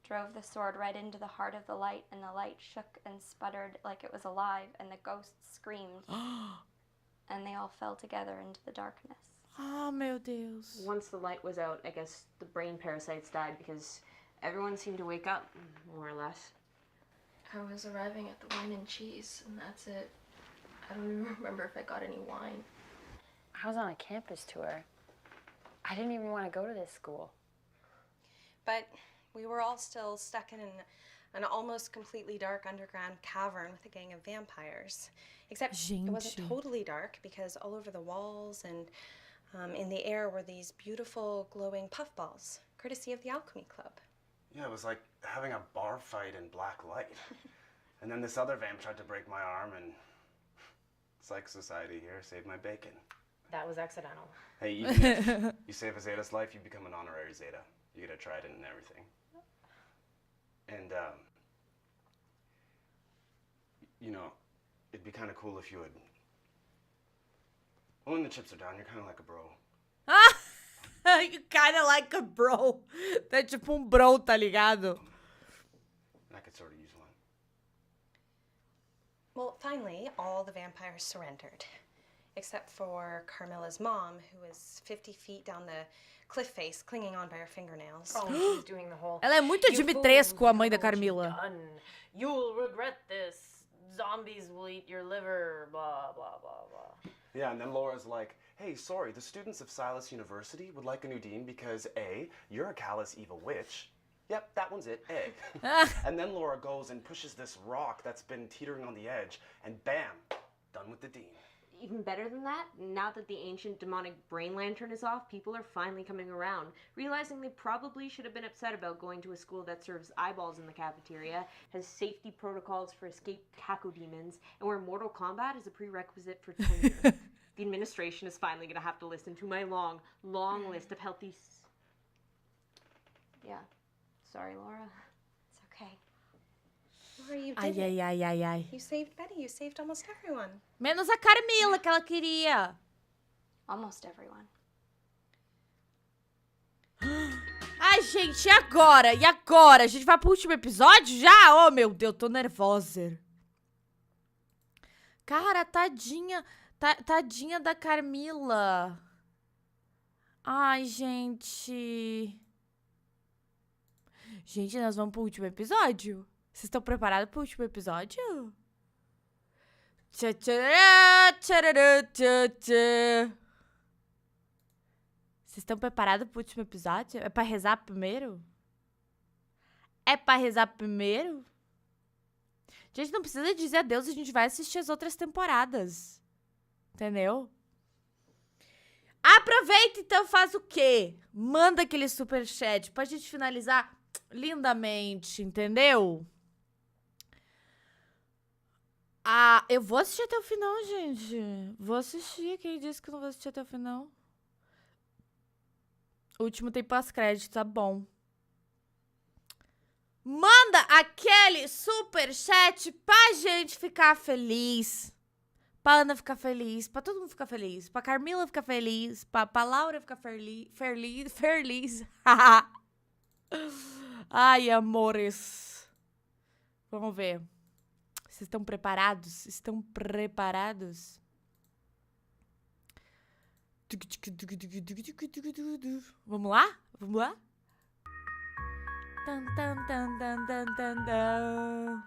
Drove the sword right into the heart of the light, and the light shook and sputtered like it was alive, and the ghosts screamed. And they all fell together into the darkness. Ah, meu Deus. Once the light was out, I guess the brain parasites died because everyone seemed to wake up, more or less. I was arriving at the wine and cheese, and that's it. I don't even remember if I got any wine. I was on a campus tour. I didn't even want to go to this school. But we were all still stuck in an almost completely dark underground cavern with a gang of vampires. Except it wasn't Gente. totally dark because all over the walls and in the air were these beautiful glowing puffballs, courtesy of the Alchemy Club. Yeah, it was like having a bar fight in black light. And then this other vamp tried to break my arm, and it's like society here saved my bacon. That was accidental. Hey, even if you save a Zeta's life, you become an honorary Zeta. You get a trident and everything. And, you know, it'd be kind of cool if you would... Well, when the chips are down, you're kind of like a bro. You kinda like a bro. Tá tipo bro, tá ligado? And I could sort of use one. Well, finally, all the vampires surrendered. Except for Carmilla's mom, who was 50 feet down the cliff face, clinging on by her fingernails. Oh, she's doing the whole. Ela é muito "You Dimitrescu, fools, a mãe da look what you've Carmilla. done. You'll regret this. Zombies will eat your liver. Blah blah blah blah. Yeah, and then Laura's like, hey, sorry, the students of Silas University would like a new dean because A, you're a callous evil witch. Yep, that one's it, A. And then Laura goes and pushes this rock that's been teetering on the edge, and bam, done with the dean. Even better than that, now that the ancient demonic brain lantern is off, people are finally coming around, realizing they probably should have been upset about going to a school that serves eyeballs in the cafeteria, has safety protocols for escaped cacodemons, and where Mortal Kombat is a prerequisite for tenure. The administration is finally going to have to listen to my long, long list of healthy... Yeah. Sorry, Laura. It's okay. Laura, you Ai, did it. ai. You saved Betty. You saved almost everyone. Menos a Carmilla, que ela queria. Almost everyone. Ai, gente, e agora? E agora? A gente vai pro último episódio já? Oh, meu Deus, tô nervosa. Cara, tadinha. Tadinha da Carmilla. Ai, gente. Gente, nós vamos pro último episódio? Vocês estão preparados pro último episódio? Vocês estão preparados pro último episódio? É pra rezar primeiro? É pra rezar primeiro? Gente, não precisa dizer adeus, a gente vai assistir as outras temporadas. Entendeu? Aproveita, então, faz o quê? Manda aquele superchat pra gente finalizar lindamente, entendeu? Ah, eu vou assistir até o final, gente. Vou assistir. Quem disse que eu não vou assistir até o final? O último tem pós-crédito, tá bom. Manda aquele superchat pra gente ficar feliz. Pra Ana ficar feliz. Pra todo mundo ficar feliz. Pra Carmilla ficar feliz. Pra Laura ficar feliz. Ai, amores. Vamos ver. Vocês estão preparados? Estão preparados? Vamos lá? Vamos lá? Tan, tan, tan, tan, tan, tan, tan.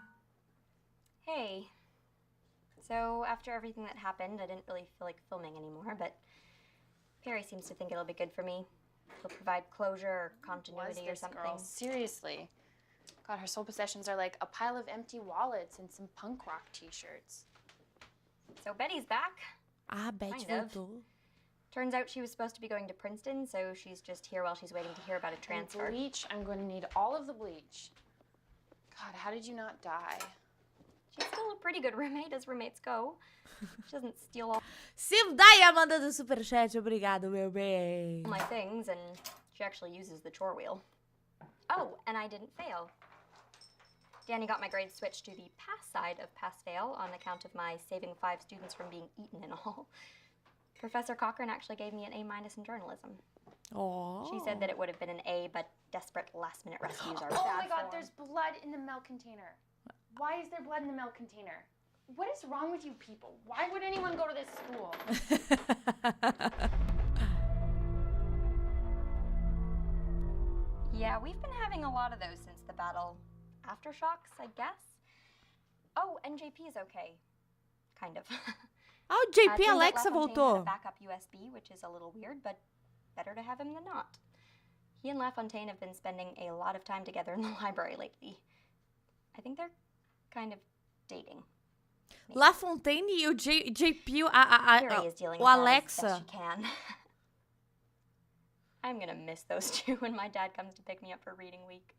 Hey. So, after everything that happened, I didn't really feel like filming anymore, but Perry seems to think it'll be good for me. He'll provide closure or continuity or something. Girl? Seriously. God, her sole possessions are like a pile of empty wallets and some punk rock t-shirts. So Betty's back. Ah, Betty Kind of. voltou. Turns out she was supposed to be going to Princeton, so she's just here while she's waiting to hear about a transfer. And bleach, I'm going to need all of the bleach. God, how did you not die? She's still a pretty good roommate, as roommates go. She doesn't steal all Sildaia mandando superchat, obrigado, meu bem. my things, and she actually uses the chore wheel. Oh, and I didn't fail. Danny got my grades switched to the pass side of pass-fail on account of my saving 5 students from being eaten and all. Professor Cochran actually gave me an A- in journalism. Oh. She said that it would have been an A, but desperate last-minute rescues are Oh bad my God, form. there's blood in the milk container. Why is there blood in the milk container? What is wrong with you people? Why would anyone go to this school? Yeah, we've been having a lot of those since the battle. Aftershocks, I guess. Oh, and JP is okay. Kind of. Oh, JP, turns out Alexa LaFontaine had voltou. a backup USB, which is a little weird, but better to have him than not. He and LaFontaine have been spending a lot of time together in the library lately. I think they're kind of dating. LaFontaine e o JP, Carrie is dealing o with that as Alexa. best she can. I'm gonna miss those two when my dad comes to pick me up for reading week.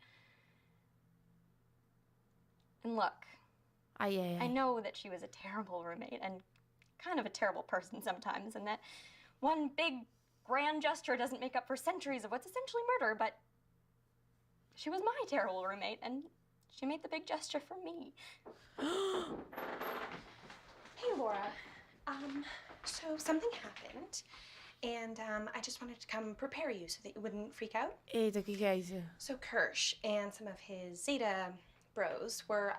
And look, I know that she was a terrible roommate and kind of a terrible person sometimes, and that one big grand gesture doesn't make up for centuries of what's essentially murder, but she was my terrible roommate, and she made the big gesture for me. Hey, Laura. So something happened, and I just wanted to come prepare you so that you wouldn't freak out. Eita, o que é isso? So Kirsch and some of his Zeta bros were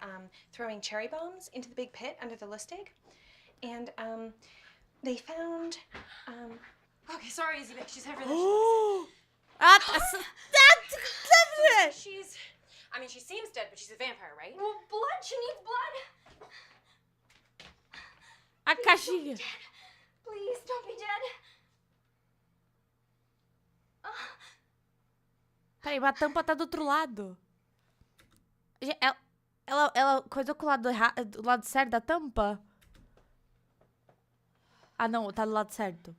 throwing cherry bombs into the big pit under the Lustig, and they found. Okay, sorry, Izzy, but she's heavier than she's. I mean, she seems dead, but she's a vampire, right? Well, blood. She needs blood. A caixinha. Please don't be dead. Peraí, a tampa tá do outro lado. Ela coisou com o lado errado, do lado certo da tampa? Ah, não, tá do lado certo.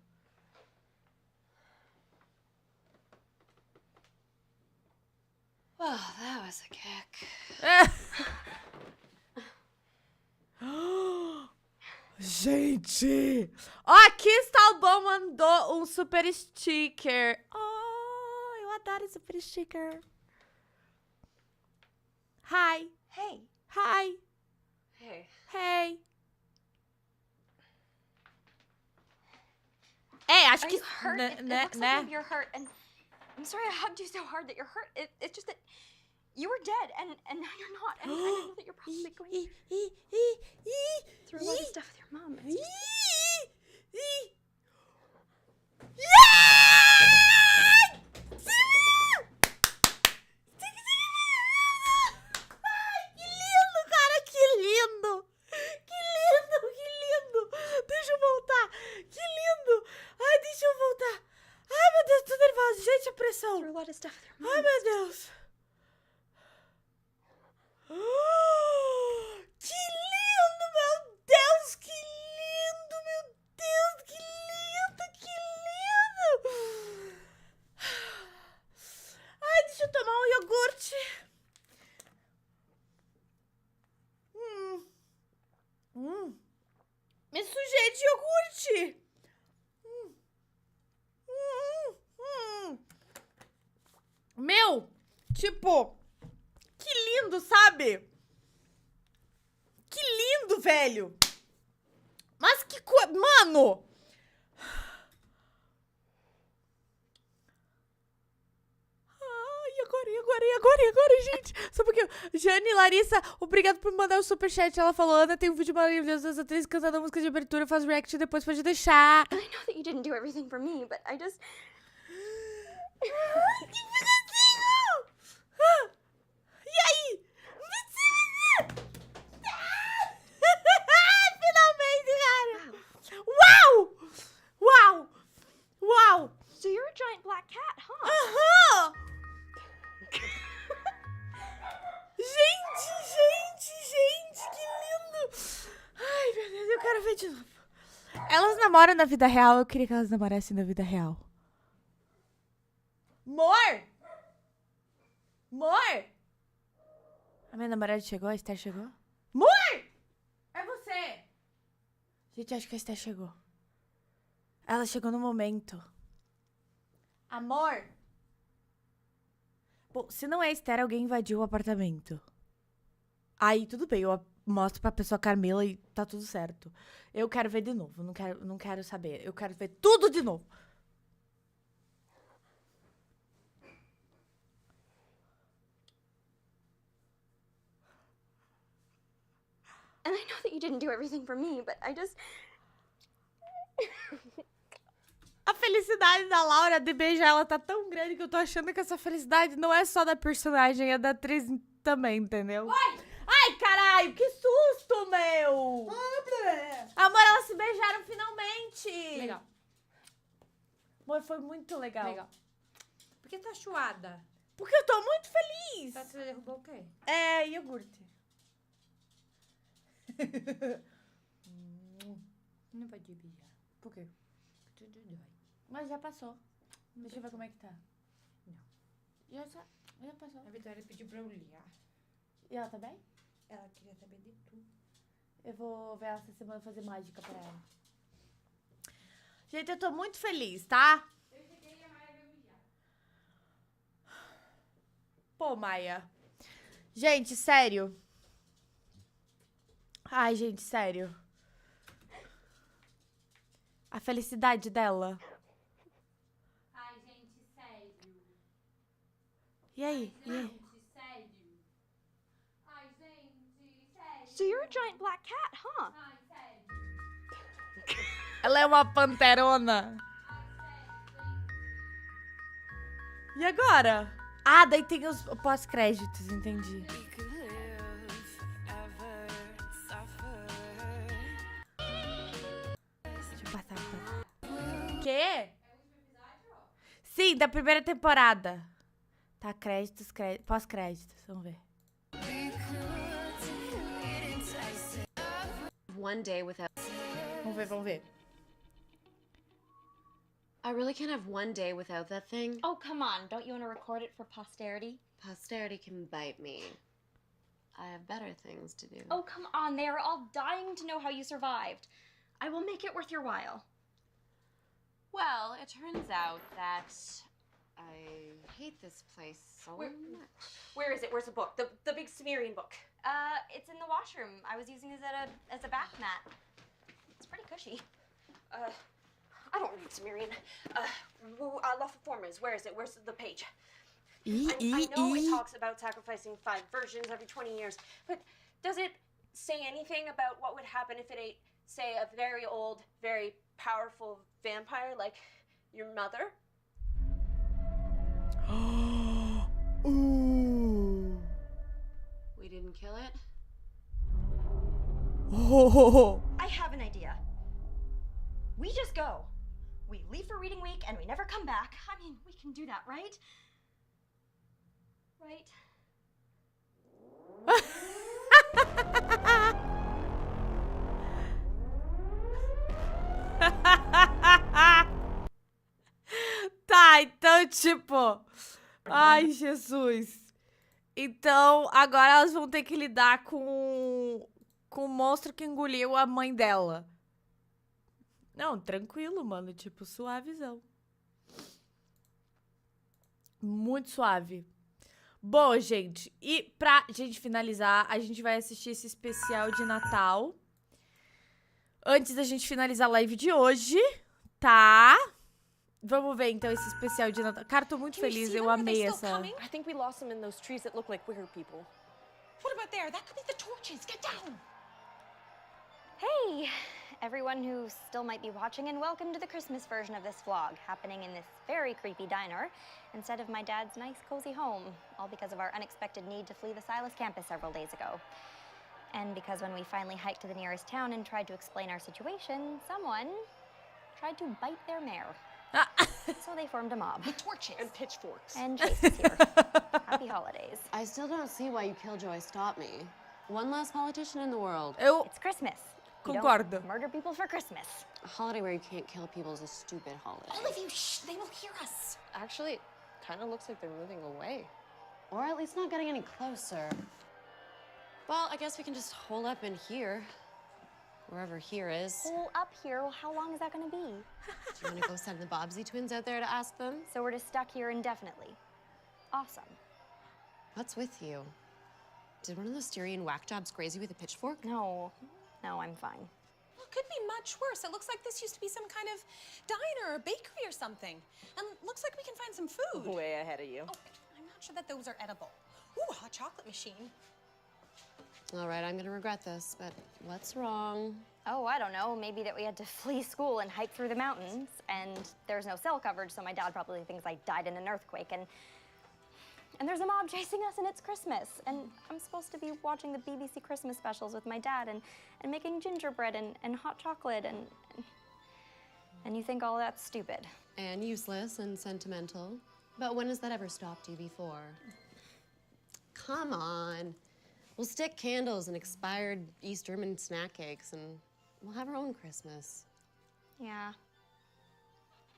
Well, that was a kick. Gente! Ó, aqui está o Bom, mandou um super sticker. Oh, eu adoro super sticker. Hi. Hey. Hi. Hey. Hey. É, acho Are que... you hurt? It looks like maybe you're hurt, and I'm sorry I hugged you so hard that you're hurt. It's just that you were dead, and now you're not, and I know that you're probably going through a lot of stuff with your mom. It's just... Que lindo, cara, que lindo! Que lindo, que lindo! Deixa eu voltar! Que lindo! Ai, deixa eu voltar! Ai, meu Deus, tô nervosa! Go through a lot of stuff. Ai, meu Deus. Que lindo, meu Deus, que lindo, meu Deus, que lindo, que lindo. Ai, deixa eu tomar um iogurte. Me sujei de iogurte. Meu, tipo, que lindo, sabe? Que lindo, velho. Mas que coisa... Mano! E agora, gente? Só porque... Jane, Larissa, obrigado por mandar o superchat. Ela falou, Ana, tem um vídeo maravilhoso das atrizes cantando a música de abertura, faz react e depois pode deixar. I know that you didn't do everything for me, but I just... Que bonitinho! E aí? Finalmente, cara! Uau! Uau! Uau! So you're a giant black cat, huh? Aham! Gente, que lindo! Ai, meu Deus, eu quero ver de novo. Elas namoram na vida real, eu queria que elas namorassem na vida real. Amor! Amor! A minha namorada chegou? A Esther chegou? Amor! É você! Gente, acho que a Esther chegou. Ela chegou no momento. Amor! Bom, se não é a Esther, alguém invadiu o apartamento. Aí, tudo bem, eu mostro pra pessoa Carmilla e tá tudo certo. Eu quero ver de novo, não quero saber. Eu quero ver tudo de novo. And I know that you didn't do everything for me, but I just... A felicidade da Laura de beijar ela tá tão grande que eu tô achando que essa felicidade não é só da personagem, é da atriz também, entendeu? Ai, caralho, que susto, meu! Amor, elas se beijaram finalmente! Legal. Amor, foi muito legal. Legal. Por que tá chuada? Porque eu tô muito feliz! Você derrubou o quê? É, iogurte. Não pode beijar. Por quê? Tudo dói. Mas já passou. Deixa eu ver como é que tá. Não. Já passou. A Vitória pediu pra eu olhar. E ela tá bem? Ela queria saber de tudo. Eu vou ver ela essa semana fazer mágica pra ela. Gente, eu tô muito feliz, tá? Eu cheguei e a Maia veio mijar. Pô, Maia. Gente, sério. Ai, gente, sério. A felicidade dela. Ai, gente, sério. E aí? E aí? Gente, sério. Ai, gente, sério. So you're a giant black cat, huh? Ai, sério. Ela é uma panterona. E agora? Ah, daí tem os pós-créditos, entendi. Deixa eu passar. Quê? Sim, da primeira temporada. Tá, créditos, pós-créditos. Vamos ver. One day without... Vamos ver. I really can't have one day without that thing. Oh, come on. Don't you want to record it for posterity? Posterity can bite me. I have better things to do. Oh, come on. They are all dying to know how you survived. I will make it worth your while. Well, it turns out that I hate this place so much. Where is it? Where's the book? The big Sumerian book. It's in the washroom. I was using it as a bath mat. It's pretty cushy. I don't read Sumerian. Law for Formers. Where is it? Where's the page? I know it talks about sacrificing 5 virgins every 20 years, but does it say anything about what would happen if it ate, say, a very old, very powerful vampire like your mother? Ooh. We didn't kill it? Oh. I have an idea. We just go. We leave for reading week and we never come back. I mean, we can do that, right? Right. Tá, então, tipo... Ai, Jesus. Então, agora elas vão ter que lidar com o monstro que engoliu a mãe dela. Não, tranquilo, mano. Tipo, suavezão. Muito suave. Bom, gente, e pra gente finalizar, a gente vai assistir esse especial de Natal. Antes da gente finalizar a live de hoje, tá? Vamos ver, então, esse especial de Natal. Cara, tô muito feliz, eu amei essa... I think we lost them in those trees that look like weird people. What about there? That could be the torches. Get down! Hey, everyone who still might be watching, and welcome to the Christmas version of this vlog, happening in this very creepy diner instead of my dad's nice, cozy home, all because of our unexpected need to flee the Silas campus several days ago. And because when we finally hiked to the nearest town and tried to explain our situation, someone tried to bite their mare. So they formed a mob. With torches. And pitchforks. And Chase is here. Happy holidays. I still don't see why you killjoy stopped me. One less politician in the world. It's Christmas. You Concordo. don't murder people for Christmas. A holiday where you can't kill people is a stupid holiday. All of you, shh, they will hear us. Actually, kind of looks like they're moving away. Or at least not getting any closer. Well, I guess we can just hole up in here. Wherever here is. Hole up here? Well, how long is that gonna be? Do you want to go send the Bobbsey twins out there to ask them? So we're just stuck here indefinitely. Awesome. What's with you? Did one of those Styrian whack jobs graze you with a pitchfork? No, I'm fine. Well, it could be much worse. It looks like this used to be some kind of diner or bakery or something. And looks like we can find some food. Way ahead of you. Oh, I'm not sure that those are edible. Ooh, a hot chocolate machine. All right, I'm gonna regret this, but what's wrong? Oh, I don't know. Maybe that we had to flee school and hike through the mountains, and there's no cell coverage, so my dad probably thinks I died in an earthquake, and there's a mob chasing us, and it's Christmas, and I'm supposed to be watching the BBC Christmas specials with my dad, and making gingerbread and hot chocolate, and you think all that's stupid. And useless and sentimental. But when has that ever stopped you before? Come on. We'll stick candles and expired East German snack cakes, and we'll have our own Christmas. Yeah.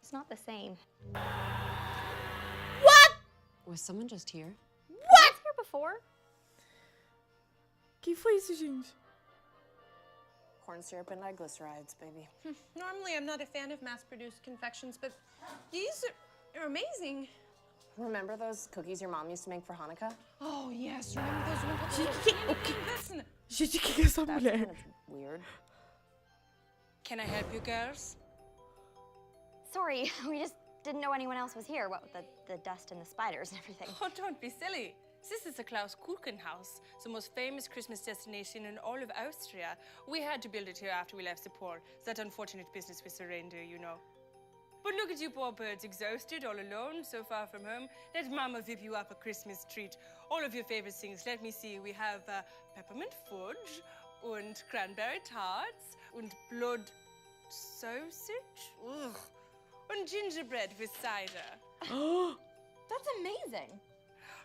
It's not the same. What? Was someone just here? What? I was here before. Que foi isso, gente? Corn syrup and triglycerides, baby. Normally, I'm not a fan of mass-produced confections, but these are amazing. Remember those cookies your mom used to make for Hanukkah? Oh, yes. Remember those ones? Gente, que é essa That's mulher? kind of weird. Can I help you, girls? Sorry, we just didn't know anyone else was here. What with the dust and the spiders and everything. Oh, don't be silly. This is the Klaus Kuchen house, the most famous Christmas destination in all of Austria. We had to build it here after we left the poor. That unfortunate business with the reindeer, you know. But look at you poor birds, exhausted, all alone, so far from home. Let Mama whip you up a Christmas treat. All of your favorite things. Let me see. We have peppermint fudge, and cranberry tarts, and blood sausage, ugh, and gingerbread with cider. That's amazing.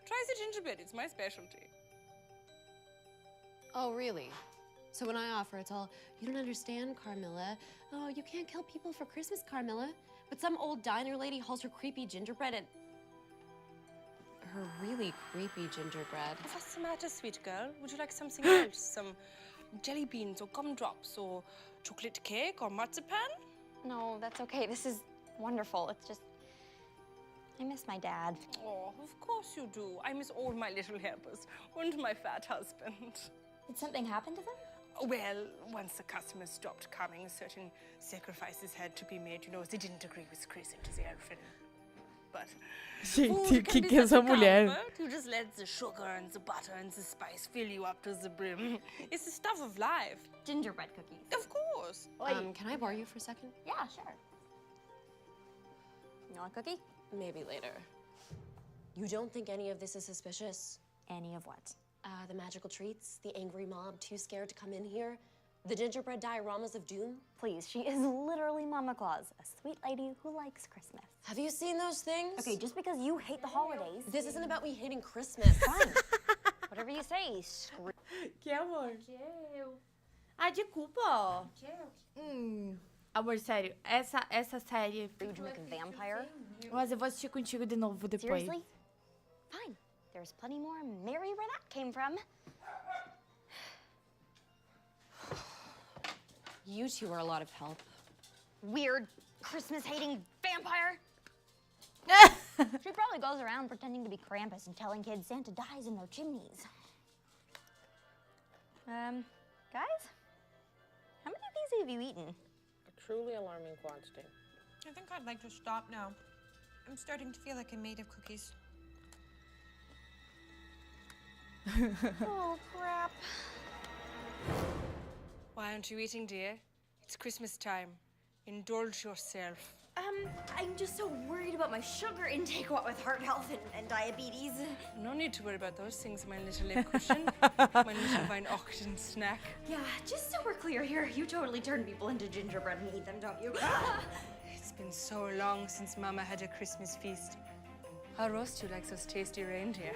Try the gingerbread. It's my specialty. Oh, really? So when I offer, it's all, you don't understand, Carmilla. Oh, you can't kill people for Christmas, Carmilla. But some old diner lady hauls her creepy gingerbread and... Her really creepy gingerbread. What's the matter, sweet girl? Would you like something else? Some jelly beans or gumdrops or chocolate cake or marzipan? No, that's okay. This is wonderful. It's just... I miss my dad. Oh, of course you do. I miss all my little helpers and my fat husband. Did something happen to them? Well, once the customers stopped coming, certain sacrifices had to be made. You know, they didn't agree with Chris and the elfin. But Gente, que é essa mulher? You just let the sugar and the butter and the spice fill you up to the brim. It's the stuff of life. Gingerbread cookies. Of course. Can I borrow you for a second? Yeah, sure. You want a cookie? Maybe later. You don't think any of this is suspicious? Any of what? The magical treats, the angry mob too scared to come in here. The gingerbread dioramas of doom? Please, she is literally Mama Claus, a sweet lady who likes Christmas. Have you seen those things? Okay, just because you hate the holidays. This isn't about me hating Christmas. Fine. Whatever you say, screw. Que amor? Ah, de culpa, ó. Amor, sério, essa série... Rude like a vampire. Mas eu vou assistir contigo de novo depois. Seriously? Fine. There's plenty more Mary where that came from. You two are a lot of help. Weird, Christmas-hating vampire. She probably goes around pretending to be Krampus and telling kids Santa dies in their chimneys. Guys? How many of these have you eaten? A truly alarming quantity. I think I'd like to stop now. I'm starting to feel like I'm made of cookies. Oh, crap. Why aren't you eating, dear? It's Christmas time. Indulge yourself. I'm just so worried about my sugar intake, what with heart health and diabetes. No need to worry about those things, my little lip cushion. My little vine oxygen snack. Yeah, just so we're clear here, you totally turn people into gingerbread and eat them, don't you? It's been so long since Mama had a Christmas feast. I'll roast you like those tasty reindeer.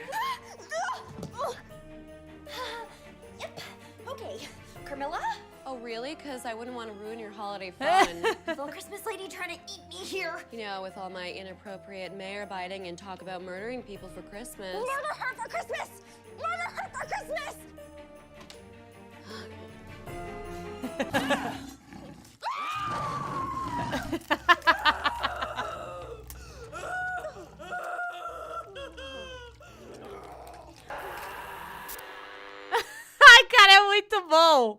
Yep. Okay. Carmilla? Oh, really? Because I wouldn't want to ruin your holiday fun. Little Christmas lady trying to eat me here. You know, with all my inappropriate mayor biting and talk about murdering people for Christmas. Murder her for Christmas! Murder her for Christmas! Ai, cara, é muito bom!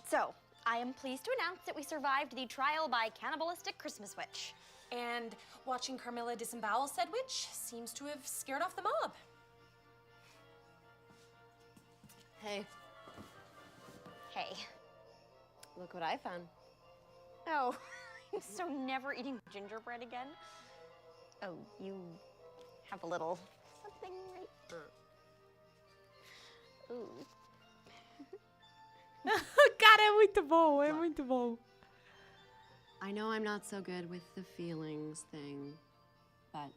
So, I am pleased to announce that we survived the trial by cannibalistic Christmas witch. And watching Carmilla disembowel said witch seems to have scared off the mob. Hey, Hey. look what I found. Oh, I'm so never eating gingerbread again. Oh, you have a little something right there. Ooh. Cara, é muito bom, é muito bom. I know I'm not so good with the feelings thing, but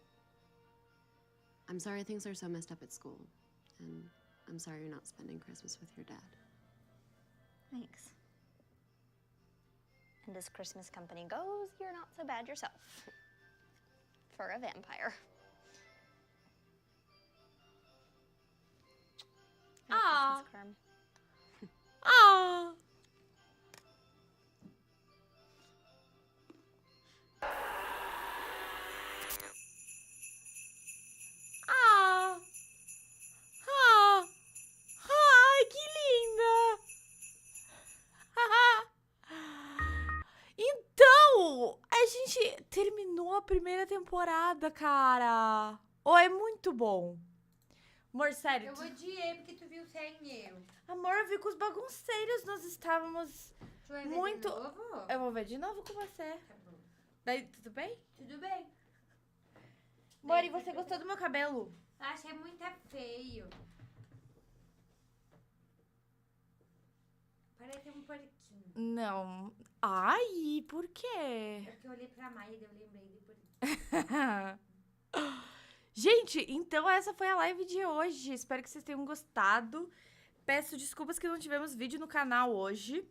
I'm sorry things are so messed up at school. And I'm sorry you're not spending Christmas with your dad. Thanks. And as Christmas company goes, you're not so bad yourself. For a vampire. Merry Aw. Christmas, Carm. Ah! Ah! Ah! Ai, que linda! Então, a gente terminou a primeira temporada, cara. Oh, é muito bom. Amor, sério. Eu odiei porque tu viu sem eu. Amor, eu vi com os bagunceiros, nós estávamos Tu vai ver muito... de novo? Eu vou ver de novo com você. Tá bom. Daí, tudo bem? Tudo bem. Amor, e você gostou do meu cabelo? Achei muito feio. Parece um porquinho. Não. Ai, por quê? Porque eu olhei pra Maia e eu lembrei de porquinho. Gente, então essa foi a live de hoje. Espero que vocês tenham gostado. Peço desculpas que não tivemos vídeo no canal hoje.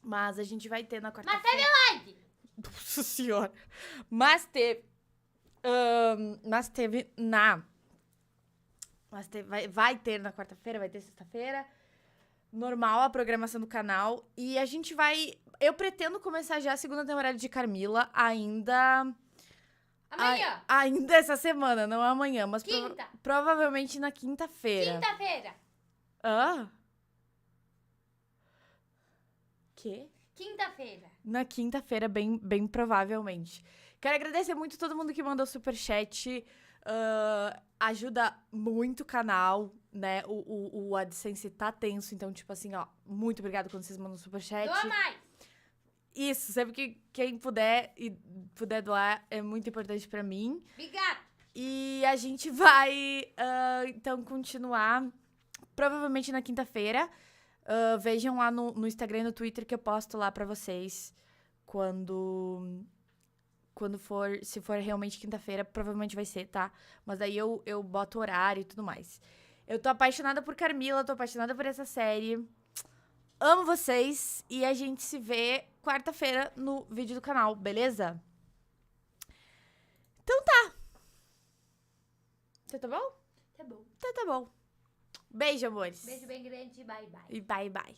Mas a gente vai ter na quarta-feira. Mas teve live! Nossa senhora. Mas teve. Mas teve na. Mas teve, vai ter na quarta-feira, vai ter sexta-feira. Normal a programação do canal. E a gente vai. Eu pretendo começar já a segunda temporada de Carmilla ainda. Amanhã. Ainda essa semana, não amanhã, mas Quinta. Provavelmente na quinta-feira. Quinta-feira. Hã? Quê? Quinta-feira. Na quinta-feira, bem provavelmente. Quero agradecer muito todo mundo que mandou superchat. Ajuda muito o canal, né? O AdSense tá tenso, então, tipo assim, ó, muito obrigada quando vocês mandam superchat. Doa mais. Isso, sempre que quem puder e puder doar é muito importante pra mim. Obrigada. E a gente vai, então, continuar provavelmente na quinta-feira. Vejam lá no Instagram e no Twitter que eu posto lá pra vocês quando for, se for realmente quinta-feira, provavelmente vai ser, tá? Mas daí eu boto o horário e tudo mais. Eu tô apaixonada por Carmilla, tô apaixonada por essa série. Amo vocês e a gente se vê quarta-feira no vídeo do canal, beleza? Então tá. Você tá bom? Tá bom. Então tá bom. Beijo, amores. Beijo bem grande, bye bye. E bye, bye.